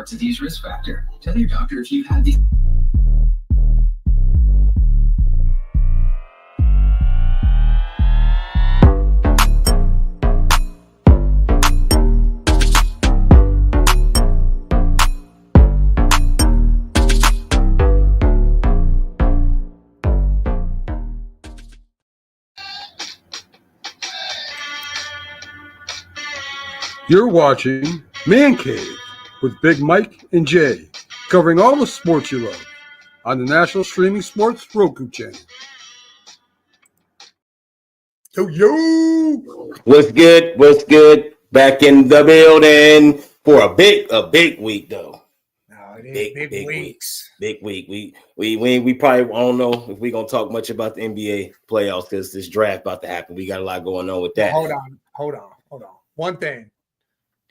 disease risk factor. Tell your doctor if you've had these. You're watching Man Cave with Big Mike and Jay, covering all the sports you love on the National Streaming Sports Roku channel. Yo! What's good? What's good? Back in the building for a big week though. No, it is big weeks. Big week. We probably, I don't know if we're gonna talk much about the NBA playoffs because this draft about to happen. We got a lot going on with that. Hold on. One thing.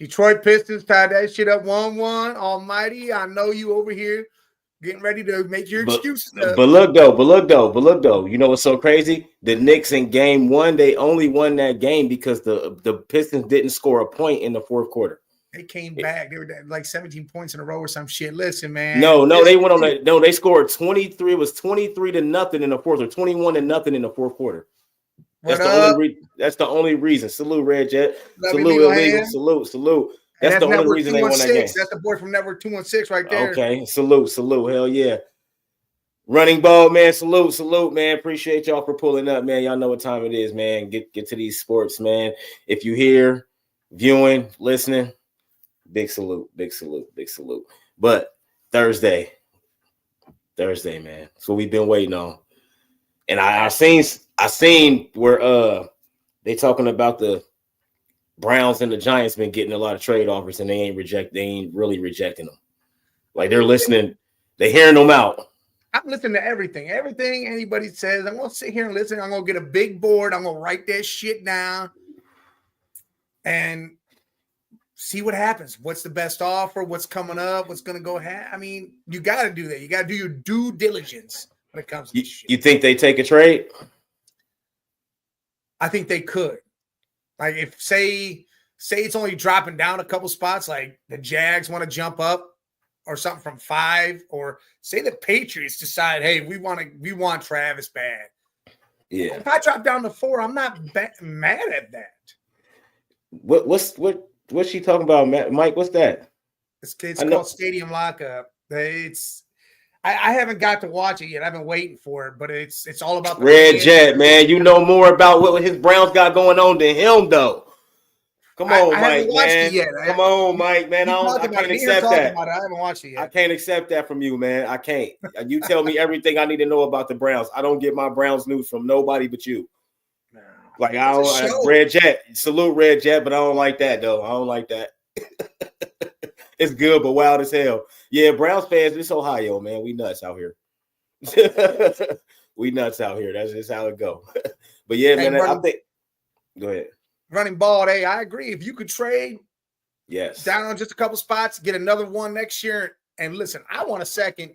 Detroit Pistons tied that shit up 1-1. Almighty, I know you over here getting ready to make your excuses. But look though. You know what's so crazy? The Knicks in game one, they only won that game because the Pistons didn't score a point in the fourth quarter. They came back. They were like 17 points in a row or some shit. Listen, man. No, they went on that. No, they scored 23. It was 23-0 in the fourth, or 21-0 in the fourth quarter. That's the only reason. Salute, Red Jet. Salute, illegal. Salute. That's the only reason they won that game. That's the boy from Network 216 right there. Okay. Salute. Hell yeah. Running ball, man. Salute, man. Appreciate y'all for pulling up, man. Y'all know what time it is, man. Get to these sports, man. If you here, viewing, listening, big salute. But Thursday, man. That's what we've been waiting on. And I seen where they talking about the Browns and the Giants been getting a lot of trade offers, and they ain't really rejecting them. Like they're listening, they're hearing them out. I'm listening to everything anybody says. I'm gonna sit here and listen. I'm gonna get a big board. I'm gonna write that shit down and see what happens. What's the best offer? What's coming up? What's gonna go? I mean, you got to do that. You got to do your due diligence when it comes to this shit. You think they take a trade? I think they could. Like if say it's only dropping down a couple spots, like the Jags want to jump up or something from 5, or say the Patriots decide, hey, we want Travis bad. Yeah. If I drop down to 4, I'm not mad at that. What's she talking about, Mike? What's that? It's called Stadium Lockup. I haven't got to watch it yet. I've been waiting for it, but it's all about the Red Jet, man. You know more about what his Browns got going on than him, though. Come on, Mike, man. Come on, Mike, man. I can't accept that. I haven't watched it yet. I can't accept that from you, man. I can't. You tell me everything I need to know about the Browns. I don't get my Browns news from nobody but you. No. Like Red Jet. Salute Red Jet, but I don't like that though. I don't like that. It's good, but wild as hell. Yeah, Browns fans, it's Ohio, man. We nuts out here. We nuts out here. That's just how it go. But yeah, man, I think. Go ahead. Running ball, hey, I agree. If you could trade, yes, down just a couple spots, get another one next year, and listen, I want a second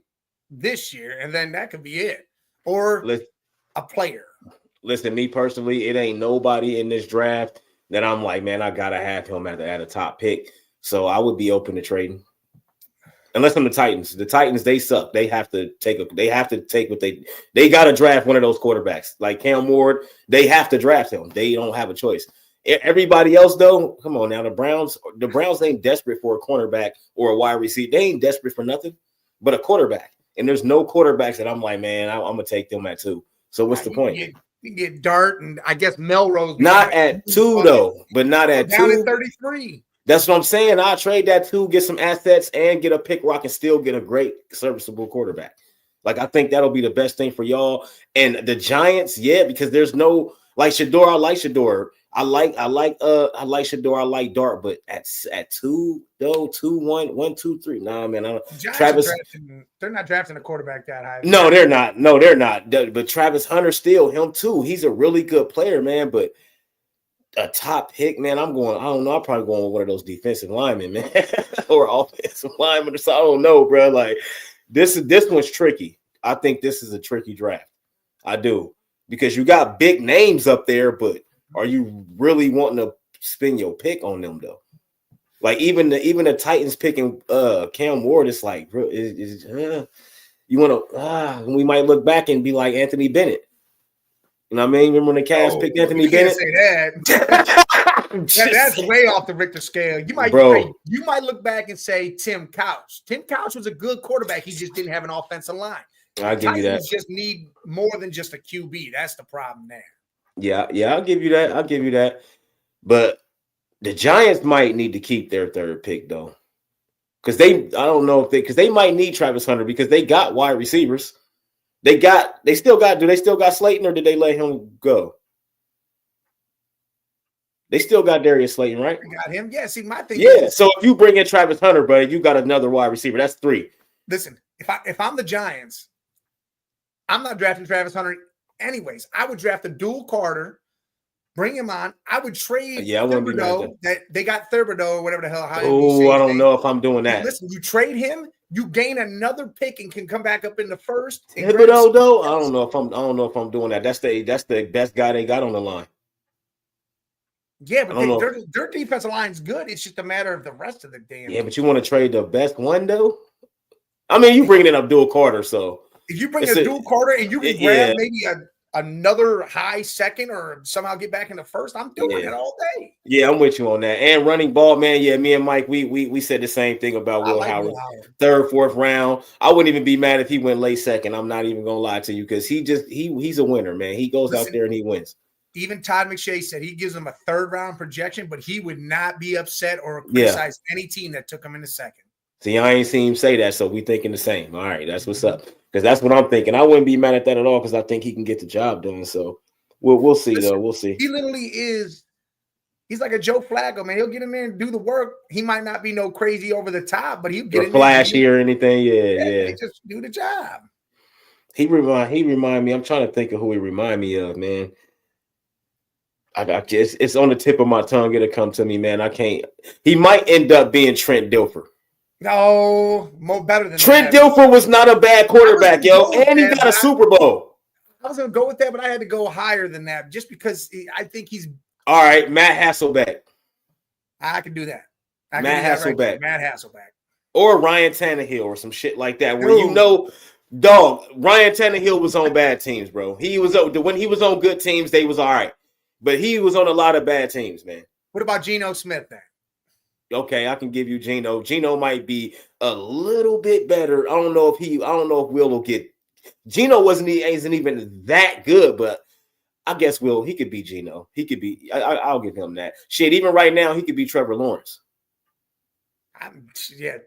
this year, and then that could be it, or a player. Listen, me personally, it ain't nobody in this draft that I'm like, man, I gotta have him at a top pick. So I would be open to trading. Unless I'm the Titans. The Titans, they suck. They have to take what they gotta draft one of those quarterbacks. Like Cam Ward, they have to draft him. They don't have a choice. Everybody else, though, come on now. The Browns ain't desperate for a cornerback or a wide receiver. They ain't desperate for nothing but a quarterback. And there's no quarterbacks that I'm like, man, I'm gonna take them at 2. So what's the point? You can get Dart and I guess Melrose. Not at 2 though, but not at 2. Down at 33. That's what I'm saying. I'll trade that 2, get some assets, and get a pick where I can still get a great, serviceable quarterback. Like, I think that'll be the best thing for y'all. And the Giants, yeah, because there's no like Shador. I like Shador. I like Shador. I like Dart, but at 2 though, 2, 1, 1, 2, 3. Nah, man. I don't. Travis, they're not drafting a quarterback that high. No, they're not. No, they're not. But Travis Hunter, still him too. He's a really good player, man. But a top pick, man. I don't know. I'm probably going with one of those defensive linemen, man, or offensive linemen. So I don't know, bro. Like this one's tricky. I think this is a tricky draft. I do, because you got big names up there, but are you really wanting to spend your pick on them though? Like even the Titans picking Cam Ward, it's like, bro, you want to? We might look back and be like Anthony Bennett. You know what I mean? Remember when the Cavs picked Anthony Bennett? Say that. That's way off the Richter scale. You might look back and say Tim Couch. Tim Couch was a good quarterback. He just didn't have an offensive line. I'll give you that. Just need more than just a QB. That's the problem there. Yeah, I'll give you that. But the Giants might need to keep their third pick though, because they might need Travis Hunter because they got wide receivers. Do they still got Slayton, or did they let him go? They still got Darius Slayton, right? They got him. Yeah. See, my thing. Yeah. So if you bring in Travis Hunter, buddy, you got another wide receiver. That's 3. Listen, if I'm the Giants, I'm not drafting Travis Hunter anyways. I would draft a dual Carter, bring him on. I would trade Thibodeau. That they got Thibodeau or whatever the hell. Oh, I don't know if I'm doing that. Listen, you trade him, you gain another pick and can come back up in the first. Thibodeau, though, I don't know if I'm doing that. That's the best guy they got on the line. Yeah, but their defensive line's good. It's just a matter of the rest of the damn. Yeah, but you want to trade the best one though? I mean, you bringing in Abdul Carter, so if you bring a dual Carter and you can grab maybe another high second or somehow get back in the first, I'm doing it all day. Yeah, I'm with you on that. And running ball, man. Yeah, me and Mike, we said the same thing about Will Howard. 3rd, 4th round. I wouldn't even be mad if he went late second. I'm not even gonna lie to you because he's a winner, man. He goes out there and he wins. Even Todd McShay said he gives him a 3rd round projection, but he would not be upset or criticize any team that took him in the 2nd. See, I ain't seen him say that, so we thinking the same. All right, that's what's up. Because that's what I'm thinking. I wouldn't be mad at that at all because I think he can get the job done. So we'll see, though. We'll see. He literally is. He's like a Joe Flacco, man. He'll get in there and do the work. He might not be no crazy over the top, but he'll get in flashy or anything. Yeah. Just do the job. He remind me. I'm trying to think of who he remind me of, man. It's on the tip of my tongue. It'll come to me, man. I can't. He might end up being Trent Dilfer. No, more better than Trent Dilfer was not a bad quarterback, yo, and he got a Super Bowl. I was going to go with that, but I had to go higher than that just because I think he's all right. Matt Hasselbeck. I can do that. Matt Hasselbeck. Matt Hasselbeck. Or Ryan Tannehill or some shit like that. Where dog, Ryan Tannehill was on bad teams, bro. When he was on good teams, they was all right. But he was on a lot of bad teams, man. What about Geno Smith then? Okay, I can give you Geno. Geno might be a little bit better. I don't know if Will will get. Geno isn't even that good, but I guess he could be Geno. He could be. I'll give him that. Shit, even right now, he could be Trevor Lawrence. You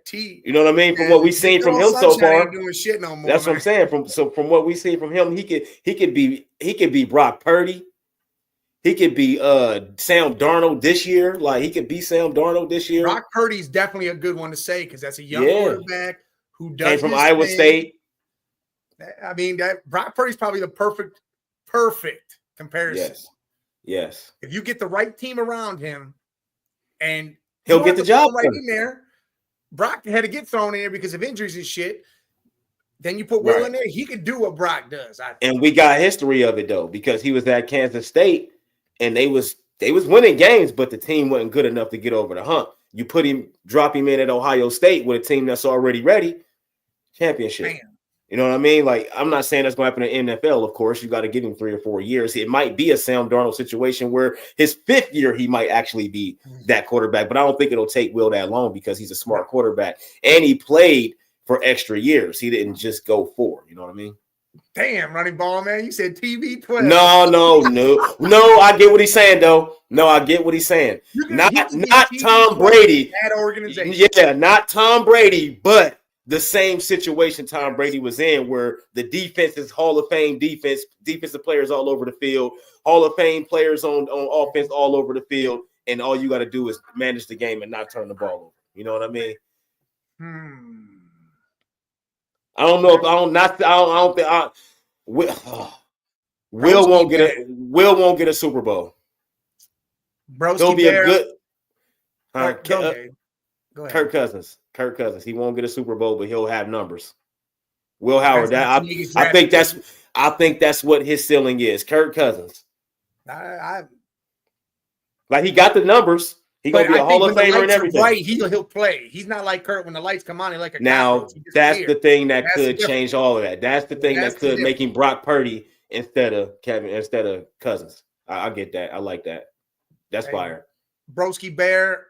know what I mean? From what we've seen from him so far, ain't doing shit no more. That's what I'm saying. From what we see from him, he could be Brock Purdy. He could be Sam Darnold this year. Like he could be Sam Darnold this year. Brock Purdy's definitely a good one to say because that's a young quarterback who does came from Iowa State. I mean, Brock Purdy's probably the perfect comparison. Yes. If you get the right team around him, and he'll get the job right in there. Brock had to get thrown in there because of injuries and shit. Then you put Will in there. He could do what Brock does. And we got history of it though because he was at Kansas State. And they was winning games, but the team wasn't good enough to get over the hump. You drop him in at Ohio State with a team that's already ready, championship. Man. You know what I mean? Like, I'm not saying that's going to happen in the NFL, of course. You got to give him 3 or 4 years. It might be a Sam Darnold situation where his 5th year he might actually be that quarterback, but I don't think it'll take Will that long because he's a smart quarterback. And he played for extra years. He didn't just go 4. You know what I mean? Damn, running ball, man. You said TV 12. No. I get what he's saying, though. No, I get what he's saying. Not Tom Brady. That organization. Yeah, not Tom Brady, but the same situation Tom Brady was in where the defense is Hall of Fame defensive players all over the field, Hall of Fame players on offense all over the field, and all you got to do is manage the game and not turn the ball over. You know what I mean? I don't know if Will won't get a Super Bowl. He'll be a good. Go ahead. Kirk Cousins. He won't get a Super Bowl, but he'll have numbers. Will Howard. I think that's what his ceiling is. Kirk Cousins. Like he got the numbers. He gonna be a Hall of Famer and everything. Right, he'll play. He's not like Kurt when the lights come on. He's like a now. That's the thing that could change all of that. That's the thing that could make him Brock Purdy instead of Cousins. I get that. I like that. That's fire. Broski Bear.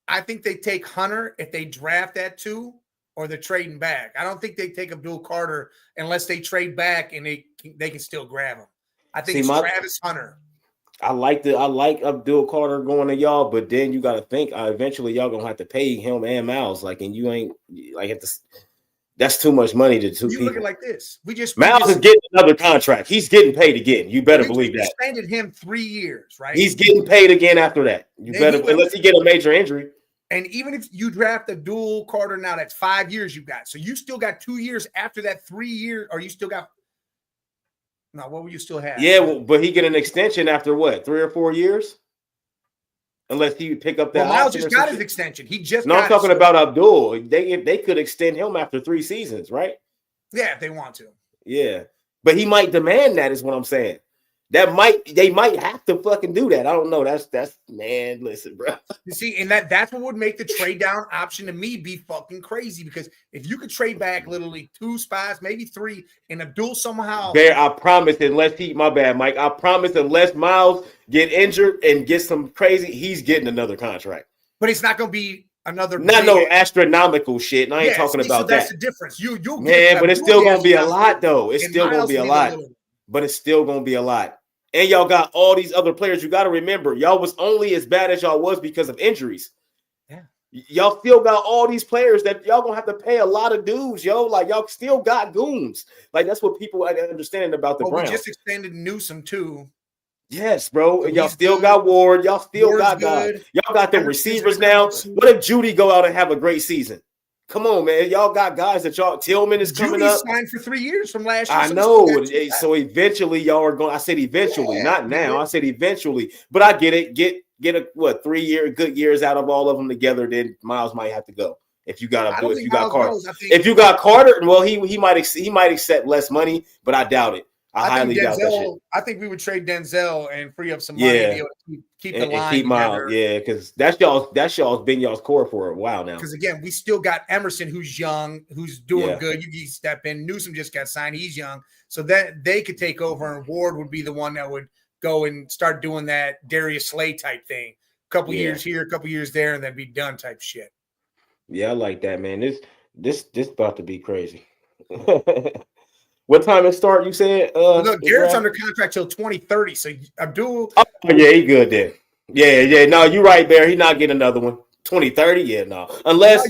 I think they take Hunter if they draft that 2, or they're trading back. I don't think they take Abdul Carter unless they trade back and they can still grab him. I think it's Travis Hunter. I like Abdul Carter going to y'all, but then you got to think eventually y'all gonna have to pay him and Miles, and you ain't have to. That's too much money to two people. You look at it like this. Miles is getting another contract. He's getting paid again. You better believe that. Extended him 3 years, right? He's getting paid again after that. You better, unless he get a major injury. And even if you draft Abdul Carter now, that's 5 years you got. So you still got 2 years after that 3 years, or you still got. No, what will you still have? Yeah, but he get an extension after what, 3 or 4 years? Unless he pick up that. Well, Miles just got his extension. He just. No, I'm talking about Abdul. They could extend him after 3 seasons, right? Yeah, if they want to. Yeah, but he might demand that. Is what I'm saying. They might have to fucking do that. I don't know. That's man. Listen, bro. You see, and that's what would make the trade down option to me be fucking crazy, because if you could trade back literally 2 spots, maybe 3, and Abdul somehow. Bear, I promise, unless my bad, Mike. I promise, unless Miles get injured and get some crazy, he's getting another contract. But it's not going to be another. Not no astronomical shit. And I ain't talking about that. That's the difference. You'll man, but it's still gonna be a lot, though. It's still gonna be a lot. But it's still gonna be a lot. And y'all got all these other players. You got to remember, y'all was only as bad as y'all was because of injuries. Yeah. Y'all still got all these players that y'all going to have to pay a lot of dues, yo. Like, y'all still got goons. Like, that's what people are understanding about the Browns. We just extended Newsome, too. Yes, bro. And y'all still got Ward. Y'all still got guys. Y'all got the receivers now. What if Judy go out and have a great season? Come on, man. Y'all got guys that y'all. Tillman is coming up. Signed for 3 years from last year. I know. So eventually, y'all are going. I said eventually, not now. I said eventually. But I get it. Get a 3 year good years out of all of them together. Then Miles might have to go. If you got to do it, if you got Carter. If you got Carter, well, he might accept less money, but I doubt it. I highly doubt that shit. I think we would trade Denzel and free up some money to be able to keep the line keep Miles. Yeah, because that's y'all's been y'all's core for a while now. Because again, we still got Emerson, who's young, who's doing good. You step in. Newsome just got signed. He's young, so that they could take over, and Ward would be the one that would go and start doing that Darius Slay type thing. A couple years here, a couple years there, and then be done type shit. Yeah, I like that, man. This about to be crazy. What time it start? You said? Look, Garrett's under contract till 2030. So Abdul. Oh, yeah, he good then. Yeah. No, you're right, Bear. He not getting another one. 2030? Yeah, no. Unless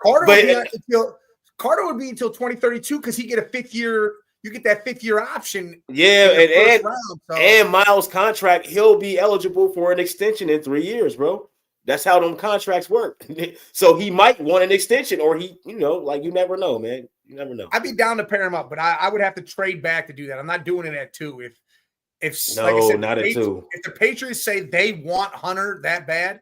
Carter would be until 2032 because he get a 5th year. You get that 5th year option. Yeah, and Miles' contract, he'll be eligible for an extension in 3 years, bro. That's how them contracts work. So he might want an extension, or he, you never know, man. You never know. I'd be down to pair him up, but I would have to trade back to do that. I'm not doing it at 2. If no, like I said, not at 2. If the Patriots say they want Hunter that bad,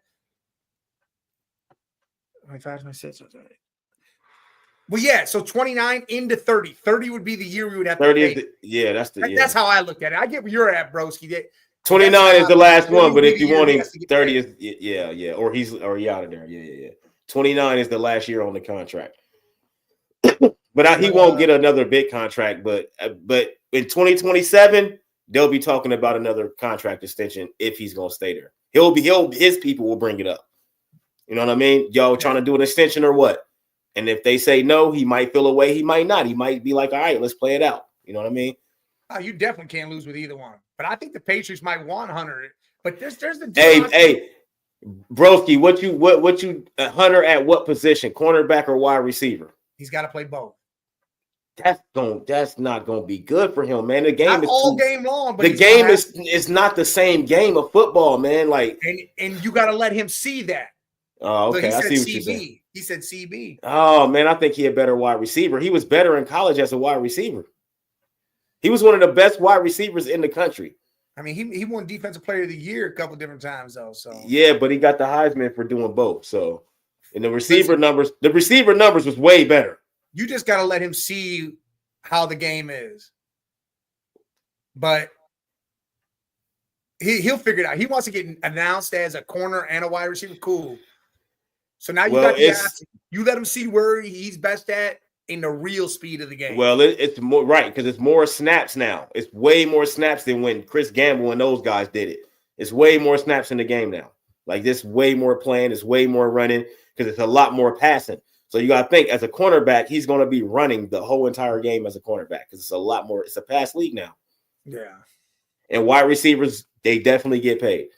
well, yeah. So 29 into 30. 30 would be the year we would have to pay. That's how I look at it. I get where you're at, broski. 29 is the last one, but if you want him, 30 is or he out of there. Yeah. 29 is the last year on the contract. But he won't get another big contract. But in 2027, they'll be talking about another contract extension if he's gonna stay there. His people will bring it up. You know what I mean? Y'all trying to do an extension or what? And if they say no, he might feel away. He might not. He might be like, all right, let's play it out. You know what I mean? Oh, you definitely can't lose with either one. But I think the Patriots might want Hunter. But there's the hey, broski, what you Hunter at what position? Cornerback or wide receiver? He's got to play both. That's not gonna be good for him, man. The game not is all game long, but the game is not the same game of football, man. Like, and you got to let him see that. Oh, okay. So I see what you're saying. He said CB. Oh man, I think he a better wide receiver. He was better in college as a wide receiver. He was one of the best wide receivers in the country. I mean, he won Defensive Player of the Year a couple different times, though. So yeah, but he got the Heisman for doing both. So, and the receiver numbers was way better. You just got to let him see how the game is. But He'll figure it out. He wants to get announced as a corner and a wide receiver. Cool. So now you Well, got the option. You let him see where he's best at in the real speed of the game. Well, it's more right because it's more snaps now. It's way more snaps than when Chris Gamble and those guys did it. It's way more snaps in the game now. Like this, way more playing. It's way more running because it's a lot more passing. So you got to think as a cornerback, he's going to be running the whole entire game as a cornerback because it's a lot more. It's a pass league now. Yeah. And wide receivers, they definitely get paid.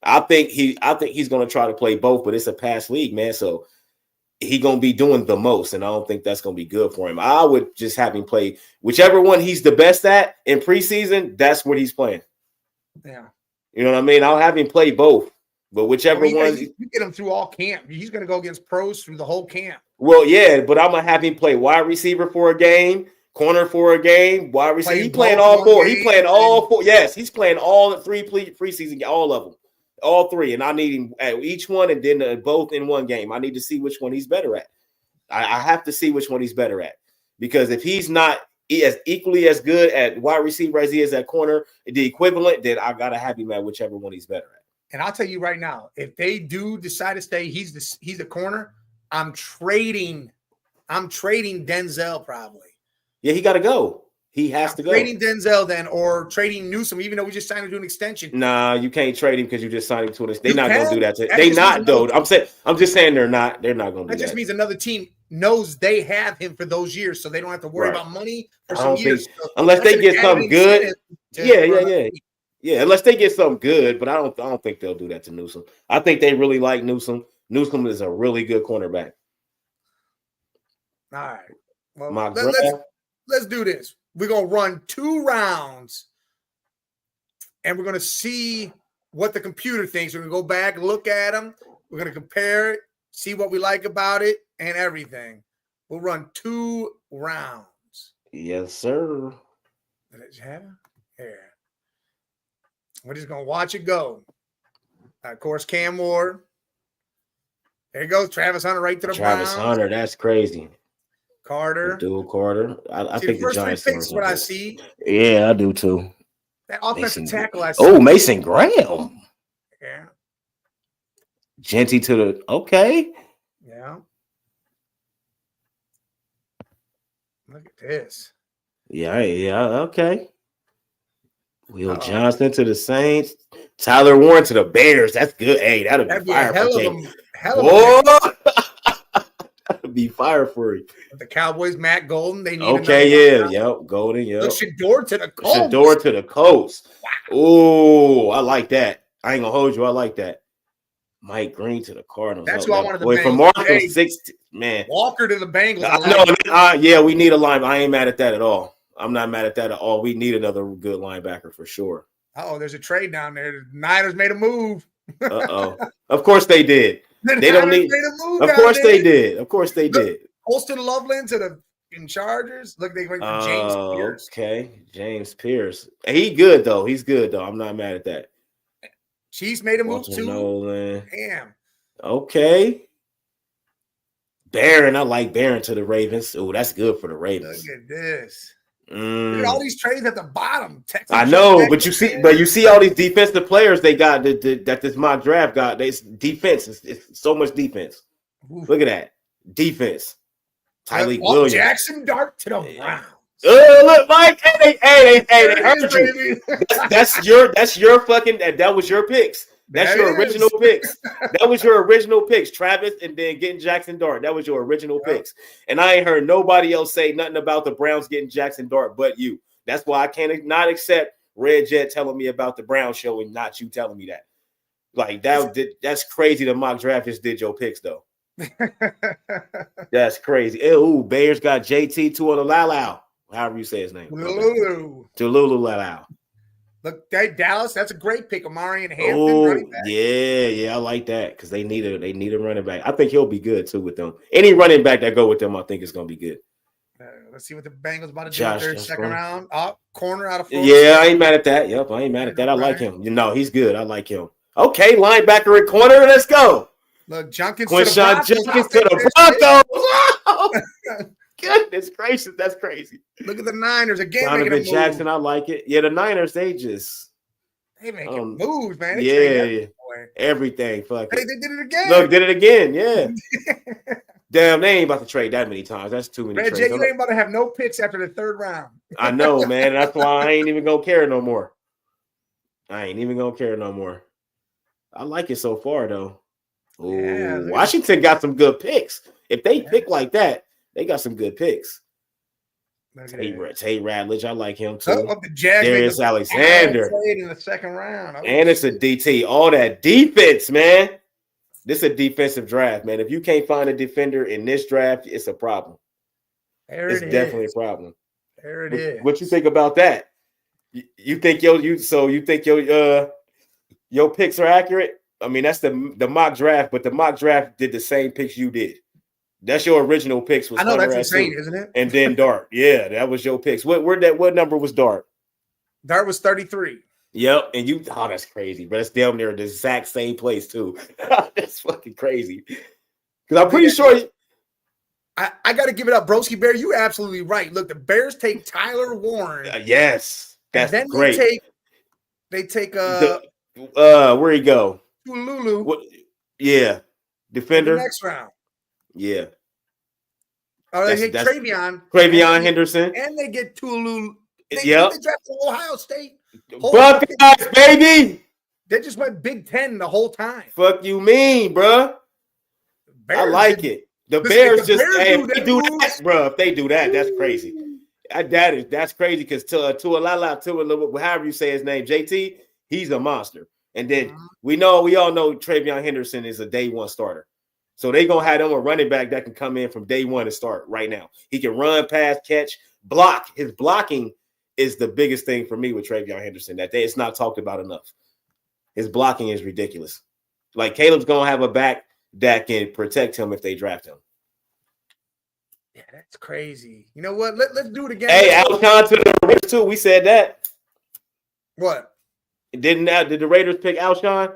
I think he's going to try to play both, but it's a pass league, man. So he's going to be doing the most, and I don't think that's going to be good for him. I would just have him play whichever one he's the best at in preseason. That's what he's playing. Yeah. You know what I mean? I'll have him play both, but whichever one. You get him through all camp. He's going to go against pros through the whole camp. Well, yeah, but I'm going to have him play wide receiver for a game, corner for a game, wide receiver. He's playing all four. He's playing all four. Yes, he's playing all the three preseason, all of them. All three, and I need him at each one and then both in one game. I need to see which one he's better at. I have to see which one he's better at because if he's not as equally as good at wide receiver as he is at corner, the equivalent, then I gotta have him at whichever one he's better at. And I'll tell you right now, if they do decide to stay, he's a corner. I'm trading Denzel probably. Yeah, he got to go. He has to go. Trading Denzel then, or trading Newsome, even though we just signed him to an extension. Nah, you can't trade him because you just signed him to an extension. They're not going to do that. They not though. I'm just saying they're not. They're not going to do that. That just means another team knows they have him for those years, so they don't have to worry about money for some years. Unless they get something good. Yeah. Unless they get something good, but I don't think they'll do that to Newsome. I think they really like Newsome. Newsome is a really good cornerback. All right. Well, let's do this. We're going to run 2 rounds, and we're going to see what the computer thinks. We're going to go back, look at them. We're going to compare it, see what we like about it, and everything. We'll run 2 rounds. Yes, sir. Here. We're just going to watch it go. Of course, Cam Ward. There he goes. Travis Hunter right to the Travis Browns. Hunter, that's crazy. Carter. Dual Carter. I think the first 3 picks is what I see. Yeah, I do too. That offensive tackle I see. Oh, Mason Graham. Yeah. Genty to the okay. Yeah. Look at this. Yeah, okay. Will Johnson to the Saints. Tyler Warren to the Bears. That's good. Hey, that'd be fire for Jake. That'd be fire for you. The Cowboys, Matt Golden. They need Golden, Look, Shador to the Colts. Shador to the Colts. Wow. Oh, I like that. I ain't gonna hold you. I like that. Mike Green to the Cardinals. That's who I wanted to Bengals. From Marshall, 16, man. Walker to the Bengals. Yeah, we need a line. I ain't mad at that at all. I'm not mad at that at all. We need another good linebacker for sure. Oh, there's a trade down there. The Niners made a move. Of course they did. They don't need. Of course they did. Of course they did. Holston Loveland to the Chargers. Look, they went for James Pierce. Okay, James Pierce. He good though. He's good though. I'm not mad at that. Chiefs made a move too. Nolan. Damn. Okay. Barron. I like Barron to the Ravens. Oh, that's good for the Ravens. Look at this. Look at all these trades at the bottom. Texas I know, but you see all these defensive players they got that this mock draft got. It's defense. It's so much defense. Ooh. Look at that defense. Tyreek Williams, Jackson Dart to the Browns. Oh, look, Mike. Hey, they heard you. That's your fucking. That was your picks. That's your original picks. That was your original picks, Travis, and then getting Jackson Dart. That was your original picks. And I ain't heard nobody else say nothing about the Browns getting Jackson Dart but you. That's why I can't not accept Red Jet telling me about the Brown show and not you telling me that. Like that's crazy. The mock draft just did your picks though. That's crazy. Ooh, Bears got JT to the Lalau. However you say his name. Lulu Lalau. Look, Dallas, that's a great pick. Amari and Hampton running back. Yeah, I like that because they need a running back. I think he'll be good too with them. Any running back that go with them, I think is going to be good. Let's see what the Bengals about to do in their second round. Corner out of Florida. Yeah, I ain't mad at that. Yep, I ain't mad at that. I like him. He's good. I like him. Okay, linebacker and corner. Let's go. Look, Junkins to the Broncos. Goodness gracious, that's crazy. Look at the Niners again. Donovan Jackson, I like it. Yeah, the Niners, they just They making moves, man. They Yeah, everything. Fuck they it. did it again. Look, did it again. Yeah. Damn, they ain't about to trade that many times. That's too many Man, trades. Jay, you ain't about to have no picks after the third round. I know, man. That's why I ain't even gonna care no more. I ain't even gonna care no more. I like it so far, though. Yeah, Ooh, Washington got some good picks. If they pick like that, they got some good picks. Tate Radledge, I like him too. The Jazz Darius Alexander in the second round. And it's a DT. All that defense, man. This is a defensive draft, man. If you can't find a defender in this draft, it's a problem. It's definitely a problem. There it is. What you think about that? You think your picks are accurate? I mean, that's the mock draft, but the mock draft did the same picks you did. That's your original picks. Was I know Hunter that's insane, isn't it? And then Dart. Yeah, that was your picks. What number was Dart? Dart was 33. Yep, and that's crazy, but it's damn near the exact same place too. That's fucking crazy. Because I'm pretty sure I got to give it up, Broski Bear. You absolutely right. Look, the Bears take Tyler Warren. Yes, that's then great. They take where he go? Lulu. Yeah, defender. The next round. Yeah. Oh, they take Travion Henderson, and they get Tulu. They drafted Ohio State. Buckeyes, baby. They just went Big Ten the whole time. Fuck you mean, bro? I like it. The Bears just if they do that, bro. If they do that, that's crazy. That's crazy because Tualala, however you say his name, JT, he's a monster. And then we all know Travion Henderson is a day one starter. So they're gonna have them a running back that can come in from day one and start right now. He can run, pass, catch, block. His blocking is the biggest thing for me with Travion Henderson. It's not talked about enough. His blocking is ridiculous. Like Caleb's gonna have a back that can protect him if they draft him. Yeah, that's crazy. You know what? Let's do it again. Hey, Alshon to the Raiders too. We said that. What? Did the Raiders pick Alshon?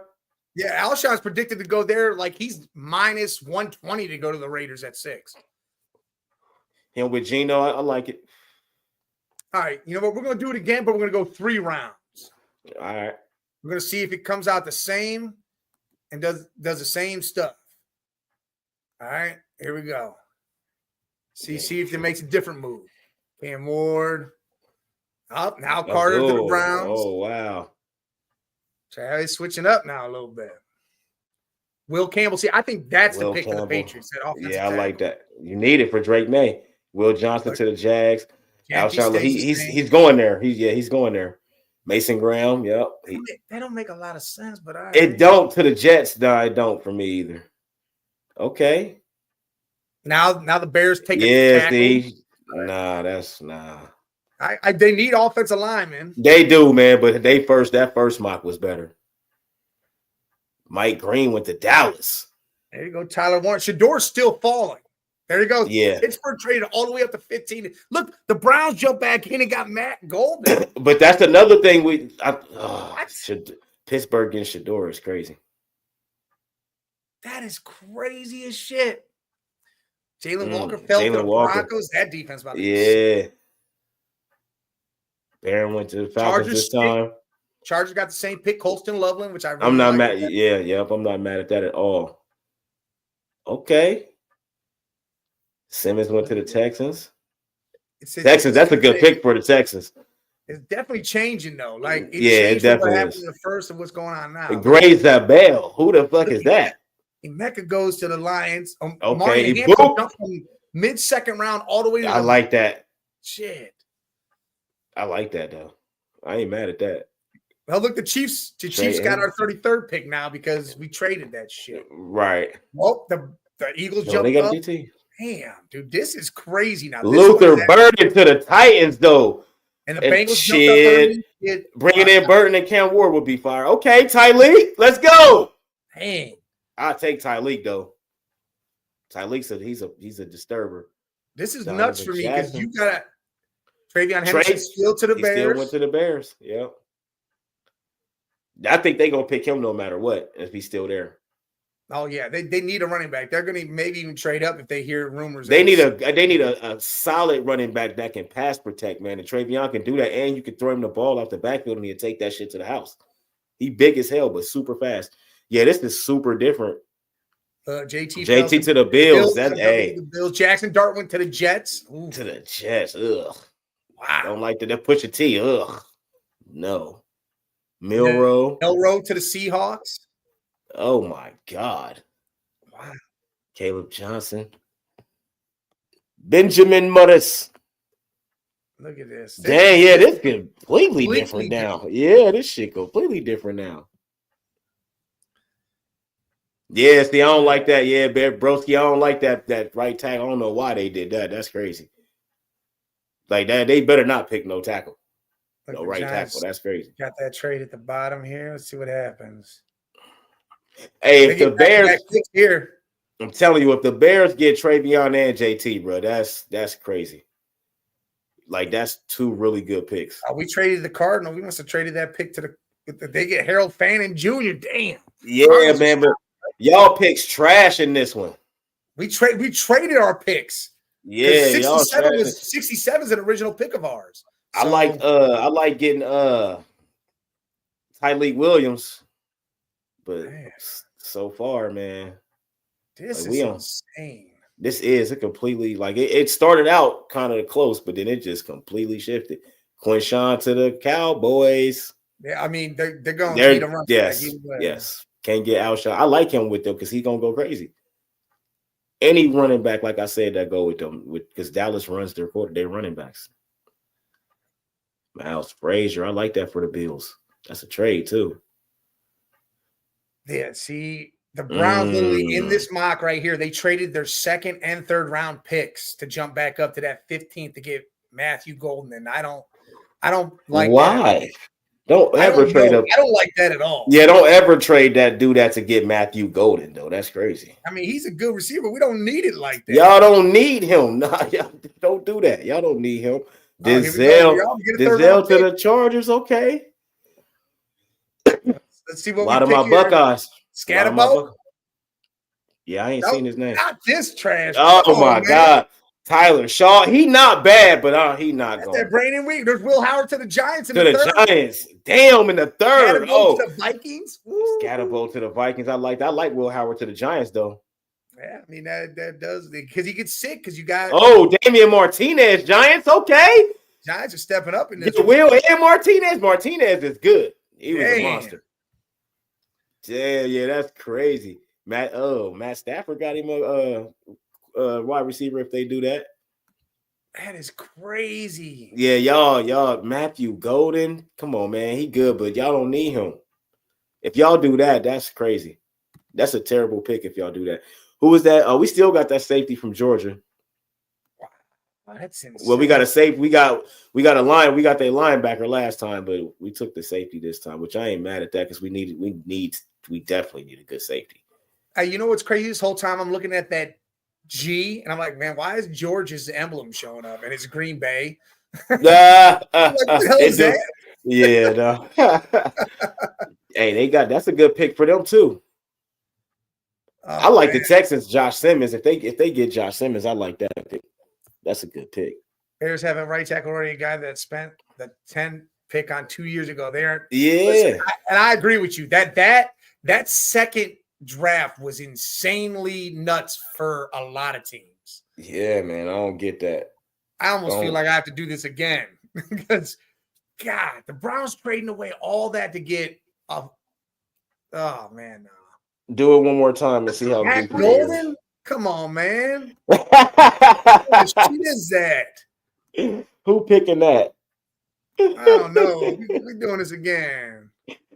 Yeah, Alshon's predicted to go there. Like he's minus 120 to go to the Raiders at 6. Him with Geno, I like it. All right, you know what? We're going to do it again, but we're going to go 3 rounds. All right. We're going to see if it comes out the same and does the same stuff. All right, here we go. See if it makes a different move. Cam Ward. Up now, Carter to the Browns. Oh, wow. So he's switching up now a little bit. Will Campbell. See, I think that's the pick for the Patriots. Yeah, I like that. You need it for Drake May. Will Johnson to the Jags. Alshon, he's going there. He's going there. Mason Graham. Yep. They don't make a lot of sense, but it don't to the Jets. No, it don't for me either. Okay. Now the Bears take it. Yeah, Steve. Nah. They need offensive linemen. They do, man, but that first mock was better. Mike Green went to Dallas. There you go, Tyler Warren. Shador's still falling. There you go. Yeah. Pittsburgh traded all the way up to 15. Look, the Browns jumped back in and got Matt Golden. But that's another thing Pittsburgh getting Shador is crazy. That is crazy as shit. Jalen Walker fell to the Broncos. That defense about to be Barron went to the Falcons this time. Chargers got the same pick, Colston Loveland, which I'm not mad. Yep. I'm not mad at that at all. Okay. Simmons went to the Texans. Texans, that's a good pick for the Texans. It's definitely changing though. Like it definitely what happened in the first and what's going on now. Graves that Bell. Who the fuck is that? Emeka goes to the Lions. Okay, from mid-second round all the way to I like that. Shit. I like that though. I ain't mad at that. Well, look, the Chiefs got our 33rd pick now because we traded that shit. Right. Well, the Eagles jumped they got up. DT. Damn, dude, this is crazy now. Luther Burden to the Titans though. And the Bengals jumped up. Bringing in Burton and Cam Ward would be fire. Okay, Tyleek, let's go. Dang. I'll take Tyleek though. Tyleek said he's a disturber. This is nuts for me because you got Travion Henderson still to the Bears. Still went to the Bears. Yep. I think they're gonna pick him no matter what if he's still there. Oh yeah, they need a running back. They're gonna maybe even trade up if they hear rumors. They need a solid running back that can pass protect, man. And Travion can do that, and you can throw him the ball off the backfield and he'll take that shit to the house. He big as hell, but super fast. Yeah, this is super different. JT to the Bills. That's the Bills. Jackson Dart went to the Jets. Ooh. To the Jets. Ugh. Wow. Don't like that. Push a T. Ugh. No. Milrow to the Seahawks. Oh my God. Wow. Caleb Johnson. Benjamin Mudis. Look at this. Dang, yeah, this completely different now. Yeah, this shit completely different now. Yeah, see, I don't like that. Yeah, Broski, I don't like that right tackle. I don't know why they did that. That's crazy. Like that, they better not pick no tackle. No right tackle. That's crazy. Got that trade at the bottom here. Let's see what happens. Hey, if the Bears here, I'm telling you, if the Bears get Travion and JT, bro, that's crazy. Like that's two really good picks. We traded the Cardinal. We must have traded that pick to they get Harold Fannin Jr. Damn. Yeah, man, but y'all picks trash in this one. We traded our picks. Yeah, 67 is an original pick of ours. So, I like getting Tyleek Williams, but so far, man, this is insane. This is a completely it started out kind of close, but then it just completely shifted. Quinshawn to the Cowboys. Yeah, I mean they're going to need a run. Yes. Can't get outshot. I like him with them because he's gonna go crazy. Any running back, like I said, that go with them because Dallas runs their running backs. Miles Frazier, I like that for the Bills. That's a trade too. Yeah, see, the Browns literally in this mock right here, they traded their second and third round picks to jump back up to that 15th to get Matthew Golden. And I don't like why. That. Don't ever trade up. I don't like that at all. Yeah, don't ever trade that. Do that to get Matthew Golden, though. That's crazy. I mean, he's a good receiver. We don't need it like that. Y'all don't need him. Nah, y'all don't do that. Y'all don't need him. Denzel to the Chargers. Okay. Let's see what a lot of my Buckeyes. Scatterbo. Yeah, I ain't seen his name. Not this trash. Oh my God. Tyler Shaw, he not bad, but he not going. That Brandon Week. There's Will Howard to the Giants in the third. Giants. Damn, in the third. To the Vikings. Scatterbo to the Vikings. I like Will Howard to the Giants, though. Yeah, I mean that does because he gets sick because you got Damian Martinez, Giants. Okay. Giants are stepping up in this. Will and Martinez. Martinez is good. He was a monster. Yeah, that's crazy. Matt Stafford got him a wide receiver if they do that. That is crazy. Yeah, y'all, Matthew Golden. Come on, man. He good, but y'all don't need him. If y'all do that, that's crazy. That's a terrible pick if y'all do that. Who was that? We still got that safety from Georgia. Wow, that's insane. Well, we got a safe. We got a line. We got their linebacker last time, but we took the safety this time, which I ain't mad at that because we definitely need a good safety. You know what's crazy? This whole time I'm looking at that G, and I'm like, man, why is George's emblem showing up? And it's Green Bay. Like, what the hell is that? Yeah, no. Hey, that's a good pick for them too. I like the Texans, Josh Simmons. If they get Josh Simmons, I like that pick. That's a good pick. Bears have a right tackle already, a guy that spent the 10 pick on 2 years ago. Listen, and I agree with you. That second draft was insanely nuts for a lot of teams. Yeah, man, I don't get that. I almost feel like I have to do this again because, God, the Browns trading away all that to get oh man, no. Do it one more time and see how Matt deep Golden. Is. Come on, man. What shit is that? Who picking that? I don't know. We're doing this again.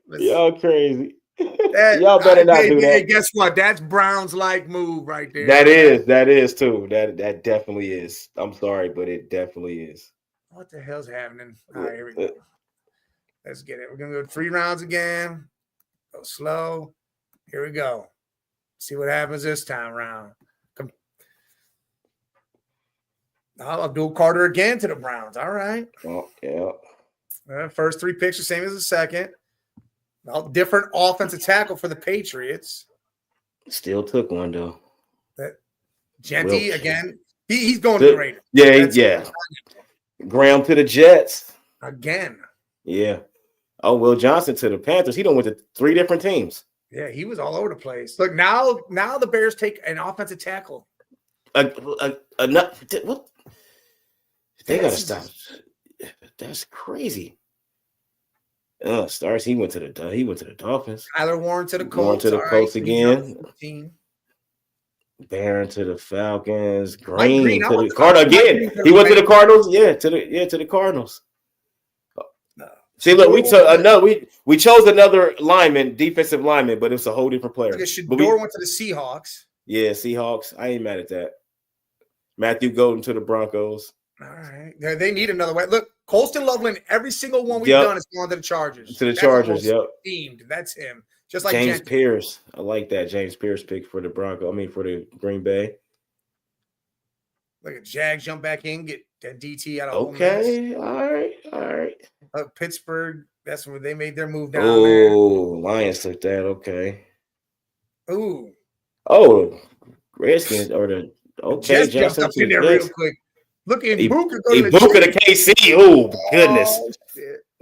Y'all crazy. Y'all better not do that. Hey, guess what? That's Brown's like move right there. That is too. That definitely is. I'm sorry, but it definitely is. What the hell's happening? All right, here we go. Let's get it. We're gonna go 3 rounds again. Go slow. Here we go. See what happens this time around. I'll do Carter again to the Browns. All right. Oh, yeah. First 3 picks the same as the second. Well, different offensive tackle for the Patriots. Still took one though. Genty again. He's going to the Raiders. Yeah. Graham to the Jets again. Yeah. Oh, Will Johnson to the Panthers. He done went to 3 different teams. Yeah, he was all over the place. Look, now the Bears take an offensive tackle. What? They gotta stop. That's crazy. Stars. He went to the Dolphins. Tyler Warren to the Colts. Warren to the Colts again. Team. Barron to the Falcons. Green to the Cardinals again. He went to the Cardinals. Yeah, to the Cardinals. See, look, we chose another lineman, defensive lineman, but it's a whole different player. Shador went to the Seahawks. Yeah, Seahawks. I ain't mad at that. Matthew Golden to the Broncos. All right. They need another way. Look, Colston Loveland, every single one we've done is going to the Chargers. Themed. That's him. Just like James Pierce. I like that. James Pierce pick for the for the Green Bay. Look at Jags jump back in, get that DT out of Okay. All right. Pittsburgh, that's where they made their move down there. Oh, Lions took that. Okay. Ooh. Oh, Redskins or the Jets jumped up in there real quick. Look at Ibuka to KC. Oh, goodness.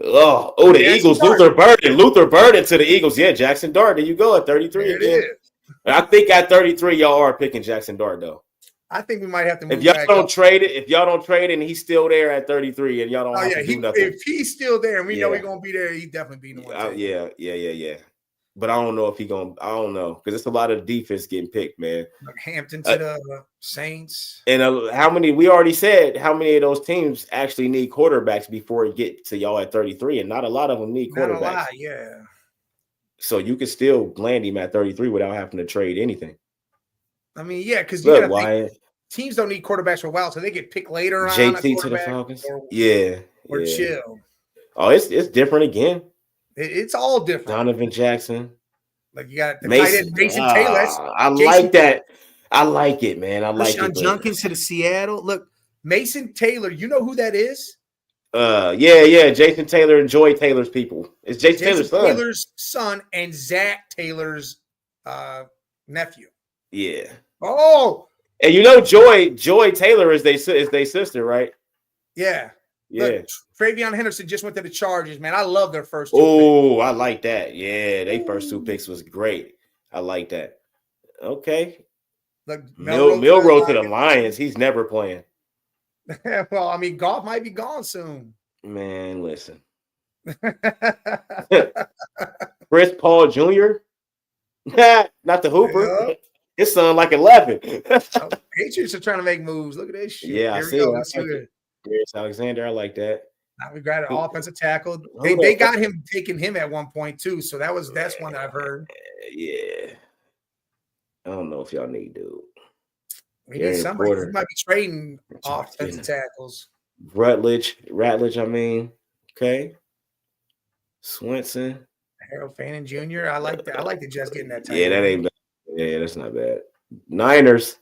Oh, the Eagles. Luther Burden to the Eagles. Yeah, Jackson Dart. There you go at 33 again. I think at 33, y'all are picking Jackson Dart, though. I think we might have to move if y'all don't trade it, and he's still there at 33, and y'all don't have to do nothing. If he's still there and we know he's gonna be there, he's definitely being the one. Yeah. But I don't know if I don't know, because it's a lot of defense getting picked, man. Like Hampton to the Saints. And we already said how many of those teams actually need quarterbacks before you get to y'all at 33, and not a lot of them need quarterbacks. Not a lot, yeah. So you could still land him at 33 without having to trade anything. I mean, yeah, because teams don't need quarterbacks for a while, so they get picked later on. JT to the Falcons, or chill. Oh, it's different again. It's all different. Donovan Jackson, like you got the Mason Taylor. I like that. I like it, man. I like it. Jenkins to the Seattle. Look, Mason Taylor. You know who that is? Yeah. Jason Taylor and Joy Taylor's people. It's Jason Taylor's son and Zach Taylor's nephew. Yeah. Oh, and you know Joy Taylor is their sister, right? Yeah. Yeah. Look, Travion Henderson just went to the Chargers, man. I love their first two picks. I like that. Yeah, they first 2 picks was great. I like that. Okay. Look, Milroe to the Lions. He's never playing. Well, I mean, Goff might be gone soon. Man, listen. Chris Paul Jr. Not the Hooper. Yep. His son like 11. Patriots are trying to make moves. Look at this shit. Yeah, I see it. Darius Alexander, I like that. Now we got an offensive tackle. They got him taking him at one point too. So that's one that I've heard. Yeah. I don't know if y'all need dude. We need somebody who might be trading offensive tackles. Rutledge, I mean. Okay. Swenson. Harold Fannin Jr. I like that. I like the Jets getting that title. Yeah, that ain't bad. Yeah, that's not bad. Niners.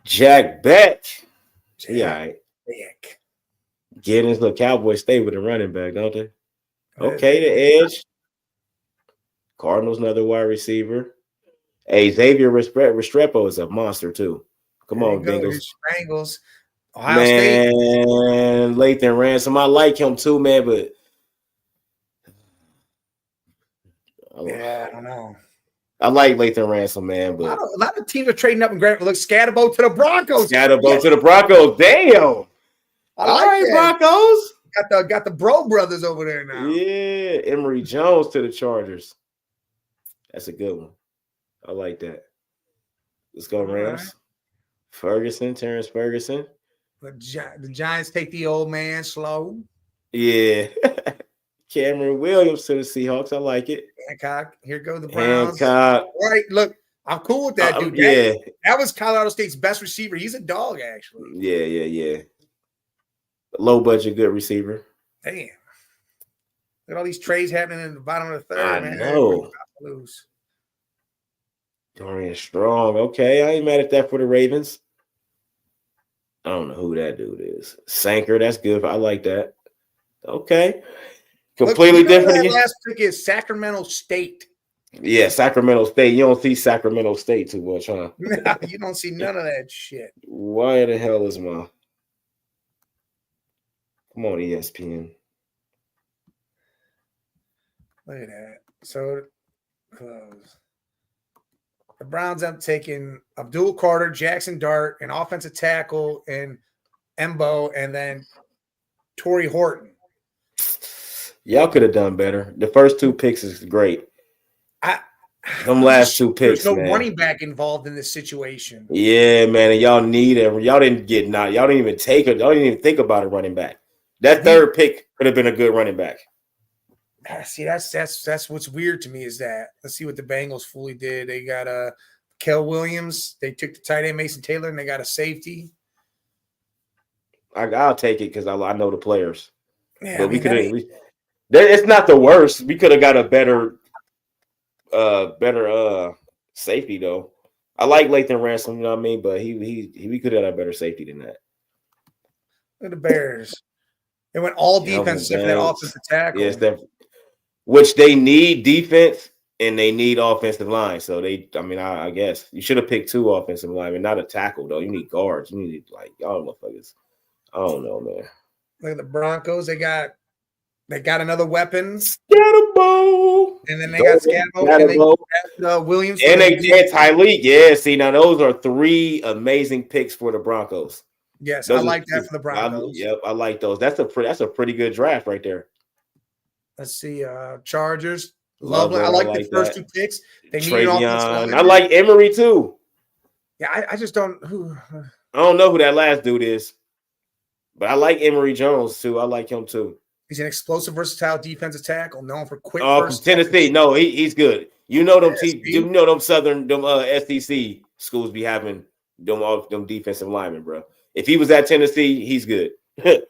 Jack Beck. Yeah, all right. Getting his little Cowboys stay with the running back, don't they? Okay, the edge. Cardinals, another wide receiver. Hey, Xavier Restrepo is a monster too. Come on, Bengals. Ohio State. Lathan Ransom. I like him too, man, but I don't know. I like Lathan Ransom, man, but a lot of teams are trading up and grabbing. Look, Scatterbo to the Broncos. To the Broncos. Damn. All right, Broncos. Got the Bro brothers over there now. Yeah, Emory Jones to the Chargers. That's a good one. I like that. Let's go, Rams. Right. Terrence Ferguson. The Giants take the old man slow. Yeah. Cameron Williams to the Seahawks. I like it. Hancock. Here go the Browns. Hancock. Right. Look, I'm cool with that dude. That was Colorado State's best receiver. He's a dog, actually. Yeah. Low budget, good receiver. Damn. Look at all these trades happening in the bottom of the third, man. I know. Dorian Strong. Okay, I ain't mad at that for the Ravens. I don't know who that dude is. Sanker, that's good. I like that. Okay. Completely different. That last pick is Sacramento State. Yeah, Sacramento State. You don't see Sacramento State too much, huh? No, you don't see none of that shit. Why the hell is my... Come on, ESPN. Look at that. So close. The Browns end up taking Abdul Carter, Jackson Dart, an offensive tackle, and Embo, and then Torrey Horton. Y'all could have done better. The first 2 picks is great. Them last 2 picks, there's no man. running back involved in this situation. Yeah, man, and y'all need it. Y'all didn't get not. Y'all didn't even take it. Y'all didn't even think about a running back. That third pick could have been a good running back. See, that's what's weird to me is that. Let's see what the Bengals fully did. They got Kel Williams. They took the tight end Mason Taylor, and they got a safety. I'll take it because I know the players. Yeah, but we could have. It's not the worst. We could have got a better safety though. I like Lathan Ransom, you know what I mean, but we could have had a better safety than that. Look at the Bears. They went all defense except for that offensive tackle. Yes, which they need defense and they need offensive line. So I guess you should have picked 2 offensive linemen, not a tackle though. You need guards. You need y'all motherfuckers. I don't know, man. Look at the Broncos. They got another weapon. Scatterbo. And then they got Scatterbo. And they got Williams. And they get Tyleek. Yeah, see, now those are 3 amazing picks for the Broncos. Yes, those I like that for the Broncos. I like those. That's a pretty good draft right there. Let's see. Chargers. Lovely. I like the first 2 picks. They need Travion. I like Emery too. Yeah, I just don't. I don't know who that last dude is, but I like Emery Jones too. I like him too. He's an explosive, versatile defensive tackle, known for quick. Oh, from Tennessee. No, he's good. You know them. Them Southern, SEC schools be having them defensive linemen, bro. If he was at Tennessee, he's good. I'm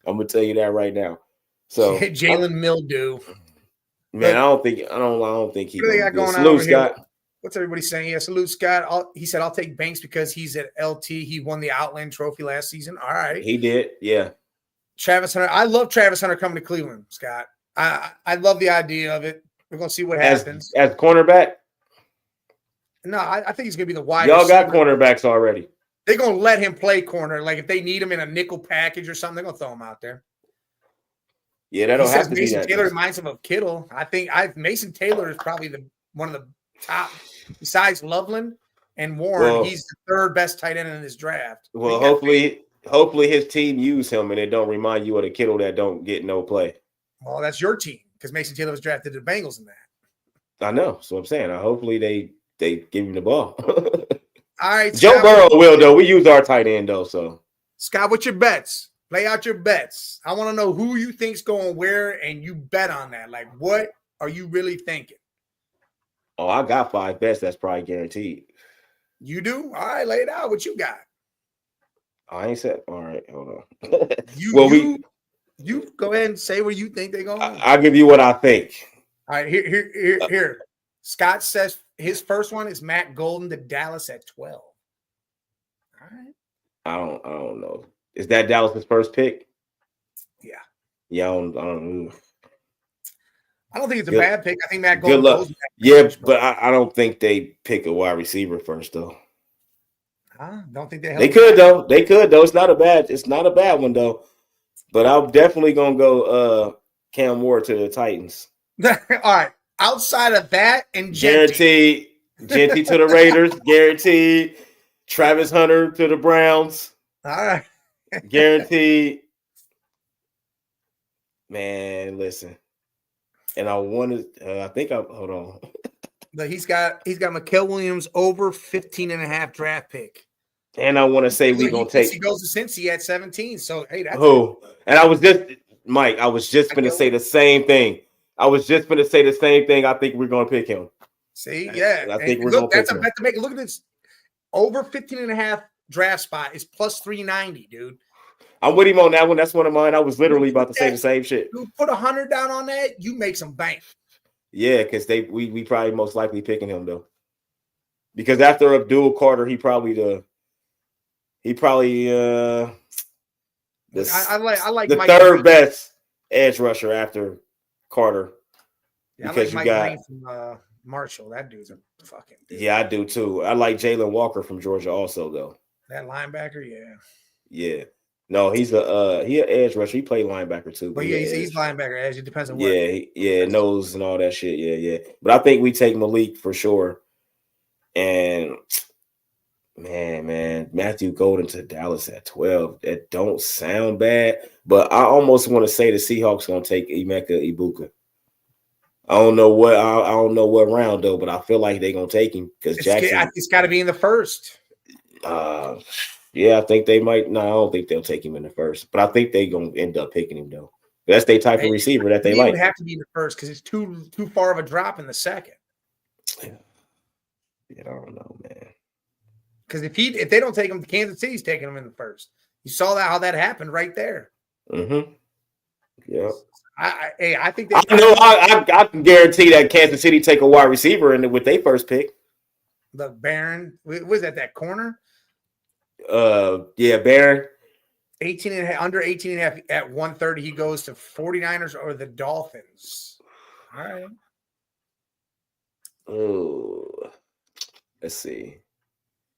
gonna tell you that right now. So Jalen Mildew. Man, I don't think he. What they got going on over here? What's everybody saying? Yeah, salute Scott. He said, "I'll take Banks because he's at LT. He won the Outland Trophy last season." All right, he did. Yeah. Travis Hunter. I love Travis Hunter coming to Cleveland, Scott. I love the idea of it. We're gonna see what happens. As cornerback? No, I think he's gonna be the wide. Y'all got cornerbacks already. They're gonna let him play corner. Like if they need him in a nickel package or something, they're gonna throw him out there. Yeah, that don't have to be Mason that. Taylor reminds him of Kittle. I think Mason Taylor is probably one of the top besides Loveland and Warren. He's the 3rd best tight end in this draft. Well, hopefully his team use him and it don't remind you of the Kittle that don't get no play. Well, that's your team because Mason Taylor was drafted to the Bengals in that. I know. So I'm saying. Hopefully they give him the ball. All right, Joe Burrow will though. We use our tight end though. So Scott, what's your bets? Lay out your bets. I want to know who you think's going where, and you bet on that. Like, what are you really thinking? Oh, I got 5 bets. That's probably guaranteed. You do? All right, lay it out. What you got? I ain't said. All right, hold on. You go ahead and say where you think they're going. I'll give you what I think. All right, here. Scott says his first one is Matt Golden to Dallas at 12. All right. I don't know. Is that Dallas's first pick? Yeah. Yeah, I don't know. I don't think it's a bad pick. I think Matt Golden. Good luck. Yeah, but I don't think they pick a wide receiver first though. I don't think they could though. They could though. It's not a bad one though. But I'm definitely gonna go Cam Ward to the Titans. All right. Outside of that and Guaranteed Genty to the Raiders. Guaranteed Travis Hunter to the Browns. All right. Guaranteed. Man, listen. And I wanted hold on. But he's got Mikael Williams over 15.5 draft pick. And I want to say we're gonna take. He goes to Cincy at 17. So hey, that's who? And I was just gonna say the same thing. I think we're gonna pick him. See, yeah. I think we're gonna pick him. That's a bet to make. Look at this. Over 15.5 draft spot is plus 390, dude. I'm with him on that one. That's one of mine. I was literally about to say the same shit. You put 100 down on that, you make some bank. Yeah, because we probably most likely picking him though. Because after Abdul Carter, he probably the I like the Mike third Green. best edge rusher after Carter. Yeah, because I like Mike Green from Marshall. That dude's a fucking dude. Yeah, I do too. I like Jalen Walker from Georgia also though. That linebacker, yeah. Yeah. No, he's he an edge rusher. He played linebacker too. But yeah, he's linebacker edge. It depends on what. Yeah, nose and all that shit. Yeah. But I think we take Malik for sure. And man, Matthew Golden to Dallas at 12. That don't sound bad, but I almost want to say the Seahawks gonna take Emeka Ibuka. I don't know what round though, but I feel like they're gonna take him because Jackson. It's got to be in the first. Yeah, I think they might. No, I don't think they'll take him in the first, but I think they're gonna end up picking him though. That's their type of receiver that they like. It would have to be in the first because it's too far of a drop in the second. Yeah, I don't know, man. Because if they don't take him, Kansas City's taking him in the first. You saw how that happened right there. Mm-hmm. Yeah. I think I can guarantee that Kansas City take a wide receiver in with their first pick. The Baron was that corner? Yeah, Baron. 18 and a half, under 18 and a half at 130. He goes to 49ers or the Dolphins. All right. Oh, let's see.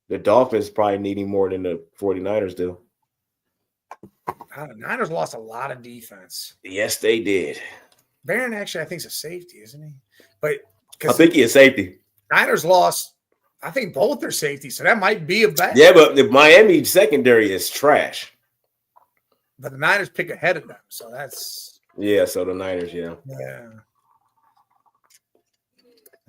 The Dolphins probably need him more than the 49ers do. The Niners lost a lot of defense. Yes, they did. Barron actually, I think, is a safety, isn't he? But I think he's a safety. Niners lost, I think, both their safeties, so that might be a bet. Yeah, but the Miami secondary is trash. But the Niners pick ahead of them, so that's so the Niners, yeah.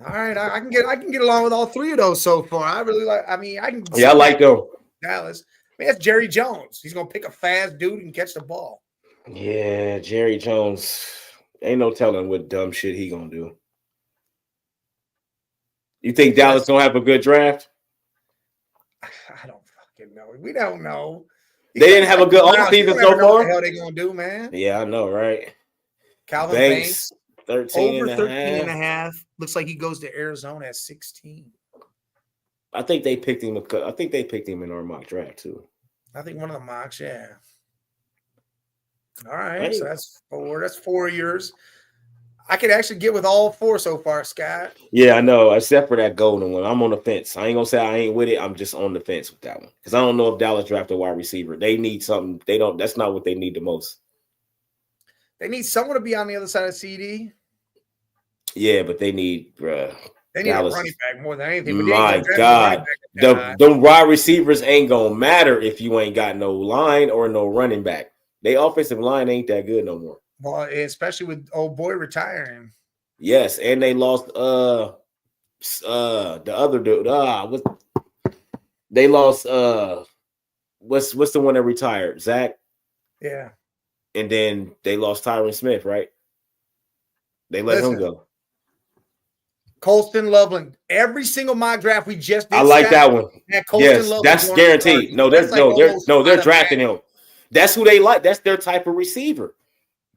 All right, I can get along with all three of those so far. I really like. I mean, I can. Yeah, I like them. Dallas. I mean, that's Jerry Jones. He's gonna pick a fast dude and catch the ball. Yeah, Jerry Jones. Ain't no telling what dumb shit he gonna do. You think Dallas gonna have a good draft? I don't fucking know. We don't know. They didn't have a good offseason so far. What the hell they gonna do, man? Yeah, I know, right? Calvin Banks 13 over and 13 a half. and a half. Looks like he goes to Arizona at 16. I think they picked him. I think they picked him in our mock draft too. I think one of the mocks, yeah. All right, so that's 4. That's 4 of yours. I could actually get with all 4 so far, Scott. Yeah, I know. Except for that golden one, I'm on the fence. I ain't gonna say I ain't with it. I'm just on the fence with that one because I don't know if Dallas drafted a wide receiver. They need something. They don't. That's not what they need the most. They need someone to be on the other side of CD. Yeah, but they need. They need Dallas. A running back more than anything. But my God, the wide receivers ain't gonna matter if you ain't got no line or no running back. They offensive line ain't that good no more. Well, especially with old boy retiring. Yes, and they lost the other dude. They lost what's the one that retired? Zach. Yeah. And then they lost Tyron Smith, right? They let him go. Colston Loveland. Every single mock draft we just did. I like that one. Yes, that's guaranteed. No, they're drafting him. That's who they like. That's their type of receiver.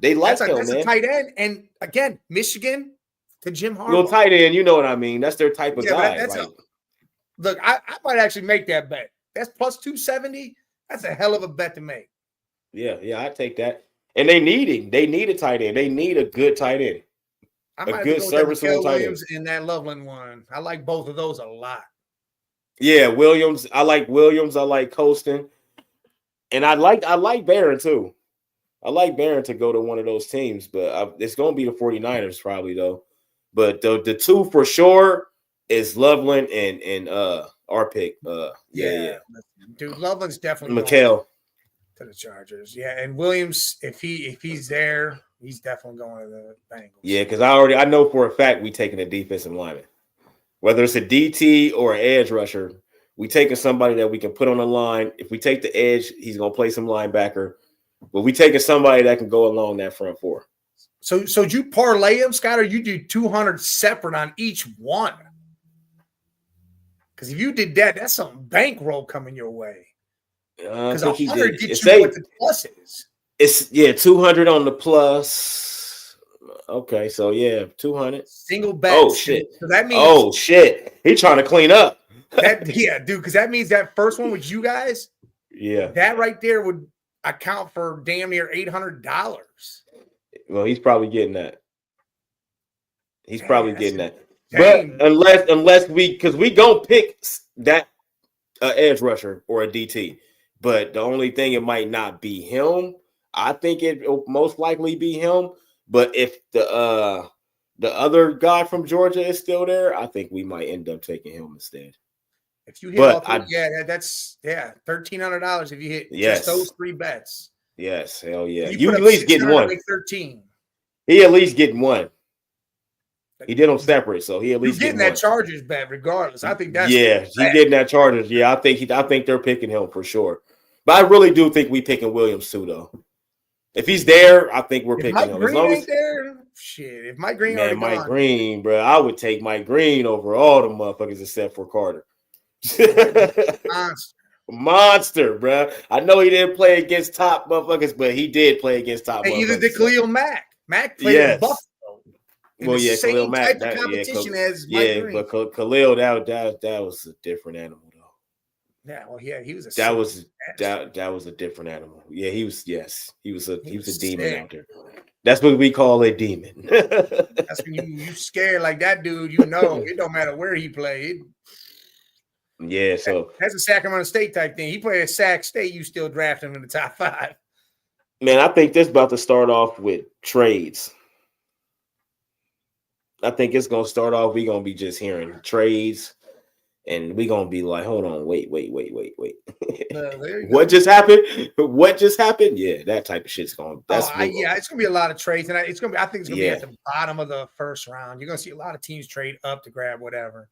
They like him, man. That's a tight end. And again, Michigan to Jim Harbaugh. Little tight end, you know what I mean? That's their type of guy. Look, I might actually make that bet. That's plus 270. That's a hell of a bet to make. Yeah, I take that. And they need him. They need a tight end. They need a good tight end. I might a good serviceable tight end. In that Loveland one. I like both of those a lot. Yeah, Williams. I like Williams. I like Colston. And I like Barron too. I like Barron to go to one of those teams, but it's going to be the 49ers probably though. But the two for sure is Loveland and our pick. Yeah. Dude, Loveland's definitely McHale to the Chargers. Yeah, and Williams, if he's there, he's definitely going to the Bengals. Yeah, because I know for a fact we taking a defensive lineman. Whether it's a DT or an edge rusher, we taking somebody that we can put on the line. If we take the edge, he's going to play some linebacker. But we taking somebody that can go along that front four. So do you parlay them, Scott, or you do 200 separate on each one? Because if you did that, that's some bankroll coming your way. Because 100 gets you what the plus is. It's 200 on the plus. Okay, so 200 single bet. Oh shit! So that means He trying to clean up. Dude. Because that means that first one with you guys. Yeah, that right there would account for damn near $800. Well, he's probably getting that. Dang. But unless we gonna pick that edge rusher or a DT. But the only thing, it might not be him. I think it will most likely be him. But if the other guy from Georgia is still there, I think we might end up taking him instead. If you hit all three, that's $1,300 if you hit just those 3 bets. Yes, hell yeah. You at least getting one. Make 13. He at least getting one. He did them separate, so he at least getting that Chargers bet regardless. I think that's he getting that Chargers. Yeah, I think they're picking him for sure. But I really do think we picking Williams too, though. If he's there, I think we're picking Mike him. Green as long ain't there, shit. If Mike Green, Mike Green, bro, I would take Mike Green over all the motherfuckers except for Carter. Monster, bro. I know he didn't play against top motherfuckers, but he did play against top motherfuckers. Either did Khalil Mack. Mack played in Buffalo. Well, yeah, Khalil Mack. Type of competition as Mike Green. But Khalil, that was a different animal, though. Yeah, well, yeah, he was a that was a different animal. Yeah, he was a demon out there. That's what we call a demon. That's when you scared like that dude. You know, it don't matter where he played. Yeah, so that's a Sacramento State type thing. He played at Sac State, you still draft him in the top 5. Man, I think this about to start off with trades. I think it's gonna start off. We're gonna be just hearing trades, and we're gonna be like, hold on, wait. What just happened? What just happened? Yeah, that type of shit's going. It's gonna be a lot of trades, and I think it's gonna be at the bottom of the first round. You're gonna see a lot of teams trade up to grab whatever.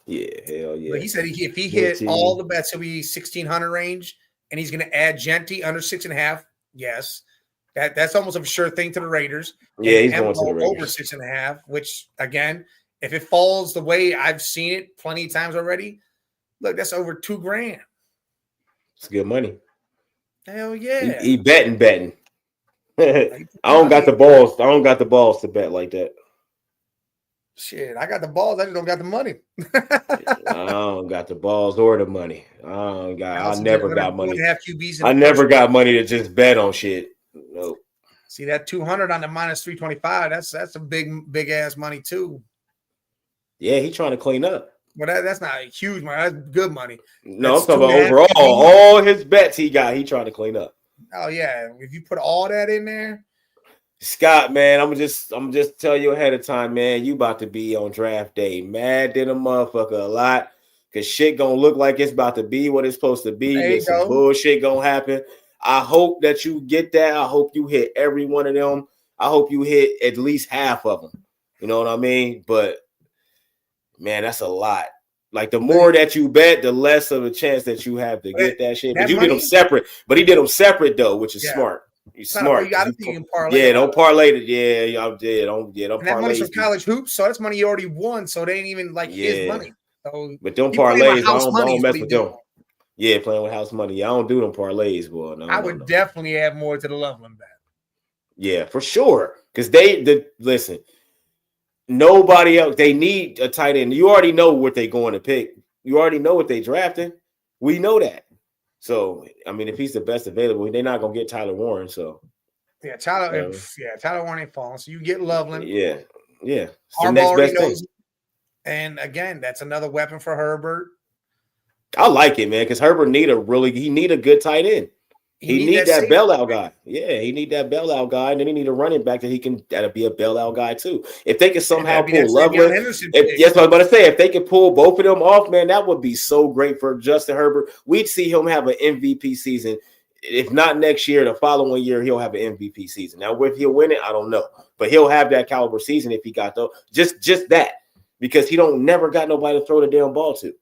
Yeah, hell yeah. But he said if he hit all the bets, he'll be 1,600 range, and he's gonna add Genty under 6.5. Yes. That's almost a sure thing to the Raiders. Yeah, he's going to the Raiders. Over 6.5, which again, if it falls the way I've seen it plenty of times already, look, that's over $2,000. It's good money. Hell yeah. He betting. I don't got the balls. I don't got the balls to bet like that. Shit, I got the balls. I just don't got the money. I don't got the balls or the money. I never got money. I never got money to just bet on shit. Nope. See that 200 on the minus 325. That's a big ass money too. Yeah, he's trying to clean up. But that's not huge money. That's good money. No, I'm talking about overall. All his bets he trying to clean up. Oh yeah, if you put all that in there, Scott, man, I'm just tell you ahead of time, man. You about to be on draft day mad than a motherfucker a lot, because shit gonna look like it's about to be what it's supposed to be. There's some bullshit gonna happen. I hope that you get that. I hope you hit every one of them. I hope you hit at least half of them. You know what I mean? But man, that's a lot. Like the more that you bet, the less of a chance that you have to get that shit. But you did them separate. But he did them separate though, which is smart. He's smart. You gotta think in parlay. Yeah, don't parlay it. Yeah, y'all did. Don't parlay. That money's from college hoops, so that's money you already won. So they ain't even like his money. So but don't parlays. I don't mess with them. Yeah, playing with house money. I don't do them parlays, boy. No, I would definitely add more to the Loveland bet. Yeah, for sure. Because listen, nobody else. They need a tight end. You already know what they're going to pick. You already know what they drafting. We know that. So I mean, if he's the best available, they're not gonna get Tyler Warren. So Tyler Warren ain't falling. So you get Loveland. Yeah. Harbaugh already knows. And again, that's another weapon for Herbert. I like it, man, because Herbert need a good tight end. He need that bailout guy. Yeah, he need that bailout guy, and then he need a running back that'll be a bailout guy too. If they can somehow pull Loveland, yes, I was about to say, if they could pull both of them off, man, that would be so great for Justin Herbert. We'd see him have an MVP season. If not next year, the following year, he'll have an MVP season. Now, if he'll win it, I don't know, but he'll have that caliber season if he got just that, because he never got nobody to throw the damn ball to.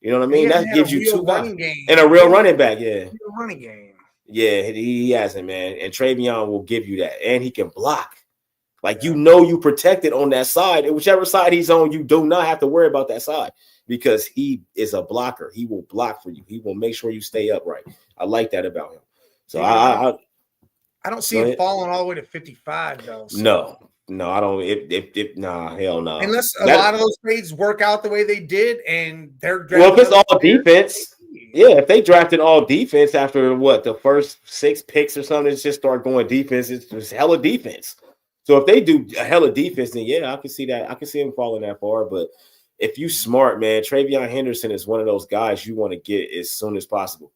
You know what I mean? That gives you 2 guys and a real running back. Yeah, running game. Yeah, he hasn't, man. And Travion will give you that, and he can block. Like you protected on that side, and whichever side he's on, you do not have to worry about that side because he is a blocker. He will block for you. He will make sure you stay upright. I like that about him. So I don't see him falling all the way to 55 though. So. No, I don't. Hell no. Unless a lot of those trades work out the way they did, and they're if it's all defense, if they drafted all defense after the first 6 picks or something, it's just start going defense. It's hella defense. So if they do a hella defense, then I can see that. I can see him falling that far. But if you smart, man, Travion Henderson is one of those guys you want to get as soon as possible.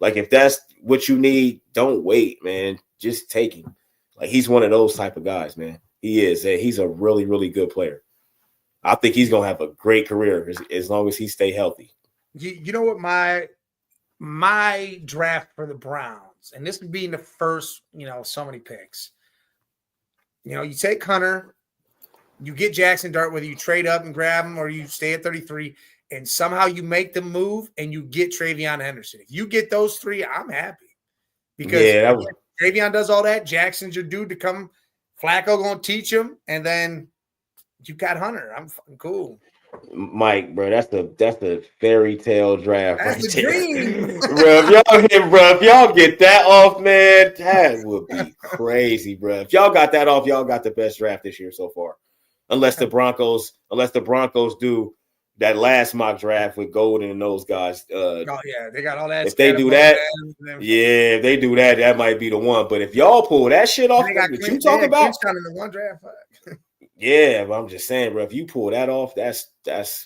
Like, if that's what you need, don't wait, man. Just take him. Like, he's one of those type of guys, man. He is. He's a really, really good player. I think he's going to have a great career as long as he stay healthy. You know what my draft for the Browns, and this would be in the first, so many picks. You take Hunter, you get Jackson Dart, whether you trade up and grab him or you stay at 33, and somehow you make the move and you get Travion Henderson. If you get those three, I'm happy. Because Travion does all that. Jackson's your dude to come. Flacco going to teach him, and then you got Hunter. I'm fucking cool. Mike, bro, that's the fairy tale draft. That's right the there. dream. If y'all get that off, man, that would be crazy, bro. If y'all got that off, y'all got the best draft this year so far. Unless the Broncos do that last mock draft with Golden and those guys. They got all that. If they do that, if they do that, that might be the one. But if y'all pull that shit off, what you talking about? In the one draft. Yeah, but I'm just saying, bro, if you pull that off, that's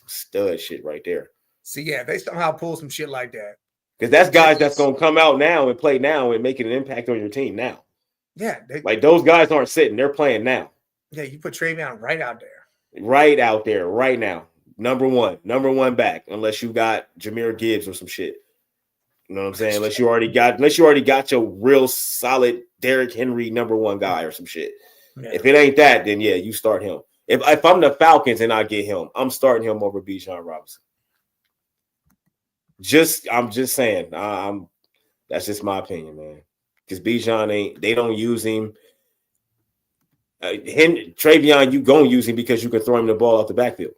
stud shit right there. See, if they somehow pull some shit like that. Because that's guys that's going to come out now and play now and making an impact on your team now. Yeah. Like, those guys aren't sitting. They're playing now. Yeah, you put Travion right out there. Right out there, right now. Number one back, unless you got Jahmyr Gibbs or some shit. You know what I'm saying? Unless you already got your real solid Derrick Henry number one guy or some shit. Yeah. If it ain't that, then you start him. If I'm the Falcons and I get him, I'm starting him over Bijan Robinson. I'm just saying. That's just my opinion, man. Because Bijan they don't use him. Travion, you gonna use him because you can throw him the ball out the backfield.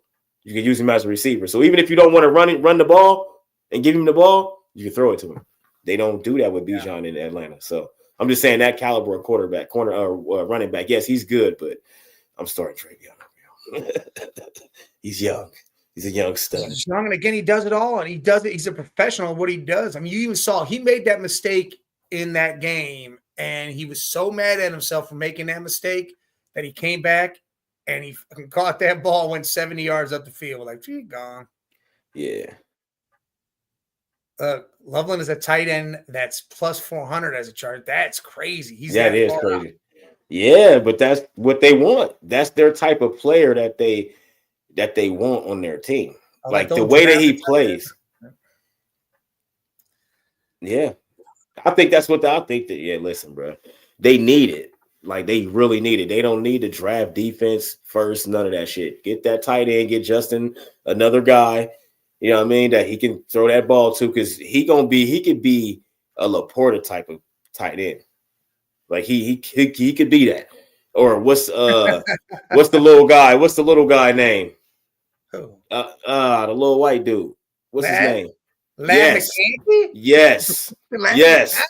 You can use him as a receiver. So even if you don't want to run the ball and give him the ball, you can throw it to him. They don't do that with Bijan in Atlanta. So I'm just saying that caliber of quarterback, running back. Yes, he's good, but I'm starting Travion. He's young. He's a young stud. He's young, and again, he does it all, and he does it. He's a professional at what he does. I mean, you even saw he made that mistake in that game, and he was so mad at himself for making that mistake that he came back and he caught that ball, went 70 yards up the field. Like, gee, gone. Yeah. Loveland is a tight end that's plus 400 as a chart. That's crazy. That is crazy. Out. Yeah, but that's what they want. That's their type of player that they want on their team. Like the way that he plays. Yeah. I think that's what listen, bro. They need it. Like, they really need it. They don't need to draft defense first, none of that shit. Get that tight end, get Justin another guy, you know what I mean, that he can throw that ball to, because he could be a Laporta type of tight end. Like, he could be that. Or what's the little guy? What's the little guy name? Who? The little white dude. What's his name? Yes. Yes. Yes.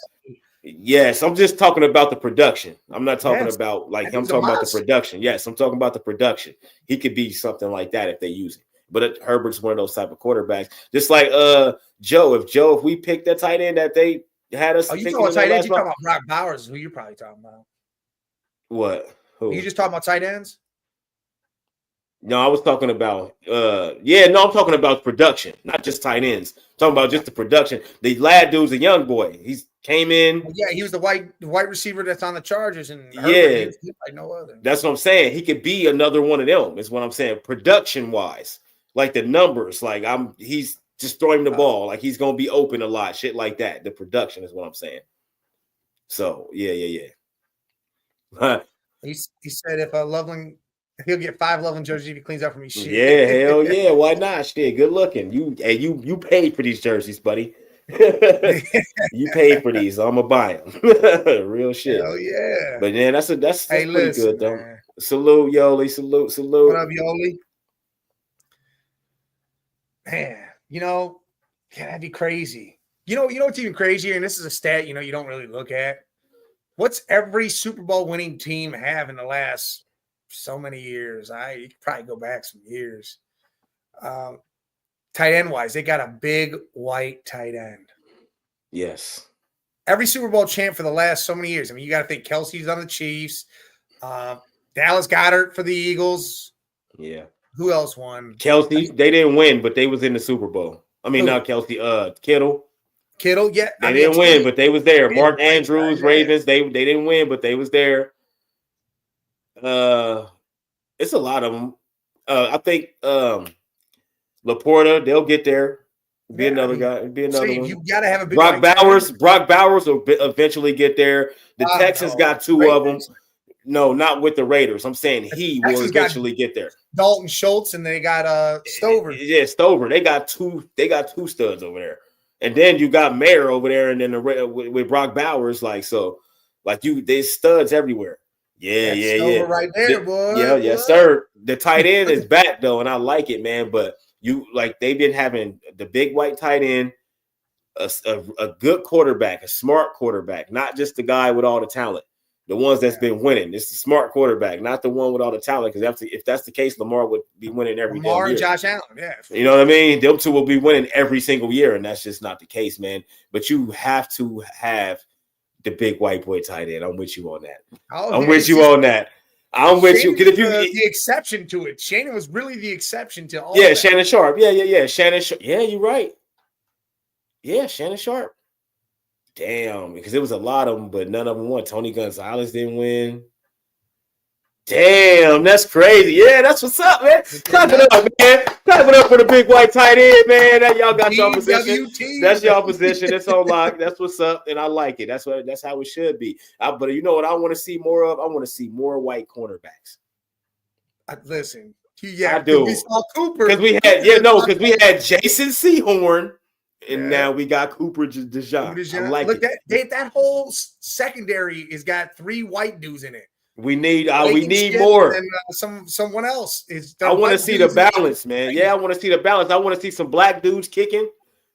Yes, I'm just talking about the production. I'm not talking about I'm talking about the production. Yes, I'm talking about the production. He could be something like that if they use it. But Herbert's one of those type of quarterbacks. Just like Joe. If we picked that tight end that they had us. Oh, you talking about tight ends? You talking about Brock Bowers? Who you're probably talking about? What? Who? Are you just talking about tight ends? No, I was talking about I'm talking about production, not just tight ends. I'm talking about just the production. The lad dude's a young boy. He's came in. Yeah, he was the white receiver that's on the Chargers, and Herbert, like no other. That's what I'm saying. He could be another one of them. Is what I'm saying. Production wise, like the numbers, he's just throwing the ball, like he's gonna be open a lot, shit like that. The production is what I'm saying. So yeah. He said if Loveland. He'll get 5 Loveland jerseys if he cleans up for me. Shit. Yeah, hell yeah. Why not? Shit, good looking. You paid for these jerseys, buddy. You paid for these. So I'm gonna buy them. Real shit. Hell yeah. But then that's pretty good though. Man. Salute, Yoli. Salute. What up, Yoli? Man, that'd be crazy. You know what's even crazier? And this is a stat, you don't really look at. What's every Super Bowl winning team have in the last so many years? You could probably go back some years. Tight end wise, they got a big white tight end. Yes. Every Super Bowl champ for the last so many years. I mean, you got to think Kelsey's on the Chiefs, Dallas Goedert for the Eagles. Yeah. Who else won? Kelsey. They didn't win, but they was in the Super Bowl. I mean, not Kelsey. Kittle. Kittle, yeah. They didn't win, but they was there. Yeah, Mark Andrews, Ravens, they didn't win, but they was there. It's a lot of them. I think Laporta, they'll get there. Be another guy. Be another one. You gotta have a big Brock Bowers. Brock Bowers will eventually get there. The Texans got two of them. No, not with the Raiders. I'm saying he will eventually get there. Dalton Schultz, and they got Stover. Yeah, Stover. They got two studs over there. And then you got Mayer over there, and then with Brock Bowers, there's studs everywhere. Yeah. Right there, boy. Yeah, yes, sir. The tight end is back though, and I like it, man. But they've been having the big white tight end, a good quarterback, a smart quarterback, not just the guy with all the talent. The ones that's been winning. It's the smart quarterback, not the one with all the talent. Because if that's the case, Lamar would be winning every year. Lamar and Josh Allen, yeah. You know what I mean? Them two will be winning every single year, and that's just not the case, man. But you have to have the big white boy tight end. I'm with you on that. I'm with you on that. I'm with you. Because if you the exception to it, Shannon was really the exception to all. Yeah, that. Shannon Sharp. Yeah. Shannon Sharp. Yeah, you're right. Yeah, Shannon Sharp. Damn, because it was a lot of them, but none of them won. Tony Gonzalez didn't win. Damn, that's crazy. Yeah, that's what's up, man. Clap it up, man. Clap it up for the big white tight end, man. That y'all got y'all position. That's y'all position. It's on lock. That's what's up, and I like it. That's how it should be. But you know what I want to see more of? I want to see more white cornerbacks. Listen, I do. We saw Cooper because we had Jason Sehorn. And now we got Cooper DeJean. I like that whole secondary has got 3 white dudes in it. We need more. And someone else is. I want to see the balance, man. Yeah, I want to see the balance. I want to see some black dudes kicking. You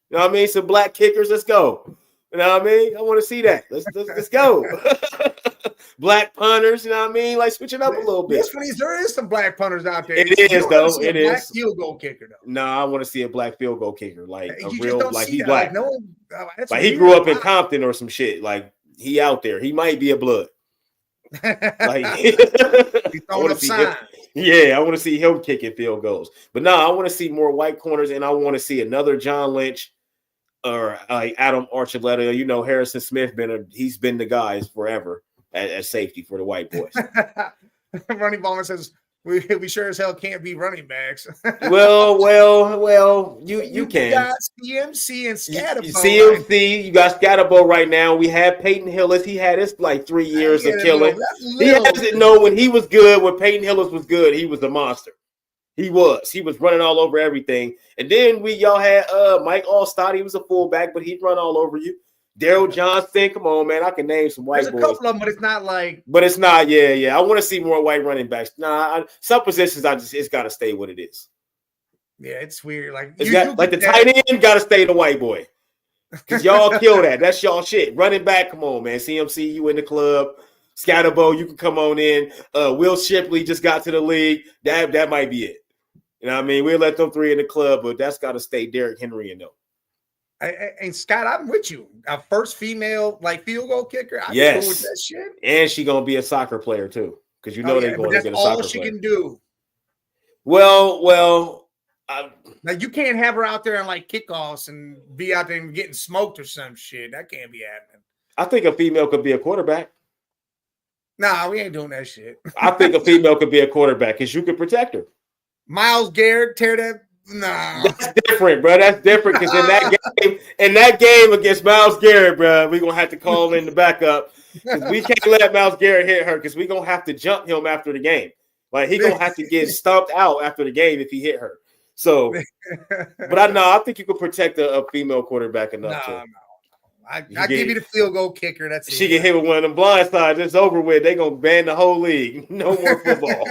know what I mean? Some black kickers. Let's go. You know what I mean? I want to see that. Let's go. Black punters, you know what I mean? Like switch it up a little bit. There is some black punters out there. It is though. It is. Black field goal kicker though. No, I want to see a black field goal kicker, like a you real, like he's black. Like he grew up in Compton or some shit. Like he out there. He might be a blood. Like I want to see him. Yeah, I want to see him kicking field goals. But no, I want to see more white corners, and I want to see another John Lynch or like Adam Archuleta. You know, Harrison Smith he's been the guys forever. As safety for the white boys. Running Ballman says we sure as hell can't be running backs. well, you can. Got CMC and Scatterbo. CMC, you got Scatterbo right now. We have Peyton Hillis. He had his 3 years of killing. He hasn't known when he was good. When Peyton Hillis was good, he was a monster. He was running all over everything. And then y'all had Mike Allstott. He was a fullback, but he'd run all over you. Daryl Johnston, come on, man. I can name some white boys. There's a couple of them, but it's not like. But it's not, yeah. I want to see more white running backs. Some positions, it's got to stay what it is. Yeah, it's weird. Like the tight end got to stay the white boy. Because y'all kill that. That's y'all shit. Running back, come on, man. CMC, you in the club. Scatterbo, you can come on in. Will Shipley just got to the league. That might be it. You know what I mean? We'll let them 3 in the club, but that's got to stay Derrick Henry and them. And Scott, I'm with you. Our first female field goal kicker. I'm yes, cool with that shit. And she gonna be a soccer player too, because they're going to get a soccer player. All she can do. Well. Now you can't have her out there on kickoffs and be out there and getting smoked or some shit. That can't be happening. I think a female could be a quarterback. Nah, we ain't doing that shit. I think a female could be a quarterback because you could protect her. Myles Garrett, tear that. Nah, that's different, bro. That's different because in that game against Myles Garrett, bro, we're gonna have to call in the backup because we can't let Myles Garrett hit her because we're gonna have to jump him after the game. Like he gonna have to get stumped out after the game if he hit her. So, but I think you could protect a female quarterback enough. No. I give you the field goal kicker. That's she get hit with one of them blind sides. It's over with. They gonna ban the whole league. No more football.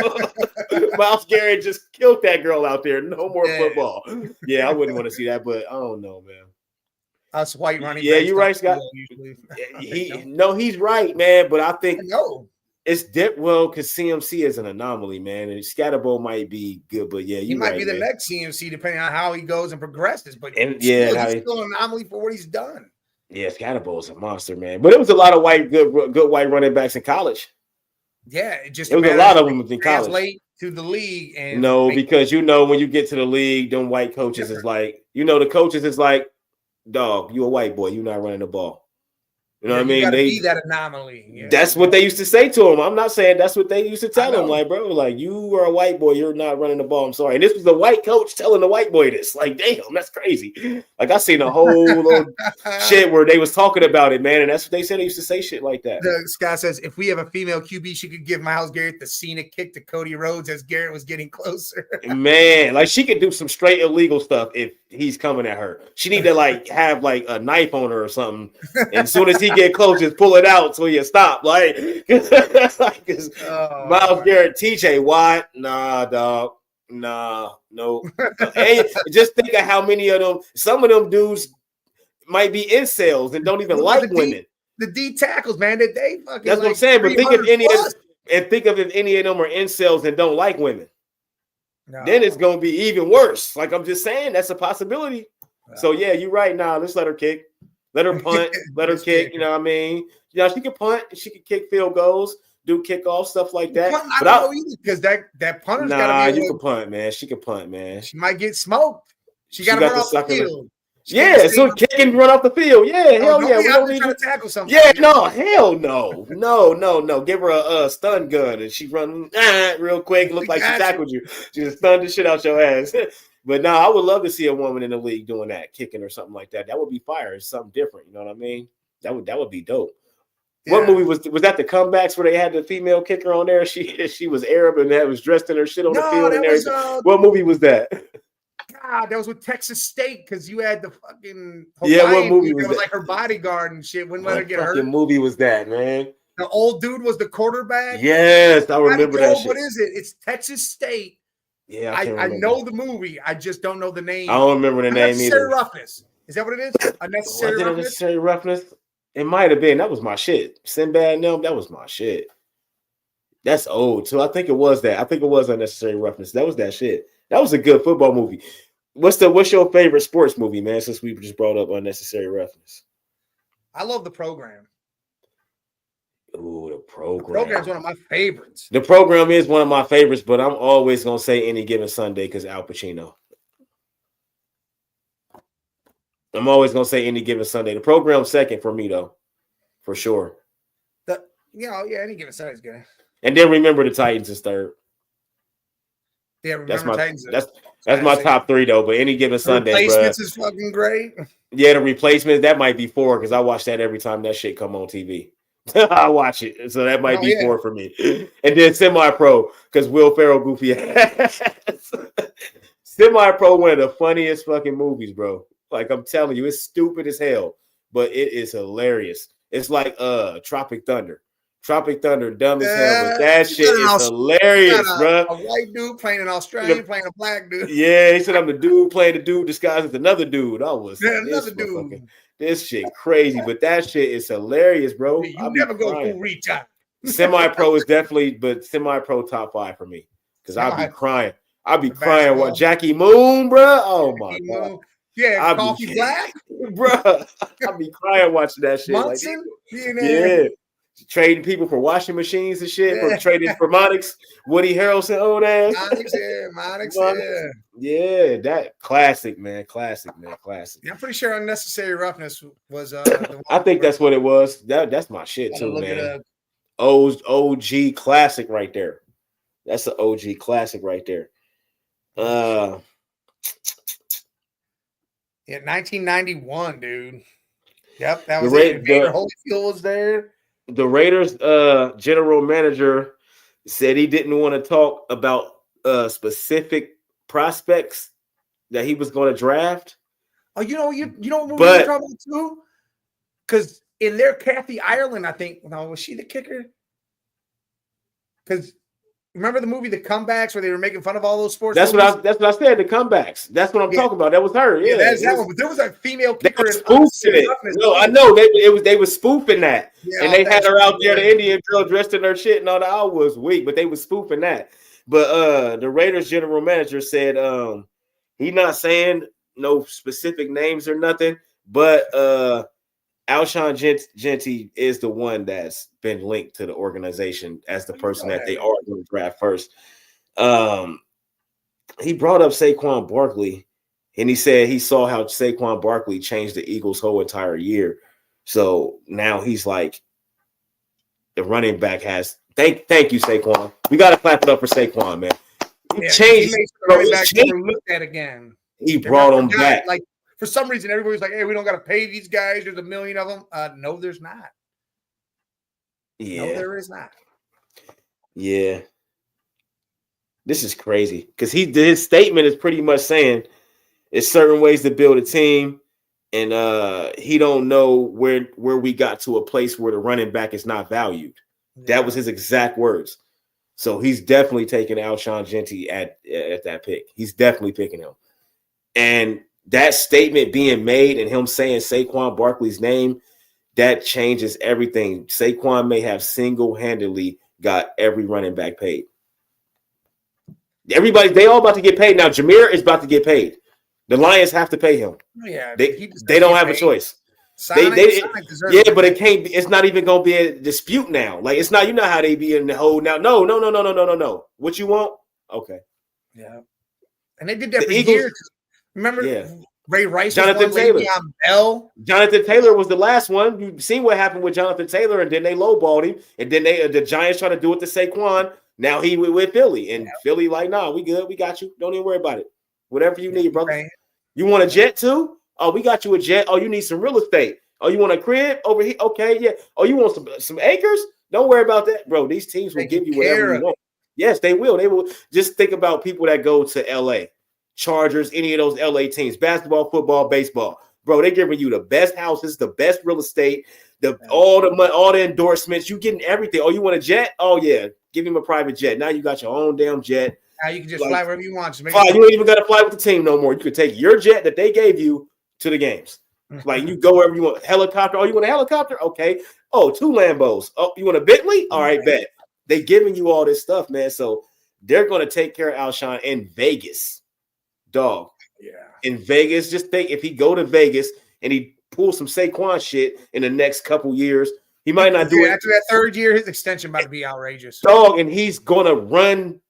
Myles Garrett just killed that girl out there. No more football. Yeah, I wouldn't want to see that, but I don't know, man. Us white running. Yeah, you're right, Scott. He's right, man. But I think it's because CMC is an anomaly, man. And Scatterbo might be good, but he might be the next CMC depending on how he goes and progresses. But he's still an anomaly for what he's done. Yeah, Scatterbo is a monster, man. But it was a lot of good white running backs in college. Yeah, it was a lot of them in college. Late to the league, and because when you get to the league, them white coaches is the coaches is dog, you a white boy, you not running the ball. You know what I You mean? gotta They be that anomaly. Yeah. That's what they used to say to him. I'm not saying that's what they used to tell him. Like, bro, like you are a white boy, you're not running the ball. I'm sorry. And this was the white coach telling the white boy this. Like, damn, that's crazy. Like, I seen a whole little shit where they was talking about it, man. And that's what they said. They used to say shit like that. This guy says, if we have a female QB, she could give Myles Garrett the scenic kick to Cody Rhodes as Garrett was getting closer. Man, like she could do some straight illegal stuff if he's coming at her. She need to like have like a knife on her or something. And as soon as he get close, just pull it out so you stop. Like, because Myles Garrett, TJ Watt, nah, dog, nah, no. And just think of how many of them. Some of them dudes might be incels and don't even like women. The D tackles, man, they fucking. That's what I'm saying. But think of if any of them are incels and don't like women. No. Then it's gonna be even worse. Like I'm just saying, that's a possibility. No. So yeah, you're right. Now let's let her kick, let her punt, let her kick. You know what I mean? You know, she can punt, she can kick field goals, do kickoff stuff like that. But I don't know either because that punter's gotta be. You can punt, man. She can punt, man. She might get smoked. She got to run off the field. Yeah, so kick and run off the field. Yeah, hell yeah. We don't need to tackle something. Yeah, no, hell no. No. Give her a stun gun and she run real quick. Look like she tackled you. She just stunned the shit out your ass. But no, I would love to see a woman in the league doing that, kicking or something like that. That would be fire. It's something different. You know what I mean? That would be dope. Yeah. What movie was that? The Comebacks where they had the female kicker on there? She was Arab and was dressed in her shit on the field and everything. What movie was that? God, that was with Texas State because you had the fucking Hawaiian what movie was that? Was like her bodyguard and shit. Wouldn't let her get hurt. What movie was that, man? The old dude was the quarterback. Yes, I remember that shit. What is it? It's Texas State. Yeah, I know the movie. I just don't know the name. I don't remember the name either. Unnecessary Roughness. Is that what it is? Unnecessary Roughness. It might have been. That was my shit. Sinbad and them. That was my shit. That's old too. I think it was that. I think it was Unnecessary Roughness. That was that shit. That was a good football movie. What's your favorite sports movie, man? Since we just brought up Unnecessary Roughness. I love The Program. Ooh, The Program. The Program's one of my favorites. The Program is one of my favorites, but I'm always gonna say Any Given Sunday because Al Pacino. I'm always gonna say Any Given Sunday. The Program's second for me though, for sure. Any Given Sunday is good. And then Remember the Titans is third. Yeah, Remember Titans. That's my top three though. But Any Given Sunday, Replacements is fucking great. Yeah, The Replacements that might be 4 because I watch that every time that shit come on TV. I watch it, so that might be 4 for me. And then Semi-Pro because Will Ferrell goofy ass. Semi-Pro, one of the funniest fucking movies, bro. Like I'm telling you, it's stupid as hell, but it is hilarious. It's like Tropic Thunder. Tropic Thunder, dumb as hell, but that shit is hilarious, bro. A white dude playing an Australian, playing a black dude. Yeah, he said I'm the dude playing the dude disguised as another dude. I was another dude. This shit crazy, but that shit is hilarious, bro. You never go full retard. Semi-Pro is definitely, but Semi-Pro top 5 for me because I'll be crying. I'll be crying. What Jackie Moon, bro? Oh my god. Yeah, Coffee Black, bro. I'll be crying watching that shit. Munson? Yeah. Trading people for washing machines and shit, for trading for Monix, Woody Harrelson, old ass. Monix, yeah, that classic, man. Classic. Yeah, I'm pretty sure Unnecessary Roughness was I think that's what it was. That's my shit too, man. OG classic right there. That's an OG classic right there. Yeah, 1991, dude. Yep, that was it. Vader Holyfield was there. The Raiders general manager said he didn't want to talk about specific prospects that he was going to draft. Oh, you know what we're talking about too? Because in there, Kathy Ireland, I think, was she the kicker? Because remember the movie The Comebacks where they were making fun of all those sports? That's what I said. The Comebacks. That's what I'm talking about. That was her. Yeah, that's that one. But there was a female kicker. No, I know they were spoofing that, and they had her out there, the Indian girl dressed in her shit, and all that. I was weak, but they were spoofing that. But the Raiders general manager said he's not saying no specific names or nothing, but Alshon Jeffrey is the one that's been linked to the organization as the person that they are going to draft first. He brought up Saquon Barkley, And he said he saw how Saquon Barkley changed the Eagles' whole entire year. So now he's like, the running back has. Thank you, Saquon. We got to clap it up for Saquon, man. He changed. He makes the running backs never looked at again. He brought them back. Like, for some reason, everybody's like, hey, we don't got to pay these guys. There's a million of them. No, there's not. Yeah. No, there is not. Yeah. This is crazy because his statement is pretty much saying it's certain ways to build a team, and he don't know where we got to a place where the running back is not valued. Yeah. That was his exact words. So he's definitely taking Alshon Jeffrey at that pick. He's definitely picking him. And that statement being made and him saying Saquon Barkley's name, that changes everything. Saquon may have single-handedly got every running back paid. They all about to get paid. Now, Jameer is about to get paid. The Lions have to pay him. Yeah, they don't have a choice. But it can't be, it's not even gonna be a dispute now. Like, it's not, you know how they be in the whole now. No. What you want? Okay. Yeah. And they did that for years. Remember Ray Rice, Jonathan Taylor. Bell. Jonathan Taylor was the last one. You've seen what happened with Jonathan Taylor, and then they lowballed him, and then the Giants trying to do it to Saquon. Now he with Philly, and Philly like, nah, we good, we got you. Don't even worry about it. Whatever you need, brother. Right. You want a jet too? Oh, we got you a jet. Oh, you need some real estate. Oh, you want a crib over here? Okay, yeah. Oh, you want some acres? Don't worry about that, bro. These teams will give you whatever you want. Yes, they will. They will. Just think about people that go to LA, Chargers, any of those LA teams, basketball, football, baseball. Bro, they're giving you the best houses, the best real estate, all the money, all the endorsements. You getting everything. Oh, you want a jet? Oh, yeah. Give him a private jet. Now you got your own damn jet. Now you can just fly wherever you want. You ain't even got to fly with the team no more. You can take your jet that they gave you to the games. Like, you go wherever you want. Helicopter. Oh, you want a helicopter? Okay. Oh, 2 Lambos. Oh, you want a Bentley? All right, bet. They giving you all this stuff, man. So they're going to take care of Alshon in Vegas. Dog. Yeah. In Vegas, just think if he go to Vegas and he pulls some Saquon shit in the next couple years, he might not do it. After that 3rd year, his extension might be outrageous. Dog, and he's going to run.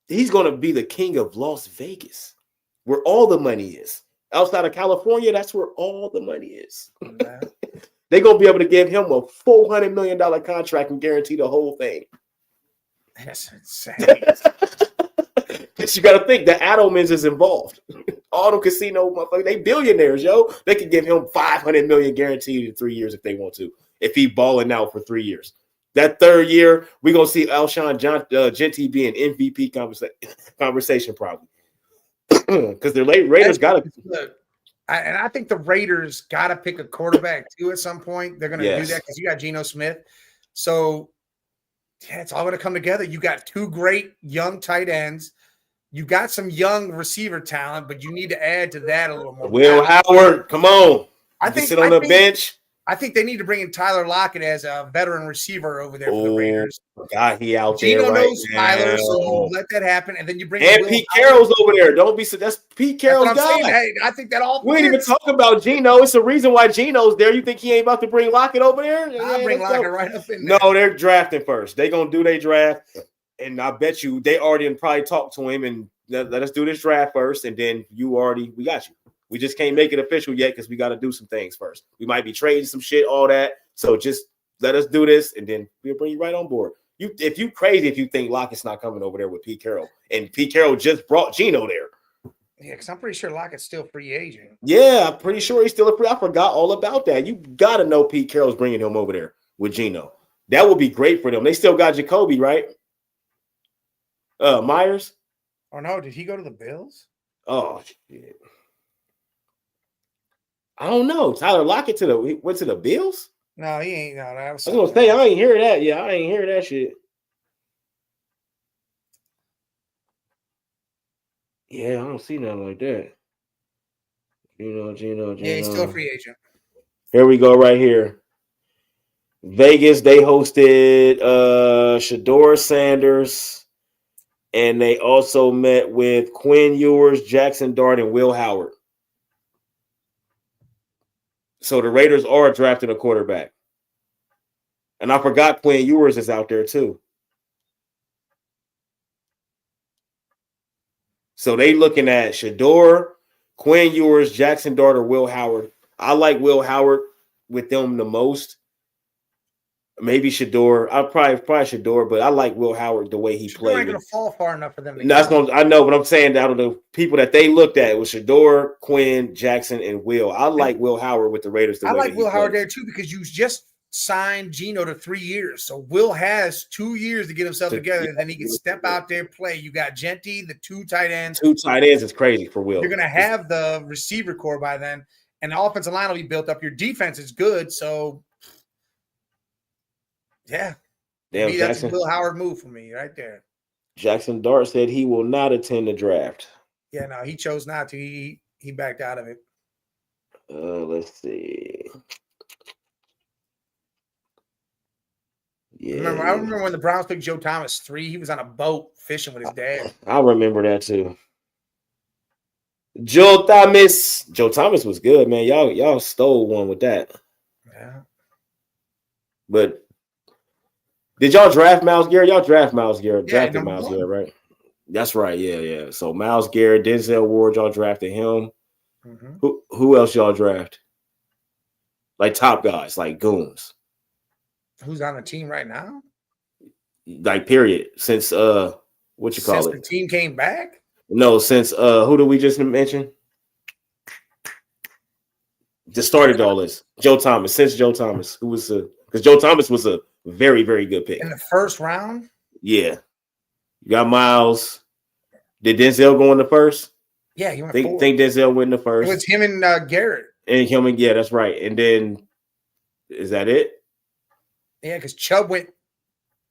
He's going to be the king of Las Vegas, where all the money is. Outside of California, that's where all the money is. Yeah. They're going to be able to give him a $400 million contract and guarantee the whole thing. That's insane. But you got to think, the Adelmans is involved. All the casino motherfuckers, they billionaires, yo. They could give him $500 million guaranteed in 3 years if they want to, if he balling out for 3 years. That 3rd year, we're going to see Alshon Jeffrey be an MVP conversation probably. Because the Raiders got to. And I think the Raiders got to pick a quarterback too at some point. They're going to do that because you got Geno Smith. So, yeah, it's all going to come together. You got 2 great young tight ends. You got some young receiver talent, but you need to add to that a little more. Will Howard, come on. I think sit on the bench. I think they need to bring in Tyler Lockett as a veteran receiver over there for the Raiders. God, he out there right knows now. Tyler, so you let that happen, and then you bring in Pete Carroll's over there. Don't be so. That's Pete Carroll's guy. Hey, I think that all. We ain't even talk about Geno. It's the reason why Geno's there. You think he ain't about to bring Lockett over there? I'll bring Lockett right up in there. No, they're drafting first. They're gonna do their draft, and I bet you they already probably talked to him and let us do this draft first, and then we got you. We just can't make it official yet because we got to do some things first. We might be trading some shit, all that. So just let us do this, and then we'll bring you right on board. If you crazy if you think Lockett's not coming over there with Pete Carroll, and Pete Carroll just brought Geno there. Yeah, because I'm pretty sure Lockett's still free agent. Yeah, I'm pretty sure he's still a free. I forgot all about that. You got to know Pete Carroll's bringing him over there with Geno. That would be great for them. They still got Jacoby, right? Myers. Oh no, did he go to the Bills? Oh shit. I don't know. Tyler Lockett went to the Bills? No, he ain't. No, that was. I was gonna say I ain't hear that. Yeah, I ain't hear that shit. Yeah, I don't see nothing like that. Geno. Yeah, he's still a free agent. Here we go, right here. Vegas, they hosted Shador Sanders, and they also met with Quinn Ewers, Jackson Dart, and Will Howard. So the Raiders are drafting a quarterback. And I forgot Quinn Ewers is out there too. So they looking at Shador, Quinn Ewers, Jackson Dart, or Will Howard. I like Will Howard with them the most. Maybe Shador. I probably Shador, but I like Will Howard the way he Shador played. Ain't gonna fall far enough for them. I know, but I'm saying out of the people that they looked at, it was Shador, Quinn, Jackson, and Will. I like Will Howard with the Raiders. I like Will Howard there too because you just signed Geno to 3 years, so Will has 2 years to get himself together, and then he can step out there, play. You got Genty, the 2 tight ends. 2 tight ends is crazy for Will. You're gonna have the receiver core by then, and the offensive line will be built up. Your defense is good, so yeah. Damn, That's a Will Howard move for me right there. Jackson Dart said he will not attend the draft. Yeah, no, he chose not to. He backed out of it. Let's see. Yeah. I remember when the Browns picked Joe Thomas 3. He was on a boat fishing with his dad. I remember that too. Joe Thomas was good, man. Y'all stole one with that. Yeah. But did y'all draft Myles Garrett? Y'all draft Myles Garrett. Yeah, Drafted Myles Garrett, right? That's right. Yeah. So Myles Garrett, Denzel Ward, y'all drafted him. Mm-hmm. Who else y'all draft? Like top guys, like goons. Who's on the team right now? Like period. Since what you call it? Since the team came back? No, since who did we just mention? Just started all this. Joe Thomas. Since Joe Thomas, who was because Joe Thomas was a very, very good pick. In the first round? Yeah. You got Myles. Did Denzel go in the first? Yeah, he went think Denzel went in the first. It was him and Garrett. Yeah, that's right. And then is that it? Yeah, because Chubb went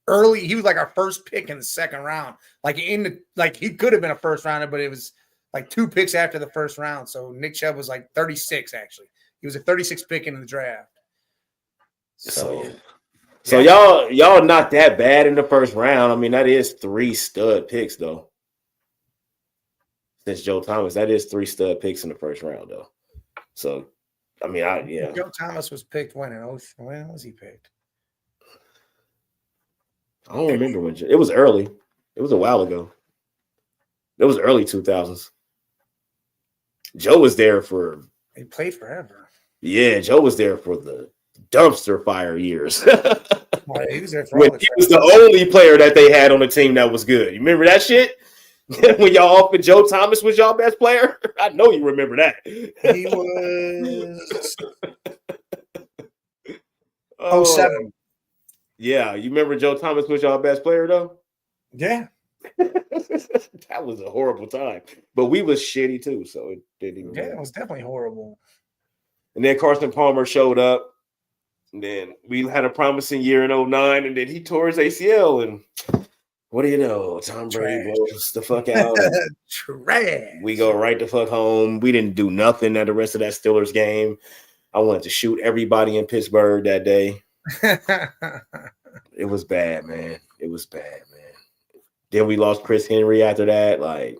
early. He was like our first pick in the second round. He could have been a first rounder, but it was like 2 picks after the first round. So Nick Chubb was like 36, actually. He was a 36 pick in the draft. So y'all not that bad in the first round. I mean, that is 3 stud picks, though. Since Joe Thomas, that is 3 stud picks in the first round, though. So, I mean, Joe Thomas was picked when was he picked? I don't remember when. It was early. It was a while ago. It was early 2000s. Joe was there for. He played forever. Yeah, Joe was there for the dumpster fire years. Well, he was there for when he was the only player that they had on the team that was good. You remember that shit? When y'all offered Joe Thomas was y'all best player? I know you remember that. He was 07. Yeah, you remember Joe Thomas was y'all best player though? Yeah. That was a horrible time. But we was shitty too, so it didn't even matter. It was definitely horrible. And then Carson Palmer showed up. And then we had a promising year in 2009, and then he tore his ACL. And what do you know? Tom Brady blows the fuck out. Trash. We go right the fuck home. We didn't do nothing at the rest of that Steelers game. I wanted to shoot everybody in Pittsburgh that day. It was bad, man. It was bad, man. Then we lost Chris Henry after that. Like,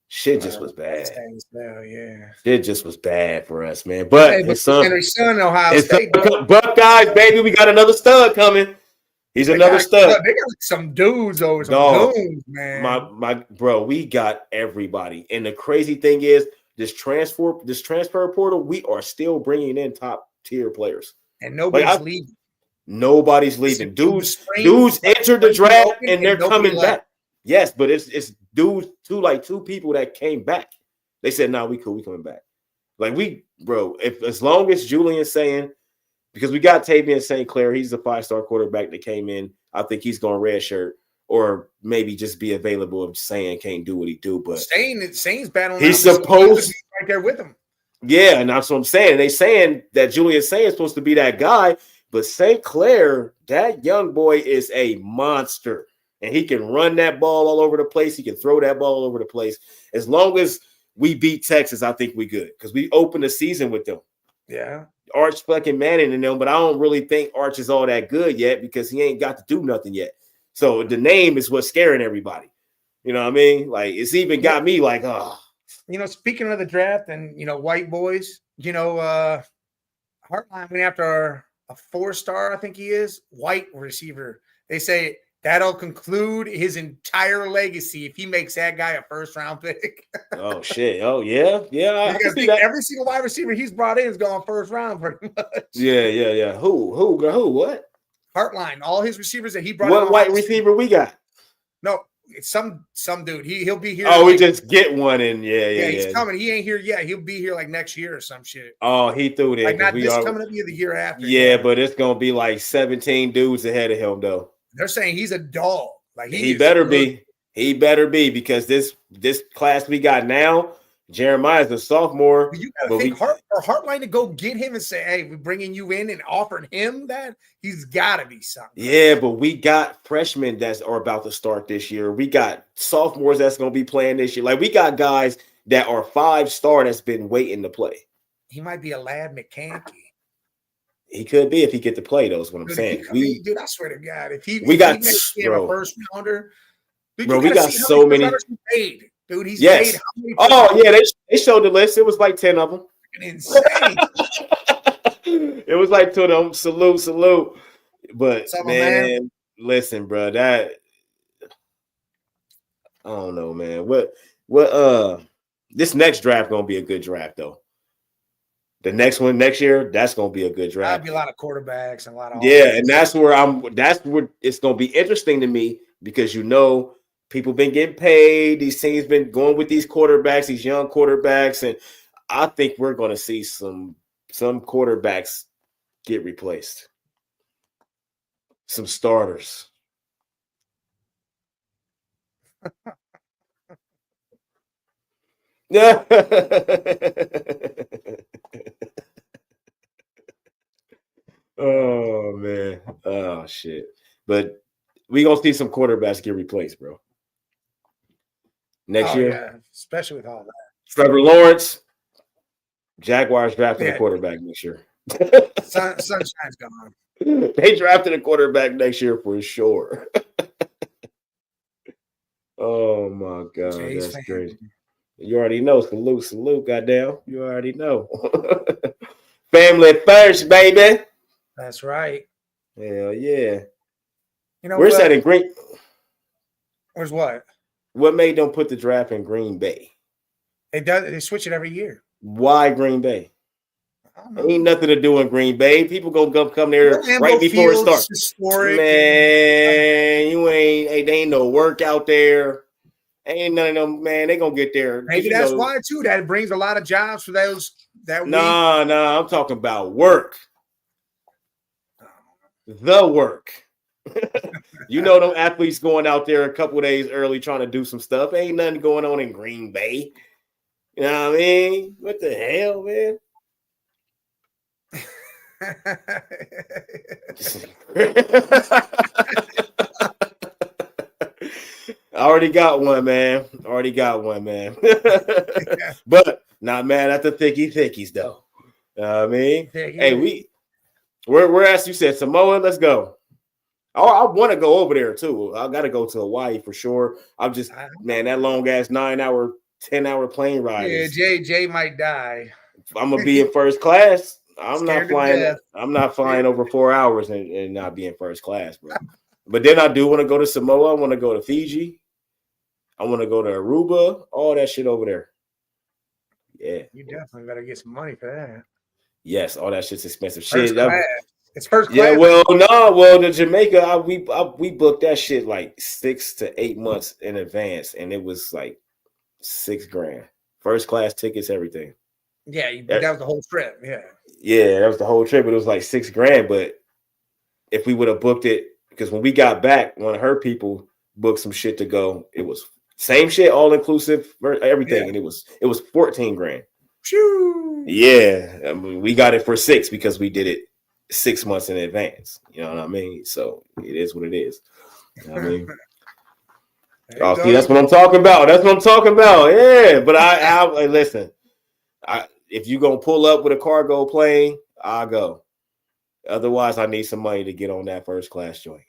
shit just was bad. Yeah. Shit just was bad for us, man. But his son, Henry's son, Ohio State. Buckeyes, baby, we got another stud coming. He's another stud. They got some dudes over some dudes, man. My bro, we got everybody. And the crazy thing is, this transfer portal, we are still bringing in top tier players, and nobody's leaving. Nobody's leaving. Dudes entered the draft and they're coming back. Yes, but it's dudes, two people that came back. They said, "No, we cool. We coming back." Like as long as Julian's saying, because we got Tavian St. Clair, he's the 5-star quarterback that came in. I think he's going redshirt or maybe just be available if Saying can't do what he do. But Saint's battling. He's supposed to be right there with him. Yeah, and that's what I'm saying. They saying that Julian Saying is supposed to be that guy, but St. Clair, that young boy is a monster. And he can run that ball all over the place. He can throw that ball all over the place. As long as we beat Texas, I think we good. Because we opened the season with them. Yeah. Arch fucking Manning and them, but I don't really think Arch is all that good yet because he ain't got to do nothing yet. So the name is what's scaring everybody. You know what I mean? Like, it's even got me like, oh. Speaking of the draft and, white boys, Hartline went after a 4-star, I think he is, white receiver. They say That'll conclude his entire legacy if he makes that guy a first-round pick. Oh shit! Oh yeah. I can see that. Every single wide receiver he's brought in is going first round, pretty much. Yeah. Who? What? Heartline. All his receivers that he brought. What white receiver we got? No, it's some dude. He'll be here. Oh, we just get one in. Yeah. He's coming. He ain't here yet. He'll be here like next year or some shit. Oh, he threw it. Like not this coming up here, the year after. Yeah, but it's gonna be like 17 dudes ahead of him though. They're saying he's a dog. Like he better be. He better be because this class we got now, Jeremiah's a sophomore. You gotta think for Heartline to go get him and say, "Hey, we're bringing you in," and offering him that, he's got to be something. Yeah, but we got freshmen that are about to start this year. We got sophomores that's going to be playing this year. Like we got guys that are 5-star that's been waiting to play. He might be a Lad McCankey. He could be if he get to play. Though is what I'm saying. Dude, I swear to God, if he got a first rounder, dude, bro, we got so many. Dude, he's paid. Oh yeah, they showed the list. It was like 10 of them. Insane. It was like 2 of them. Salute. But man, listen, bro, that I don't know, man. What this next draft gonna be a good draft though. The next one next year, that's gonna be a good draft. That'll be a lot of quarterbacks and a lot of and that's where it's gonna be interesting to me because people been getting paid. These teams been going with these quarterbacks, these young quarterbacks, and I think we're gonna see some quarterbacks get replaced. Some starters. Yeah. Oh man. Oh shit. But we gonna see some quarterbacks get replaced, bro. Next year. Yeah. Especially with all that. Trevor Lawrence. Jaguars drafting a quarterback next year. Sunshine's gone. They drafted a quarterback next year for sure. Oh my god, that's crazy. You already know. Salute, goddamn. You already know. Family first, baby. That's right. Hell yeah. You know where's that in Green? Where's what? What made them put the draft in Green Bay? They switch it every year. Why Green Bay? Ain't nothing to do in Green Bay. People gonna come there right before it starts. Man, they ain't no work out there. Ain't none of them, man. They gonna get there. Maybe that's why too. That brings a lot of jobs for those that week. Nah, I'm talking about work. The work. Them athletes going out there a couple of days early trying to do some stuff. Ain't nothing going on in Green Bay. You know what I mean? What the hell, man? I already got one, man. But not mad at the thickies, though. You know what I mean? Hey, we're as you said, Samoa. Let's go. I want to go over there too. I got to go to Hawaii for sure. I'm just, man, that long ass 9-hour, 10-hour plane ride. Yeah, Jay might die. I'm gonna be in first class. I'm not flying over 4 hours and not be in first class, bro. But then I do want to go to Samoa. I want to go to Fiji. I want to go to Aruba. All that shit over there. Yeah. You definitely better get some money for that. Yes, all that shit's expensive. It's first class. Yeah, the Jamaica, we booked that shit like 6 to 8 months in advance, and it was like $6,000. First class tickets, everything. Yeah, that was the whole trip. Yeah, that was the whole trip. But it was like $6,000. But if we would have booked it, because when we got back, one of her people booked some shit to go. It was same shit, all inclusive, everything, and it was $14,000. Phew. Yeah, I mean, we got it for 6 because we did it 6 months in advance. You know what I mean? So it is what it is. You know what I mean? Oh, see, that's what I'm talking about. Yeah, but I listen. If you gonna pull up with a cargo plane, I'll go. Otherwise, I need some money to get on that first class joint.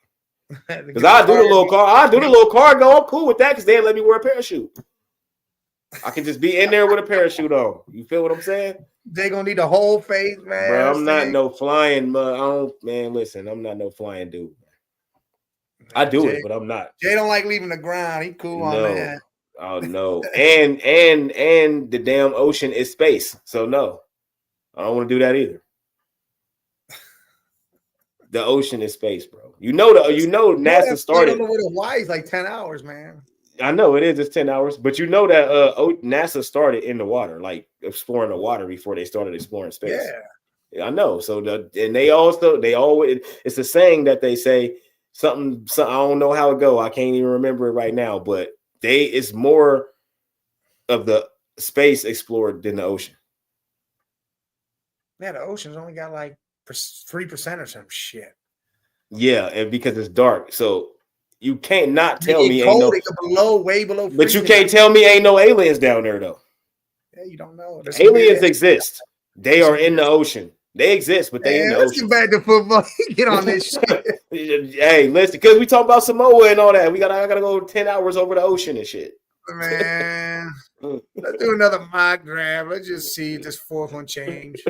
Because I do the little cargo. I'm cool with that because they let me wear a parachute. I can just be in there with a parachute on. You feel what I'm saying? They gonna need a whole face, man. Bro, I'm not no flying. Listen, I'm not no flying dude. I do Jay, it, but I'm not. Jay don't like leaving the ground. He cool on No. that. Oh no. And the damn ocean is space. So no. I don't want to do that either. The ocean is space, bro. NASA started. Over to Hawaii is like 10 hours, man. I know it is. It's 10 hours, but you know that NASA started in the water, like exploring the water before they started exploring space. Yeah, I know. So they always it's a saying that they say something. I don't know how it go. I can't even remember it right now, but it's more of the space explored than the ocean. Yeah, the ocean's only got like 3% or some shit. Yeah, and because it's dark, so you can't not tell me cold, ain't way below. But you can't tell me ain't no aliens down there though. Yeah, you don't know. Aliens exist. They are in the ocean. They exist, but they in the ocean. Let's get back to football. Get on this shit. Hey, listen, because we talk about Samoa and all that. I gotta go 10 hours over the ocean and shit. Man, let's do another mock draft. Let's just see if this fourth one change.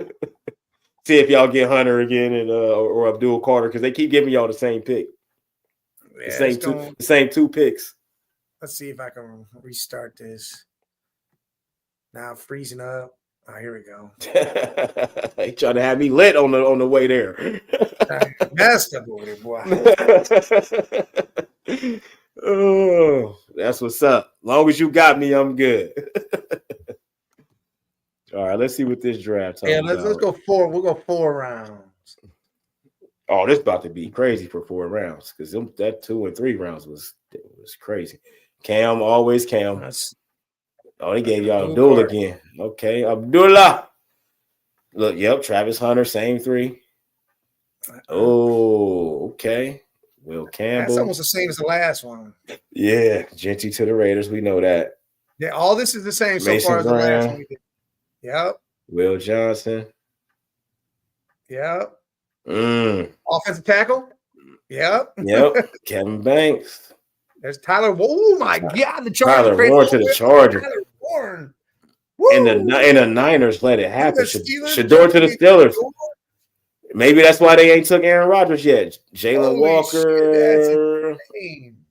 See if y'all get Hunter again and or Abdul Carter, because they keep giving y'all the same pick. Yeah, the same two picks. Let's see if I can restart this. Now freezing up. Oh, here we go. They trying to have me lit on the way there. Messed up over there, boy. Oh, that's what's up. Long as you got me, I'm good. All right, let's see what this draft. Let's go 4. We'll go 4 rounds. Oh, this about to be crazy for 4 rounds because that 2 and 3 rounds was crazy. Cam, always Cam. They gave y'all Abdul again. Okay, Abdullah. Look, yep, Travis Hunter, same 3. Oh, okay. Will Campbell. That's almost the same as the last one. Yeah, Genty to the Raiders. We know that. Yeah, all this is the same so Mason far as the Brown. last one we did. Yep. Will Johnson. Yep. Offensive tackle. Yep. Kevin Banks. There's Tyler. Oh my God, the Tyler Chargers. Warren to the Chargers. Tyler Warren. And the Niners let it happen. Shador to the Steelers. Maybe that's why they ain't took Aaron Rodgers yet. Jalen Walker.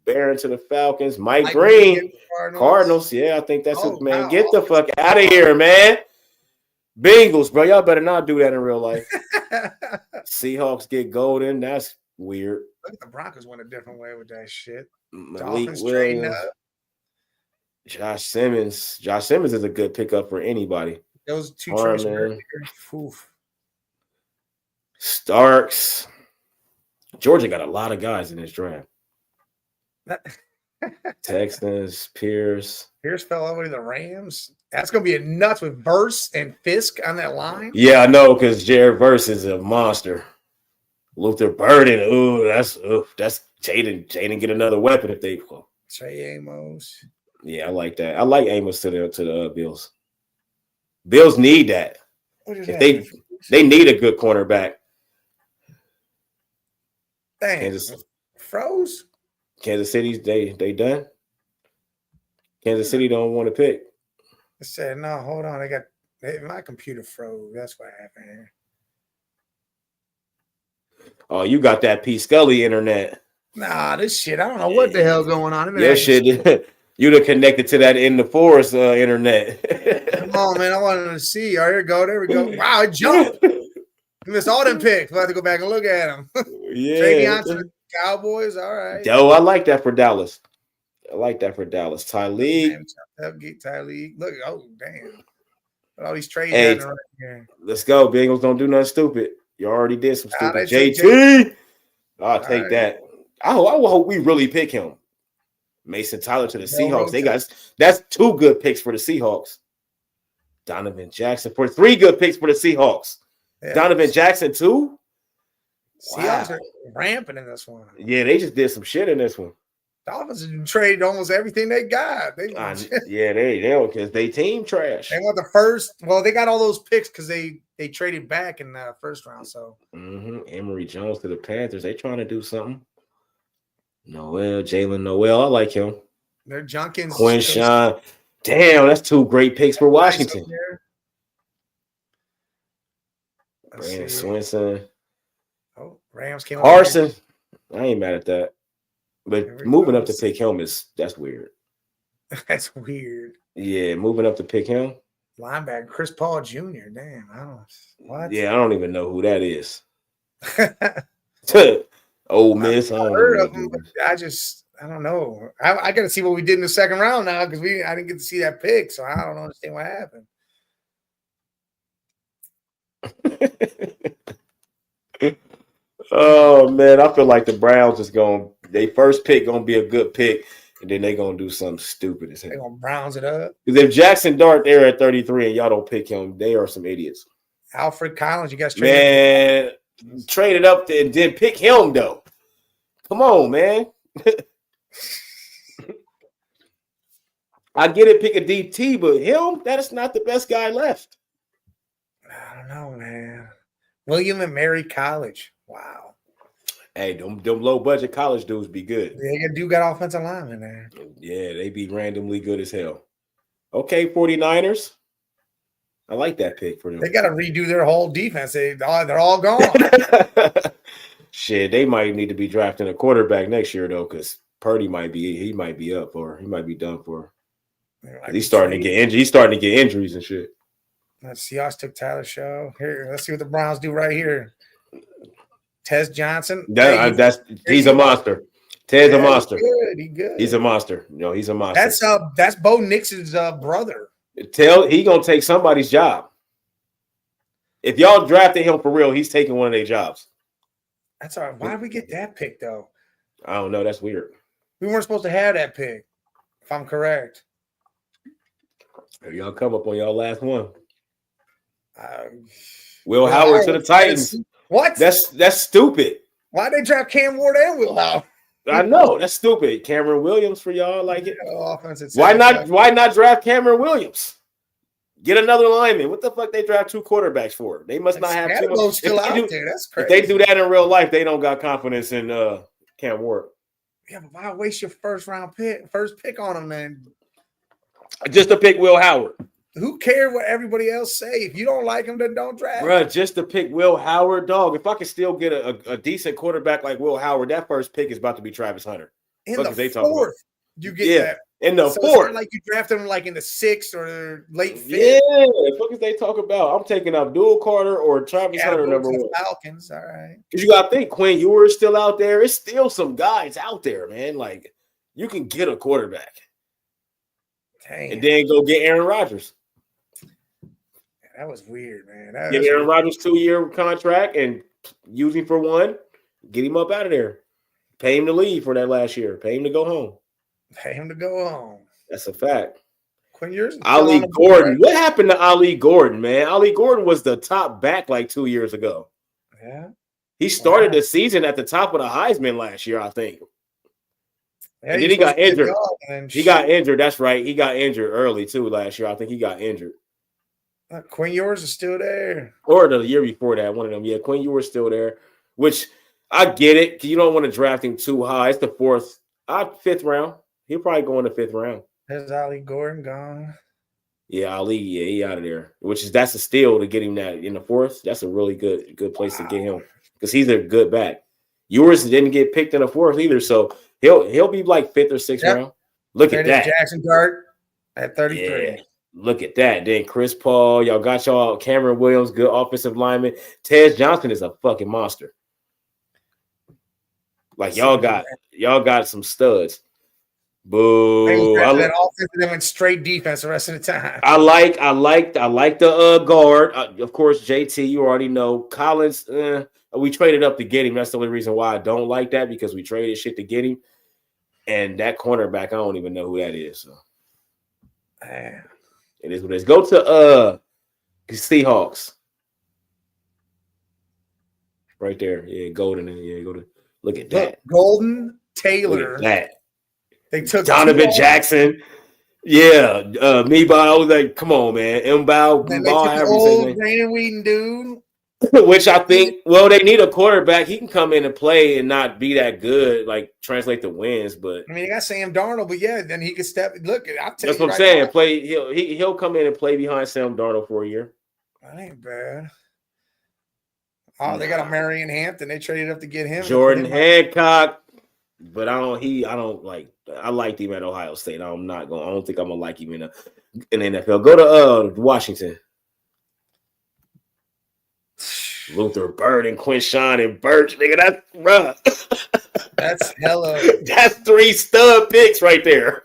Barron to the Falcons. Mike Green. Cardinals. Yeah, I think that's it, man. Get the fuck out of here, man. Bengals, bro. Y'all better not do that in real life. Seahawks get golden. That's weird. Look at the Broncos went a different way with that shit. Dolphins trading up. Josh Simmons. Josh Simmons is a good pickup for anybody. Those 2 trades. Starks. Georgia got a lot of guys in this draft. Texans, Pierce. Pierce fell over to the Rams. That's going to be a nuts with Verse and Fisk on that line. Yeah, I know, because Jared Verse is a monster. Luther Burden. That's Jaden get another weapon if they. Trey Amos. Yeah, I like that. I like Amos to the Bills. Bills need that. If they need a good cornerback. Dang, froze. Kansas City's they done. Kansas City don't want to pick. I said no. Hold on, my computer froze. That's what happened here. Oh, you got that P. Scully internet. Nah, this shit. I don't know what the hell's going on. Yeah, shit. You'd have connected to that in the forest internet. Come on, man. I wanted to see. Oh, here we go. There we go. Wow, it jumped. You missed all them picks. We'll have to go back and look at them. Yeah. Cowboys. All right. Oh, I like that for Dallas. Tyleek. Tyleek. Look. Oh, damn. All these trades right here. Let's go. Bengals don't do nothing stupid. You already did some stupid. JT. I'll take that. I hope we really pick him. Mason Tyler to the Seahawks. That's 2 good picks for the Seahawks. Donovan Jackson for 3 good picks for the Seahawks. Yeah. Donovan Jackson 2. Seahawks are ramping in this one. Yeah, they just did some shit in this one. Dolphins traded almost everything they got. They don't because they team trash. They want the first. Well, they got all those picks because they traded back in the first round. So Emory Jones to the Panthers. They trying to do something. Jalen Noel. I like him. They're Junkins. Quinshawn. Damn, that's 2 great picks for Washington. Brandon Swinson. Oh, Rams came. Carson. I ain't mad at that. But moving up to pick him that's weird. That's weird. Yeah, moving up to pick him. Linebacker Chris Paul Jr. Damn, I don't what. Yeah, I don't even know who that is. Ole Miss. I don't heard know of him, but I don't know. I got to see what we did in the second round now because I didn't get to see that pick, so I don't understand what happened. Oh man, I feel like the Browns is they first pick gonna be a good pick, and then they gonna do something stupid as hell. They gonna Browns it up. Because if Jackson Dart there at 33 and y'all don't pick him, they are some idiots. Alfred Collins, you guys trade it up and then pick him though. Come on, man. I get it, pick a DT, but him, that is not the best guy left. I don't know, man. William and Mary College. Wow. Hey, them low budget college dudes be good. They do got offensive linemen there. Yeah, they be randomly good as hell. Okay, 49ers. I like that pick for them. They got to redo their whole defense. They're all gone. Shit, they might need to be drafting a quarterback next year though, because Purdy might be up or he might be done for. He's starting to get injured. He's starting to get injuries and shit. Let's see. Seahawks took Tyler Show. Here, let's see what the Browns do right here. Tez Johnson. He's a monster. Ted's a monster. He's good. He's a monster. No, he's a monster. That's Bo Nix's brother. He gonna take somebody's job. If y'all drafted him for real, he's taking one of their jobs. That's all right. Why did we get that pick though? I don't know. That's weird. We weren't supposed to have that pick, if I'm correct. Y'all come up on y'all last one. Will Howard to the Titans. What? That's stupid. Why'd they draft Cam Ward and Will Howard? I know that's stupid. Cameron Williams for y'all like it. Why not draft Cameron Williams? Get another lineman. What the fuck they draft 2 quarterbacks for? They must not have too much. Still out there. That's crazy. If they do that in real life, they don't got confidence in Cam Ward. Yeah, but why waste your first pick on him, man? Just to pick Will Howard. Who cares what everybody else say? If you don't like him, then don't draft. Bruh, just to pick Will Howard, dog. If I can still get a decent quarterback like Will Howard, that first pick is about to be Travis Hunter. In the fourth, you get that. In the fourth. It's like you draft him like in the 6th or late 5th. Yeah, what the fuck is they talk about? I'm taking Abdul Carter or Travis Hunter number 1. Falcons, all right. Because you got to think, Quinn Ewers still out there. It's still some guys out there, man. Like, you can get a quarterback. Dang. And then go get Aaron Rodgers. That was weird, man. Get Aaron Rodgers 2-year contract and use him for 1. Get him up out of there. Pay him to leave for that last year. Pay him to go home. Pay him to go home. That's a fact. Quinn Ewers. Ali Gordon. What happened to Ali Gordon, man? Ali Gordon was the top back like 2 years ago. Yeah. He started the season at the top of the Heisman last year, I think. Yeah, and then he got injured. He got injured. That's right. He got injured early too last year. I think he got injured. Quinn Ewers is still there. Or the year before that, one of them. Yeah, Quinn Ewers still there, which I get it. You don't want to draft him too high. It's the 5th round. He'll probably go in the 5th round. Has Ali Gordon gone? Yeah, Ali, he out of there. That's a steal to get him that in the 4th. That's a really good place to get him because he's a good back. Ewers didn't get picked in the 4th either, so he'll be like 5th or 6th round. Look at that. Jackson Dart at 33. Yeah, look at that. Then Chris Paul, y'all got Cameron Williams, good offensive lineman. Tez Johnson is a fucking monster. Like y'all got some studs. Boo! That offense and then went straight defense the rest of the time. I like the guard. Of course, JT, you already know. Collins, we traded up to get him. That's the only reason why I don't like that because we traded shit to get him. And that cornerback, I don't even know who that is. So. It is what it is. Go to Seahawks. Right there. Yeah, Golden. Yeah, go to look at that. Golden Taylor. Look at that. They took Donovan Jackson. Yeah. Meeball. I was like, come on, man. Mbao. Old Brandon Whedon dude. Which I think, they need a quarterback. He can come in and play and not be that good, like translate the wins. But I mean, you got Sam Darnold, but yeah, then he could step. Look, that's what I'm saying. Play. He'll come in and play behind Sam Darnold for a year. That ain't bad. Oh, they got a Marion Hampton. They traded up to get him. Jordan Hancock. But I liked him at Ohio State. I don't think I'm gonna like him in the NFL. Go to Washington. Luther Bird and Quinshawn and Birch, nigga, that's rough. That's hella. That's 3 stud picks right there.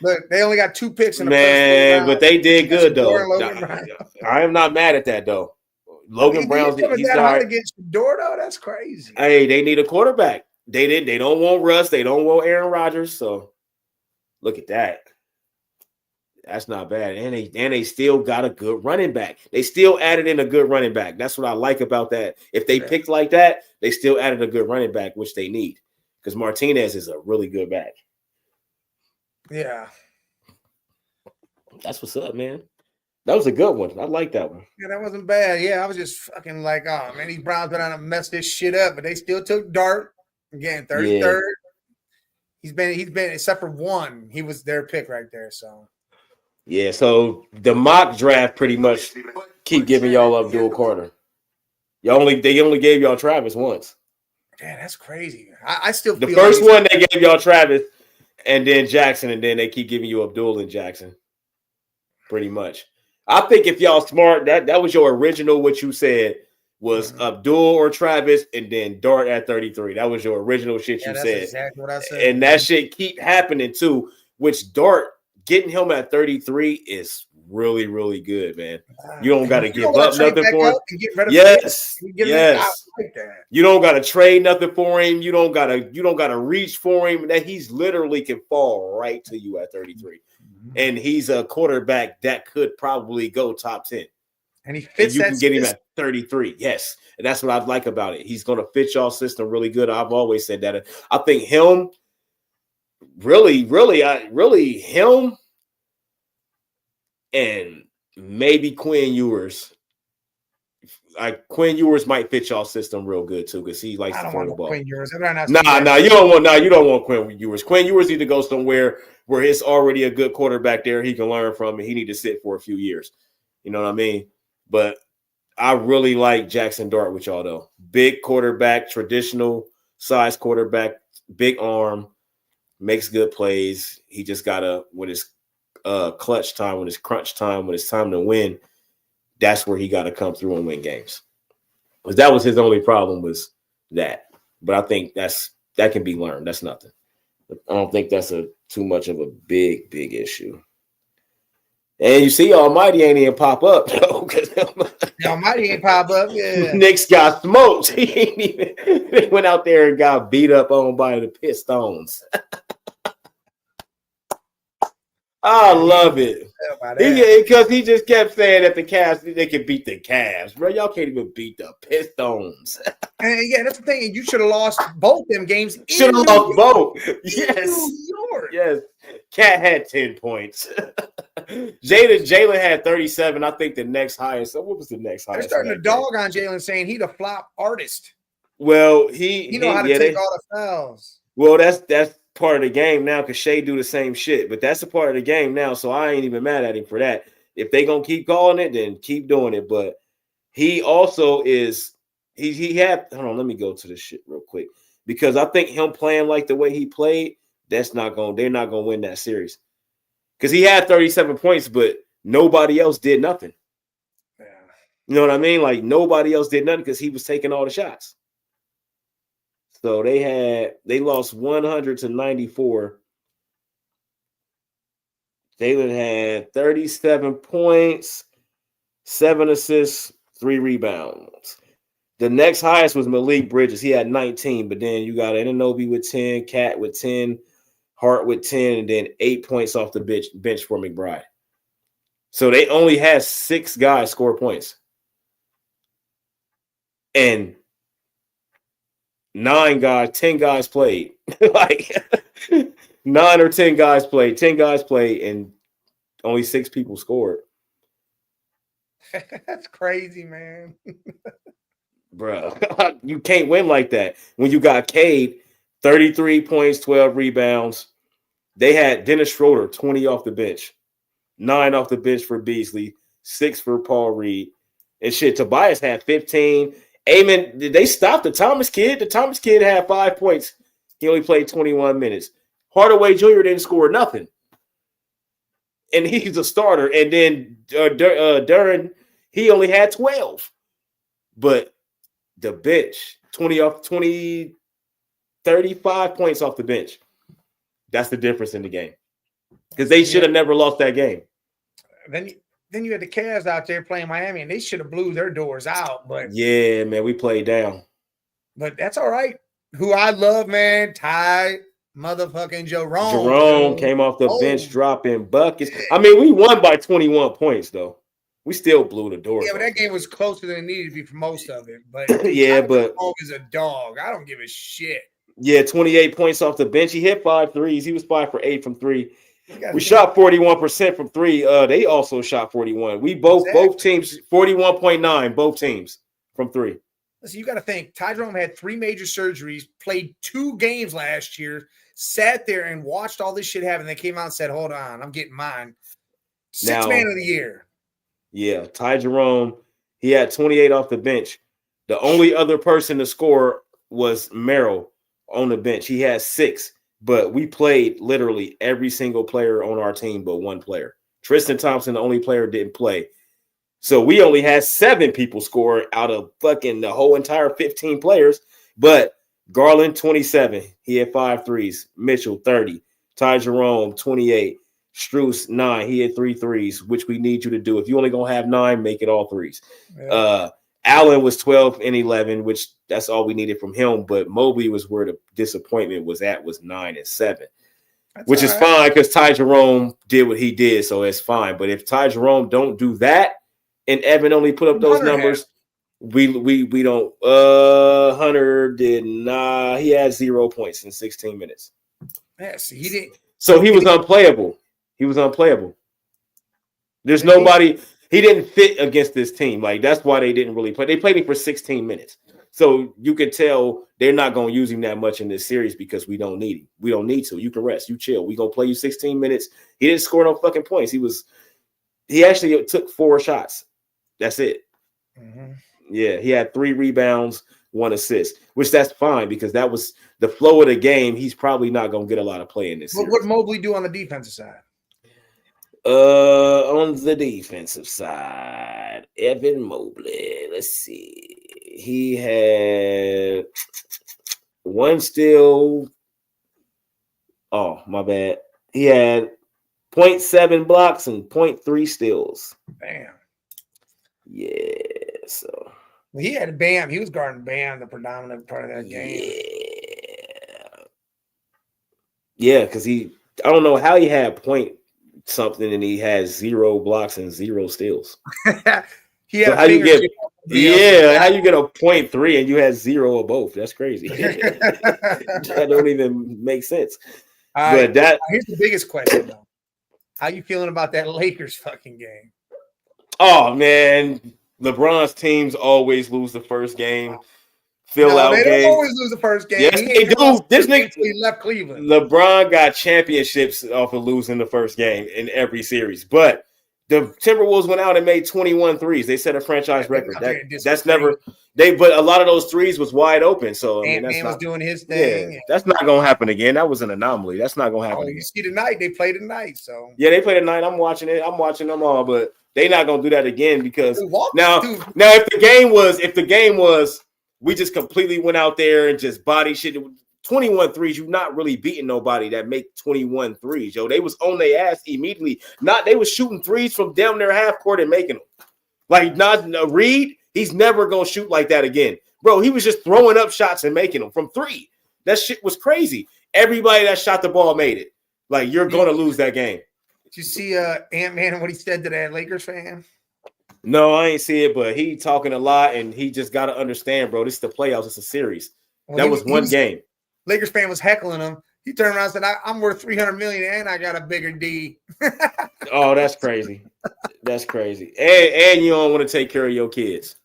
Look, they only got 2 picks in the Man, first but they did good though. Brown. I am not mad at that though. Logan Brown's he's that hard against Shador though. That's crazy. Hey, they need a quarterback. They don't want Russ. They don't want Aaron Rodgers. So look at that. That's not bad. And they still got a good running back. They still added in a good running back. That's what I like about that. If they picked like that, they still added a good running back, which they need. Because Martinez is a really good back. Yeah. That's what's up, man. That was a good one. I like that one. Yeah, that wasn't bad. Yeah, I was just fucking like, oh man, these Browns been on to mess this shit up, but they still took Dart. Again, 33rd. Yeah. He's been except for one. He was their pick right there. So yeah, so the mock draft pretty much keep giving y'all Abdul Carter. They only gave y'all Travis once. Man, that's crazy. I still feel the first one they gave y'all Travis and then Jackson, and then they keep giving you Abdul and Jackson. Pretty much. I think if y'all smart, that was your original what you said was Abdul or Travis and then Dart at 33. That was your original shit you said. Exactly what I said. And that shit keep happening too, which Dart getting him at 33 is really, really good, man. You don't got to give up nothing for him. Yes. Like you don't got to trade nothing for him. You don't got to reach for him. That he's literally can fall right to you at 33. And he's a quarterback that could probably go top 10. And he fits. And you can get him at 33. Yes. And that's what I like about it. He's going to fit y'all system really good. I've always said that. I think him really him and maybe Quinn Ewers. Quinn Ewers might fit y'all system real good too because he likes to throw the ball. Quinn Ewers. You don't want Quinn Ewers. Quinn Ewers need to go somewhere where it's already a good quarterback there he can learn from, and he need to sit for a few years. You know what I mean? But I really like Jackson Dart with y'all though. Big quarterback, traditional size quarterback, big arm, makes good plays. He just gotta when it's clutch time, when it's crunch time, when it's time to win. That's where he got to come through and win games. Because that was his only problem was that. But I think that can be learned. That's nothing. I don't think that's too much of a big issue. And you see, Almighty ain't even pop up though. Almighty ain't pop up. Yeah. Knicks got smoked. He ain't even went out there and got beat up on by the Pistons. I love it. Because he just kept saying that the Cavs, they can beat the Cavs. Bro, y'all can't even beat the Pistons. And yeah, that's the thing. You should have lost both them games. Should have lost both. Yes. Yes. Cat had 10 points. Jalen had 37. I think the next highest. What was the next highest? They're starting to dog on Jalen, saying he the flop artist. Well, he know how to take all the fouls. Well, that's part of the game now because Shea do the same shit, but that's a part of the game now, so I ain't even mad at him for that. If they gonna keep calling it, then keep doing it. But he also is he had hold on, let me go to this shit real quick because I think him playing like the way he played, they're not gonna win that series because he had 37 points, but nobody else did nothing. Yeah. You know what I mean? Like nobody else did nothing because he was taking all the shots. So they lost 100-94. Jalen had 37 points, 7 assists, 3 rebounds. The next highest was Malik Bridges. He had 19, but then you got Anunoby with 10, Cat with 10, Hart with 10, and then 8 points off the bench for McBride. So they only had 6 guys score points. And 10 guys played. Like 9 or 10 guys played. 10 guys played, and only 6 people scored. That's crazy, man. Bro, you can't win like that. When you got Cade, 33 points, 12 rebounds. They had Dennis Schroeder, 20 off the bench. 9 off the bench for Beasley. 6 for Paul Reed. And shit, Tobias had 15. Amen. Did they stop the Thomas kid? The Thomas kid had 5 points. He only played 21 minutes. Hardaway Jr. didn't score nothing. And he's a starter. And then Duran, he only had 12. But the bench, 35 points off the bench. That's the difference in the game. Because they should have never lost that game. Then you had the Cavs out there playing Miami, and they should have blew their doors out. But yeah, man, we played down. But that's all right. Who I love, man, Ty motherfucking Jerome. Jerome came off the bench dropping buckets. I mean, we won by 21 points, though. We still blew the doors. Yeah, but that game was closer than it needed to be for most of it. But yeah, but Jerome is a dog. I don't give a shit. Yeah, 28 points off the bench. He hit 5 threes. He was 5 for 8 from 3. We shot 41% from 3. They also shot 41. We both teams 41.9, both teams from 3. Listen, you got to think. Ty Jerome had 3 major surgeries, played 2 games last year, sat there and watched all this shit happen. They came out and said, "Hold on, I'm getting mine." Sixth man of the year. Yeah, Ty Jerome. He had 28 off the bench. The only other person to score was Merrill on the bench. He had 6. But we played literally every single player on our team but one player. Tristan Thompson, the only player, didn't play. So we only had 7 people score out of fucking the whole entire 15 players. But Garland, 27. He had 5 threes. Mitchell, 30. Ty Jerome, 28. Strus, 9. He had 3 threes, which we need you to do. If you only going to have 9, make it all threes. Yeah. Allen was 12 and 11, which that's all we needed from him. But Mobley was where the disappointment was 9 and 7, which is fine because Ty Jerome did what he did, so it's fine. But if Ty Jerome don't do that and Evan only put up those numbers, we don't. Hunter did not. He had 0 points in 16 minutes. Yes, he didn't. So he was unplayable. There's nobody. He didn't fit against this team. Like, that's why they didn't really play. They played him for 16 minutes. So you can tell they're not going to use him that much in this series because we don't need him. We don't need to. You can rest. You chill. We're going to play you 16 minutes. He didn't score no fucking points. He actually took 4 shots. That's it. Mm-hmm. Yeah, he had 3 rebounds, 1 assist, which that's fine because that was the flow of the game. He's probably not going to get a lot of play in this series. What Mobley do on the defensive side? On the defensive side, Evan Mobley. Let's see. He had 1 steal. Oh, my bad. He had 0.7 blocks and 0.3 steals. Damn. Yeah. So he had Bam. He was guarding Bam the predominant part of that game. Yeah, because I don't know how he had something and he has 0 blocks and 0 steals. So how you get how you get a 0.3 and you had 0 of both? That's crazy. That don't even make sense. But here's the biggest question though. How you feeling about that Lakers fucking game? Oh man, LeBron's teams always lose the first game. They don't always lose the first game. Yes, they do. This nigga left Cleveland. LeBron got championships off of losing the first game in every series. But the Timberwolves went out and made 21 threes. They set a franchise record. That's never but a lot of those threes was wide open. So Ant-Man was doing his thing. Yeah, that's not gonna happen again. That was an anomaly. That's not gonna happen again. You see tonight, they play tonight. So yeah, they play tonight. I'm watching it. I'm watching them all, but they're not gonna do that again because now if the game was we just completely went out there and just body shit. 21 threes, you're not really beating nobody that make 21 threes, yo. They was on their ass immediately. They was shooting threes from down their half court and making them. Like, not Reed, he's never going to shoot like that again. Bro, he was just throwing up shots and making them from 3. That shit was crazy. Everybody that shot the ball made it. Like, you're going to lose that game. Did you see Ant-Man and what he said to that Lakers fan? No, I ain't see it, but he talking a lot, and he just got to understand, bro, this is the playoffs. It's a series. That was one game. Lakers fan was heckling him. He turned around and said, I'm worth $300 million and I got a bigger D. Oh, that's crazy. That's crazy. And you don't want to take care of your kids.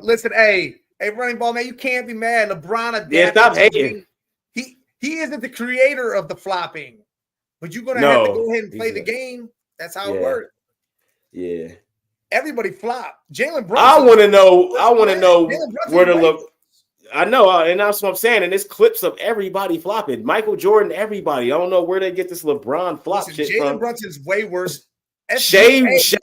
Listen, hey, running ball, man, you can't be mad. LeBron, stop hating. He isn't the creator of the flopping, but you're going to have to go ahead and play the game. That's how it works. Yeah. Everybody flop. Jalen Brunson. I want to know where I know, and that's what I'm saying. And there's clips of everybody flopping. Michael Jordan, everybody. I don't know where they get this LeBron flop shit Jalen from. Brunson's way worse. James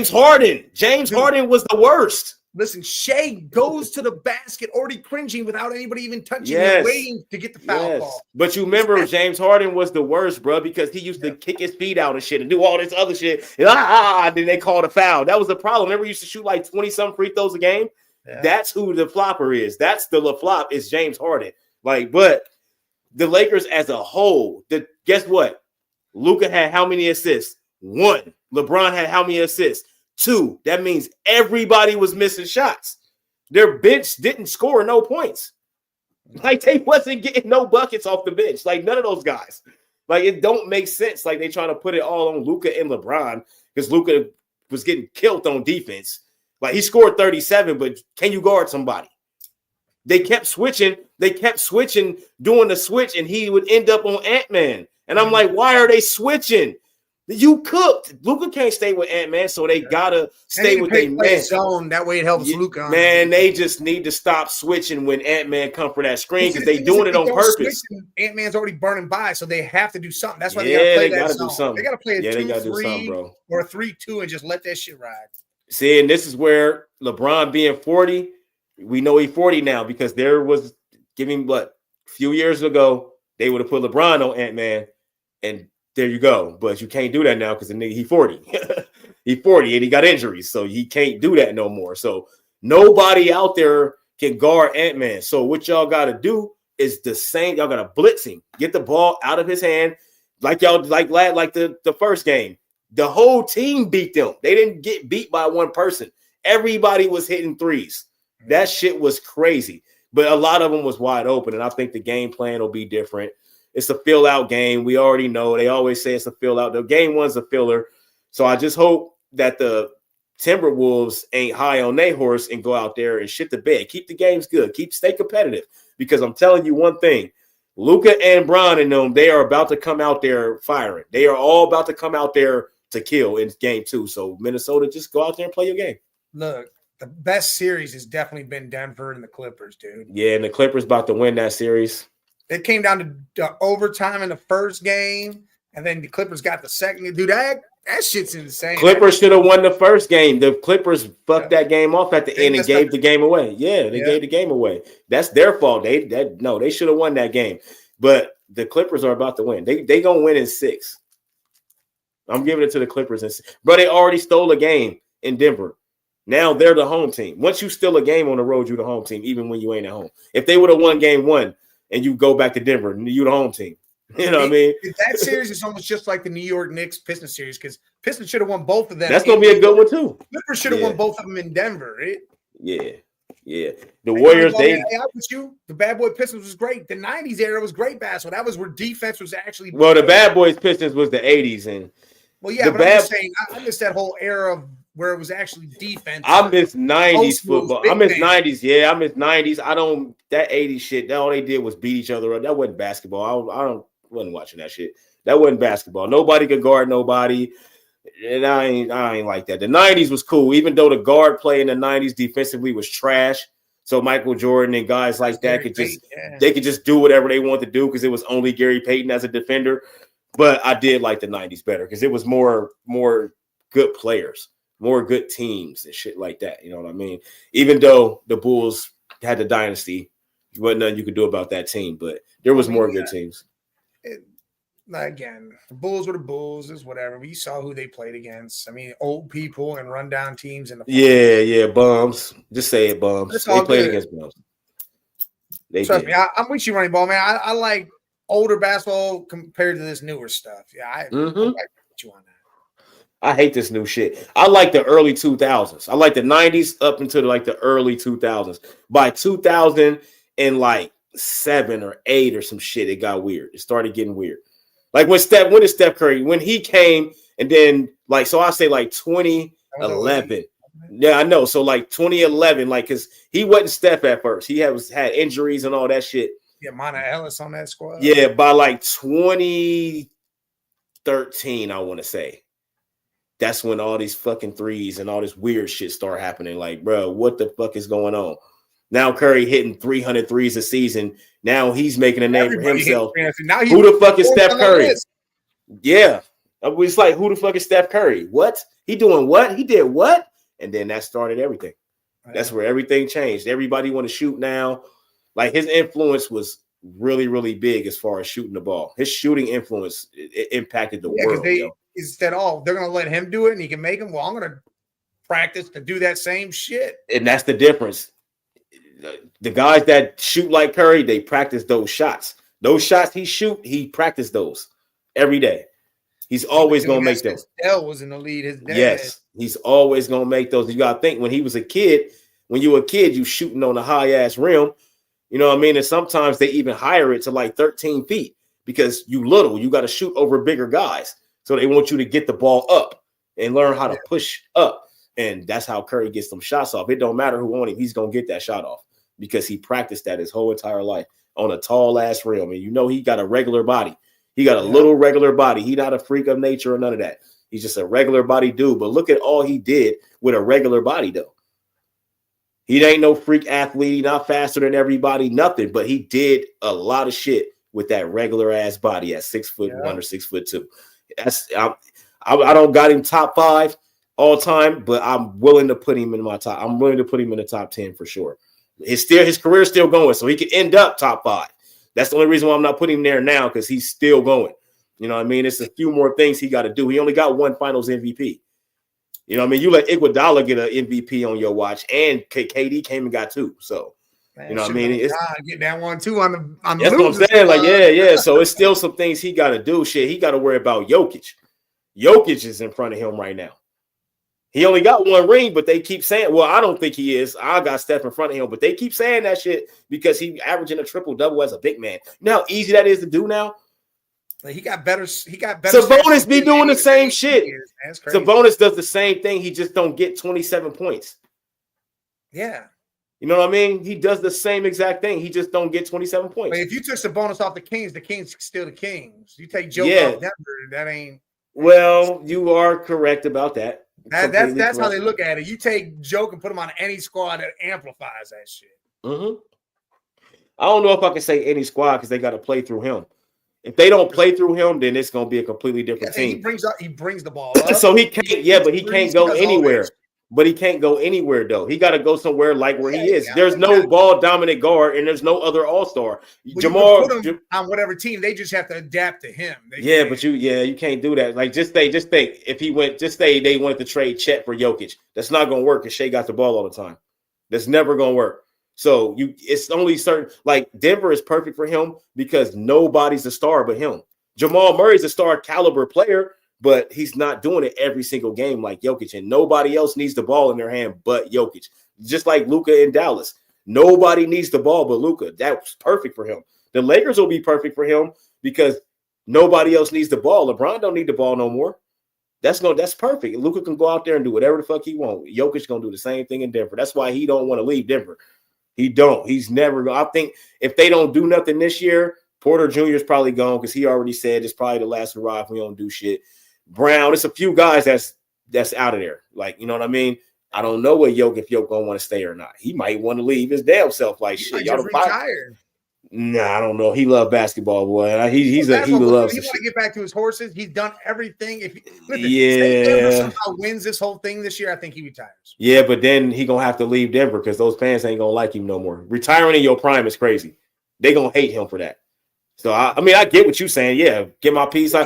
Harden. James Harden was the worst. Listen, Shea goes to the basket already cringing without anybody even touching him, waiting to get the foul call. But you remember James Harden was the worst, bro, because he used to kick his feet out and shit and do all this other shit. And then they called a foul. That was the problem. Remember, he used to shoot like 20-some free throws a game? Yeah. That's who the flopper is. That's the flop is James Harden. Like, but the Lakers as a whole, guess what? Luka had how many assists? 1. LeBron had how many assists? 2. That means everybody was missing shots. Their bench didn't score no points. Like, they wasn't getting no buckets off the bench. Like, none of those guys. Like, it don't make sense. Like, they trying to put it all on Luka and LeBron because Luka was getting killed on defense. Like, he scored 37, but can you guard somebody? They kept switching. Doing the switch, and he would end up on Ant-Man. And I'm like, why are they switching? You cooked. Luka can't stay with Ant-Man, so they gotta stay with their man. Zone. That way it helps Luka. Man, they just need to stop switching when Ant-Man come for that screen because they doing it on purpose. Ant-Man's already burning by, so they have to do something. That's why they gotta play that zone. They gotta play a 2-3 or a 3-2 and just let that shit ride. See, and this is where LeBron being 40, we know he's 40 now because there was giving a few years ago, they would have put LeBron on Ant-Man, and there you go. But you can't do that now because the nigga, he's 40. He's 40 and he got injuries, so he can't do that no more. So nobody out there can guard Ant-Man. So what y'all got to do is the same. Y'all got to blitz him, get the ball out of his hand, like y'all like the first game. The whole team beat them. They didn't get beat by one person. Everybody was hitting threes. That shit was crazy. But a lot of them was wide open, and I think the game plan will be different. It's a fill-out game. We already know. They always say it's a fill-out. The game one's a filler. So I just hope that the Timberwolves ain't high on their horse and go out there and shit the bed. Keep the games good. Stay competitive. Because I'm telling you one thing. Luka and Bron and them, they are about to come out there firing. They are all about to come out there to kill in game 2. So Minnesota, just go out there and play your game. Look, the best series has definitely been Denver and the Clippers, dude. Yeah, and the Clippers about to win that series. It came down to overtime in the first game, and then the Clippers got the second. Dude, that shit's insane. Clippers should have won the first game. The Clippers fucked that game off at the end and gave the game away. Yeah, they gave the game away. That's their fault. They should have won that game. But the Clippers are about to win. They gonna win in 6. I'm giving it to the Clippers. Bro, they already stole a game in Denver. Now they're the home team. Once you steal a game on the road, you're the home team, even when you ain't at home. If they would have won game 1 and you go back to Denver, you the home team. You know what I mean? That series is almost just like the New York Knicks Pistons series because Pistons should have won both of them. That's going to be a good one, too. Clippers should have won both of them in Denver, right? Yeah. The Warriors, the Bad Boy Pistons was great. The 90s era was great basketball. That was where defense was actually. Well, the Bad Boys Pistons was the 80s. And I'm just saying, I missed that whole era of where it was actually defense. I miss 90s football. I miss 90s. Yeah, I miss 90s. That 80s shit, all they did was beat each other up. That wasn't basketball. I wasn't watching that shit. That wasn't basketball. Nobody could guard nobody. And I ain't like that. The 90s was cool, even though the guard play in the 90s defensively was trash. So Michael Jordan and guys like that could just do whatever they want to do because it was only Gary Payton as a defender. But I did like the 90s better because it was more good players, more good teams and shit like that. You know what I mean? Even though the Bulls had the dynasty, there wasn't nothing you could do about that team, but there was more good teams. Again, the Bulls were the Bulls, is whatever. We saw who they played against. I mean, old people and rundown teams in the bums. Just say it, bums. They played against bums. Trust me, I'm with you, running ball, man. I like older basketball compared to this newer stuff. Yeah, I like you on that. I hate this new shit. I like the early 2000s. I like the 90s up into the early 2000s. By 2007 or 8 or some shit, it got weird. It started getting weird. Like when did Steph Curry, when he came and then so I say 2011. Yeah, I know. So 2011, because he wasn't Steph at first. He had injuries and all that shit. Yeah, Monta Ellis on that squad. Yeah, by 2013, I want to say. That's when all these fucking threes and all this weird shit start happening. Like, bro, what the fuck is going on? Now Curry hitting 300 threes a season. Now he's making a name for himself. Now who the fuck is Steph Curry? Yeah. It's like, who the fuck is Steph Curry? What? He doing what? He did what? And then that started everything. That's where everything changed. Everybody want to shoot now. Like, his influence was really, really big as far as shooting the ball. His shooting influence it impacted the world. Instead, they're going to let him do it and he can make them. Well, I'm going to practice to do that same shit. And that's the difference. The guys that shoot like Curry, they practice those shots. Those shots he practiced those every day. He's always going to make those. Dell was in the lead. His dad. Yes, he's always going to make those. You got to think, when he was a kid, when you were a kid, you shooting on a high-ass rim. You know what I mean? And sometimes they even higher it to like 13 feet because you got to shoot over bigger guys. So they want you to get the ball up and learn how to push up. And that's how Curry gets some shots off. It don't matter who on him. He's going to get that shot off because he practiced that his whole entire life on a tall-ass rim. And you know he got a regular body. He got a little regular body. He's not a freak of nature or none of that. He's just a regular body dude. But look at all he did with a regular body, though. He ain't no freak athlete. He's not faster than everybody, nothing. But he did a lot of shit with that regular ass body at 6'1" or 6'2". I don't got him top 5 all time, but I'm willing to put him in my top. I'm willing to put him in the top 10 for sure. His career is still going, so he could end up top 5. That's the only reason why I'm not putting him there now, because he's still going. You know what I mean? It's a few more things he got to do. He only got one Finals MVP. You know what I mean? You let Iguodala get an MVP on your watch, and KD came and got 2. So, you know what I mean? It's get that one too on the. That's what I'm saying. Like, yeah. So it's still some things he got to do. Shit, he got to worry about Jokic. Jokic is in front of him right now. He only got 1 ring, but they keep saying, well, I don't think he is. I got Steph in front of him, but they keep saying that shit because he averaging a triple-double as a big man. You know how easy that is to do now? He got better. Sabonis be doing the same shit. Sabonis does the same thing. He just don't get 27 points. Yeah. You know what I mean? He does the same exact thing. He just don't get 27 points. But if you took Sabonis off the Kings still the Kings. You take Joe off Denver, that ain't. Well, you are correct about that. That's how they look at it. You take Joke and put him on any squad that amplifies that shit. Mm-hmm. I don't know if I can say any squad because they got to play through him. If they don't play through him, then it's going to be a completely different team. He brings the ball up. So he can't. Yeah, but he can't go anywhere. But he can't go anywhere though. He got to go somewhere like where he is. There's no ball dominant guard, and there's no other all-star. Jamal on whatever team, they just have to adapt to him. But you can't do that. Like just think if he went, just say they wanted to trade Chet for Jokic. That's not gonna work because Shea got the ball all the time. That's never gonna work. So it's only certain, like Denver is perfect for him because nobody's a star but him. Jamal Murray's a star caliber player, but he's not doing it every single game like Jokic, and nobody else needs the ball in their hand but Jokic. Just like Luka in Dallas. Nobody needs the ball but Luka. That's perfect for him. The Lakers will be perfect for him because nobody else needs the ball. LeBron don't need the ball no more. That's perfect. Luka can go out there and do whatever the fuck he wants. Jokic gonna do the same thing in Denver. That's why he don't want to leave Denver. He don't. He's never going. I think if they don't do nothing this year, Porter Jr. is probably gone because he already said it's probably the last hurrah if we don't do shit. Brown, it's a few guys that's out of there. Like, you know what I mean? I don't know if Jokic gonna want to stay or not. He might want to leave his damn self. Like, shit, y'all retired. Nah, I don't know. He loved basketball, boy. He loves. He want to get back to his horses. He's done everything. If Denver somehow wins this whole thing this year, I think he retires. Yeah, but then he gonna have to leave Denver because those fans ain't gonna like him no more. Retiring in your prime is crazy. They gonna hate him for that. So I mean, I get what you're saying. Yeah, get my piece. Three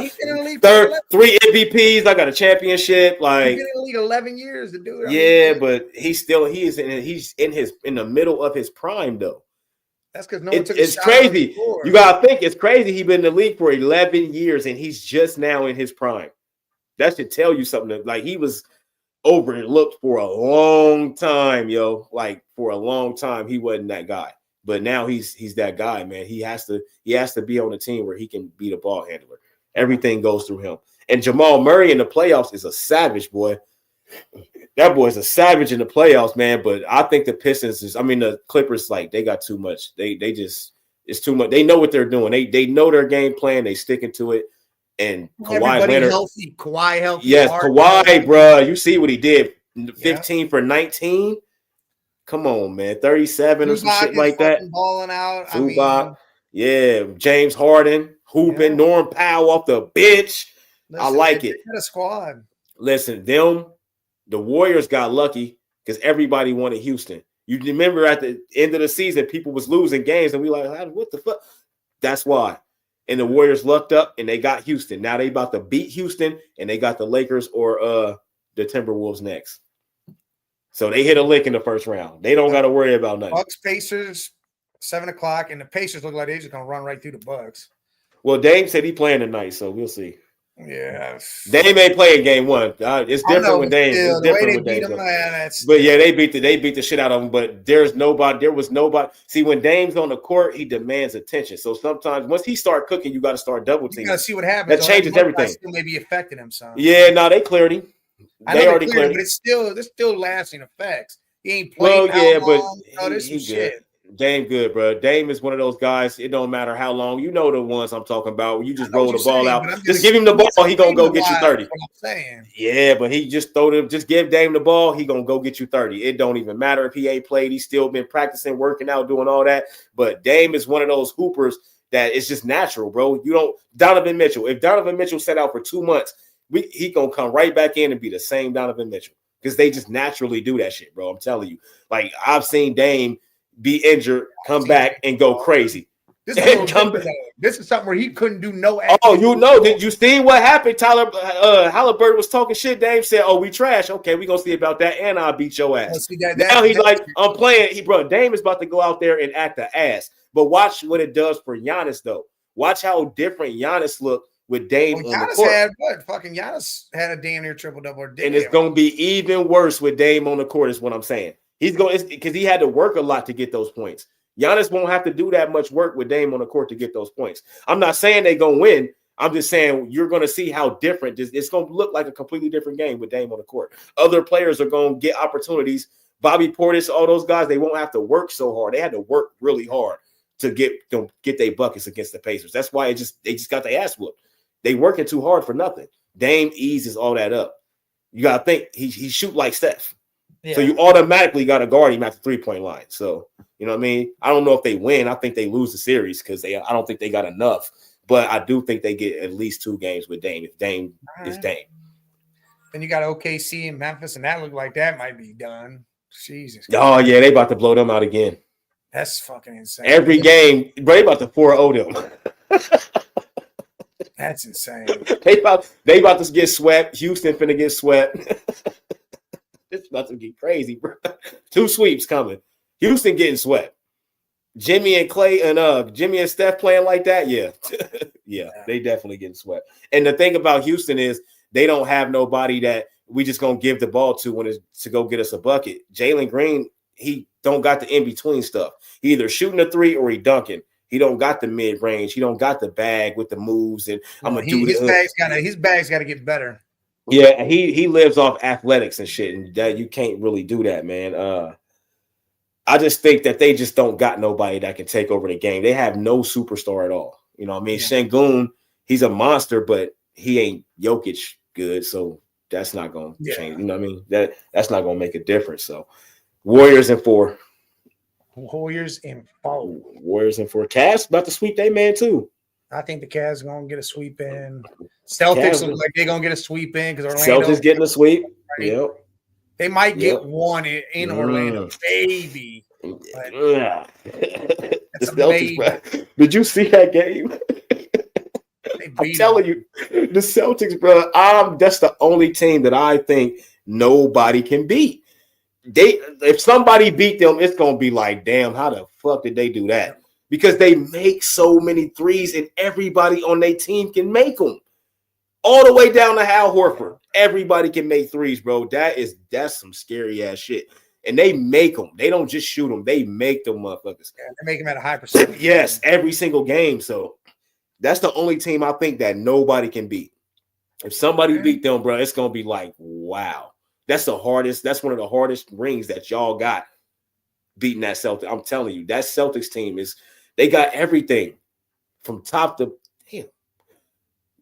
MVPs. I got a championship. Like, he's been in the league 11 years to do it. Yeah, but he's in the middle of his prime though. That's because no one took it's crazy. You gotta think it's crazy. He's been in the league for 11 years and he's just now in his prime. That should tell you something. Like, he was overlooked for a long time, yo. Like, for a long time, he wasn't that guy. But now he's that guy, man. He has to be on a team where he can be the ball handler. Everything goes through him. And Jamal Murray in the playoffs is a savage, boy. That boy's a savage in the playoffs, man. But I think the the Clippers, like, they got too much. It's too much. They know what they're doing. They know their game plan. They sticking to it. And Kawhi Leonard, Kawhi healthy. Yes, Kawhi, bro. You see what he did? 15 for 19. Come on, man. 37 or some Zubac shit is like that. fucking balling out. Zubac. Yeah. James Harden hooping. Yeah. Norm Powell off the bench. I Listen, like man, it. they got a squad. Listen, the Warriors got lucky because everybody wanted Houston. You remember at the end of the season, people was losing games, and we like, what the fuck? That's why. And the Warriors lucked up, and they got Houston. Now they about to beat Houston, and they got the Lakers or the Timberwolves next. So they hit a lick in the first round. They don't got to worry about nothing. Bucks, Pacers, 7:00, and the Pacers look like they're just gonna run right through the Bucks. Well, Dame said he playing tonight, so we'll see. Yeah, Dame ain't playing game one. It's different with Dame. It's different with Dame. But yeah, they beat the shit out of him. But there was nobody. See, when Dame's on the court, he demands attention. So sometimes once he start cooking, you got to start double teaming. You got to see what happens. That changes everything. Still maybe affecting him some. Yeah, no, they cleared him. They already cleared him, but there's still lasting effects. He ain't playing. Well, yeah, but there's some shit. Dame good, bro. Dame is one of those guys. It don't matter how long. You know the ones I'm talking about. You just roll the ball out. Just give him the ball. He gonna go get you 30. What I'm saying. Yeah, but he just throw them. Just give Dame the ball. He gonna go get you 30. It don't even matter if he ain't played. He's still been practicing, working out, doing all that. But Dame is one of those hoopers that it's just natural, bro. You don't. Donovan Mitchell. If Donovan Mitchell set out for 2 months, he gonna come right back in and be the same Donovan Mitchell because they just naturally do that shit, bro. I'm telling you. Like I've seen Dame be injured, come back, and go crazy. This is something where he couldn't do no action. Oh, you know, did you see what happened? Tyler Halliburton was talking shit. Dame said, "Oh, we trash. Okay, we gonna see about that, and I'll beat your ass." Now he's like, "I'm playing." Dame is about to go out there and act the ass. But watch what it does for Giannis, though. Watch how different Giannis look with Dame on the court. Giannis had a damn near triple double, and it's gonna be even worse with Dame on the court. Is what I'm saying. He's going because he had to work a lot to get those points. Giannis won't have to do that much work with Dame on the court to get those points. I'm not saying they're going to win. I'm just saying you're going to see how different it's going to look like a completely different game with Dame on the court. Other players are going to get opportunities. Bobby Portis, all those guys, they won't have to work so hard. They had to work really hard to get their buckets against the Pacers. That's why they just got their ass whooped. They working too hard for nothing. Dame eases all that up. You got to think he shoot like Steph. Yeah. So you automatically got to guard him at the 3-point line. So, you know what I mean? I don't know if they win. I think they lose the series because I don't think they got enough. But I do think they get at least 2 games with Dame if Dame is Dame. Then you got OKC and Memphis, and that look like that might be done. Jesus. Oh, yeah, they about to blow them out again. That's fucking insane. Every game, bro, they about to 4-0 them. That's insane. They about to get swept. Houston finna get swept. It's about to get crazy, bro. 2 sweeps coming. Houston getting swept. Jimmy and Steph playing like that, yeah. Yeah, they definitely getting swept. And the thing about Houston is they don't have nobody that we just gonna give the ball to when it's to go get us a bucket. Jalen Green, he don't got the in-between stuff. He either shooting a 3 or he dunking. He don't got the mid-range. He don't got the bag with the moves. And I'm gonna do his bag's gotta get better. Yeah, he lives off athletics and shit, and that you can't really do that, man. I just think that they just don't got nobody that can take over the game. They have no superstar at all. You know what I mean? Yeah. Sengun, he's a monster, but he ain't Jokic good, so that's not going to change. You know what I mean? That's not going to make a difference. So Warriors in 4. Warriors in 4. Warriors in 4. Cavs about to sweep their man too. I think the Cavs are going to get a sweep in. Celtics look like they're going to get a sweep in because Orlando. Celtics getting a sweep. Right? Yep. They might get one in Orlando, maybe. The Celtics, bro. Did you see that game? I'm telling you, the Celtics, bro. That's the only team that I think nobody can beat. If somebody beat them, it's gonna be like, damn, how the fuck did they do that? Because they make so many threes, and everybody on their team can make them. All the way down to Hal Horford. Everybody can make threes, bro. That's some scary ass shit. And they make them. They don't just shoot them. They make them motherfuckers. Yeah, they make them at a high percentage. Yes, every single game. So that's the only team I think that nobody can beat. If somebody beat them, bro, it's gonna be like, wow. That's the hardest. That's one of the hardest rings that y'all got beating that Celtics. I'm telling you, that Celtics team they got everything from top to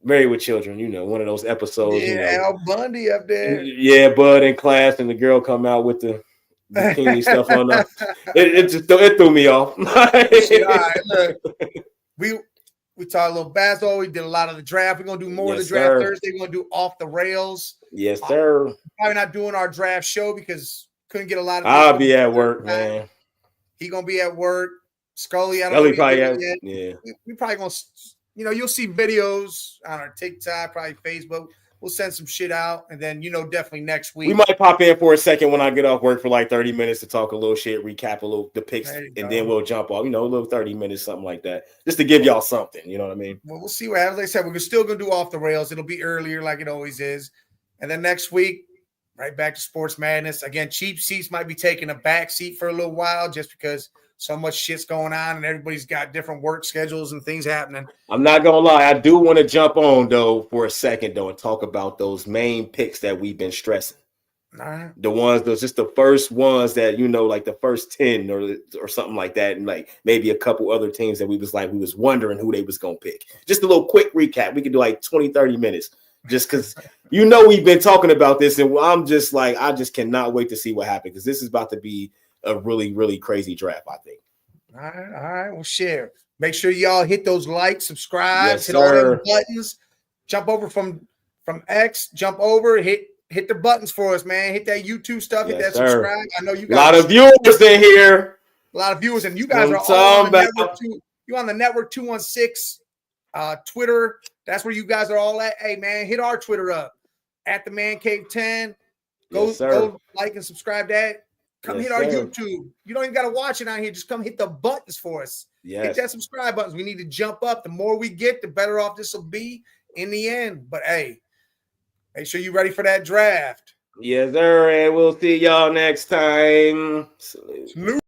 Married with Children, one of those episodes. Yeah, Al Bundy up there. Yeah, Bud in class, and the girl come out with the bikini stuff on. It threw me off. Shit, all right, look, we talked a little basketball. We did a lot of the draft. We're gonna do more of the draft Thursday. We're gonna do off the rails. Yes, sir. Probably not doing our draft show because couldn't get a lot of. I'll be at work, man. He gonna be at work. Scully, I don't Scully know probably yet. Yeah. We probably gonna, you'll see videos on our TikTok, probably Facebook. We'll send some shit out, and then definitely next week we might pop in for a second when I get off work for like 30 minutes to talk a little shit, recap a little the picks, and then we'll jump off. A little 30 minutes, something like that, just to give y'all something. You know what I mean? Well, we'll see what happens. Like I said, we're still gonna do off the rails. It'll be earlier, like it always is, and then next week, right back to Sports Madness again. Cheap seats might be taking a back seat for a little while, just because so much shit's going on and everybody's got different work schedules and things happening. I'm not gonna lie, I do want to jump on though for a second though and talk about those main picks that we've been stressing. All right. The ones, those just the first ones that like the first 10 or something like that, and like maybe a couple other teams that we was wondering who they was gonna pick. Just a little quick recap. We could do like 20-30 minutes. Just because we've been talking about this, and I'm just like, I just cannot wait to see what happens, because this is about to be a really, really crazy draft, I think. All right. Well, share. Make sure y'all hit those likes, subscribe, hit sir. all those buttons. Jump over from X. Jump over. Hit the buttons for us, man. Hit that YouTube stuff. Hit that subscribe. I know you guys. A lot of viewers in here. A lot of viewers, and you guys are all on the network too. You on the network 216 Twitter. That's where you guys are all at. Hey, man, hit our Twitter up at the Man Cave 10. Go like and subscribe that. Come hit our YouTube. You don't even got to watch it on here. Just come hit the buttons for us. Hit that subscribe buttons. We need to jump up. The more we get, the better off this will be in the end. But, hey, make sure you're ready for that draft. Yes, sir. And we'll see y'all next time. Salute.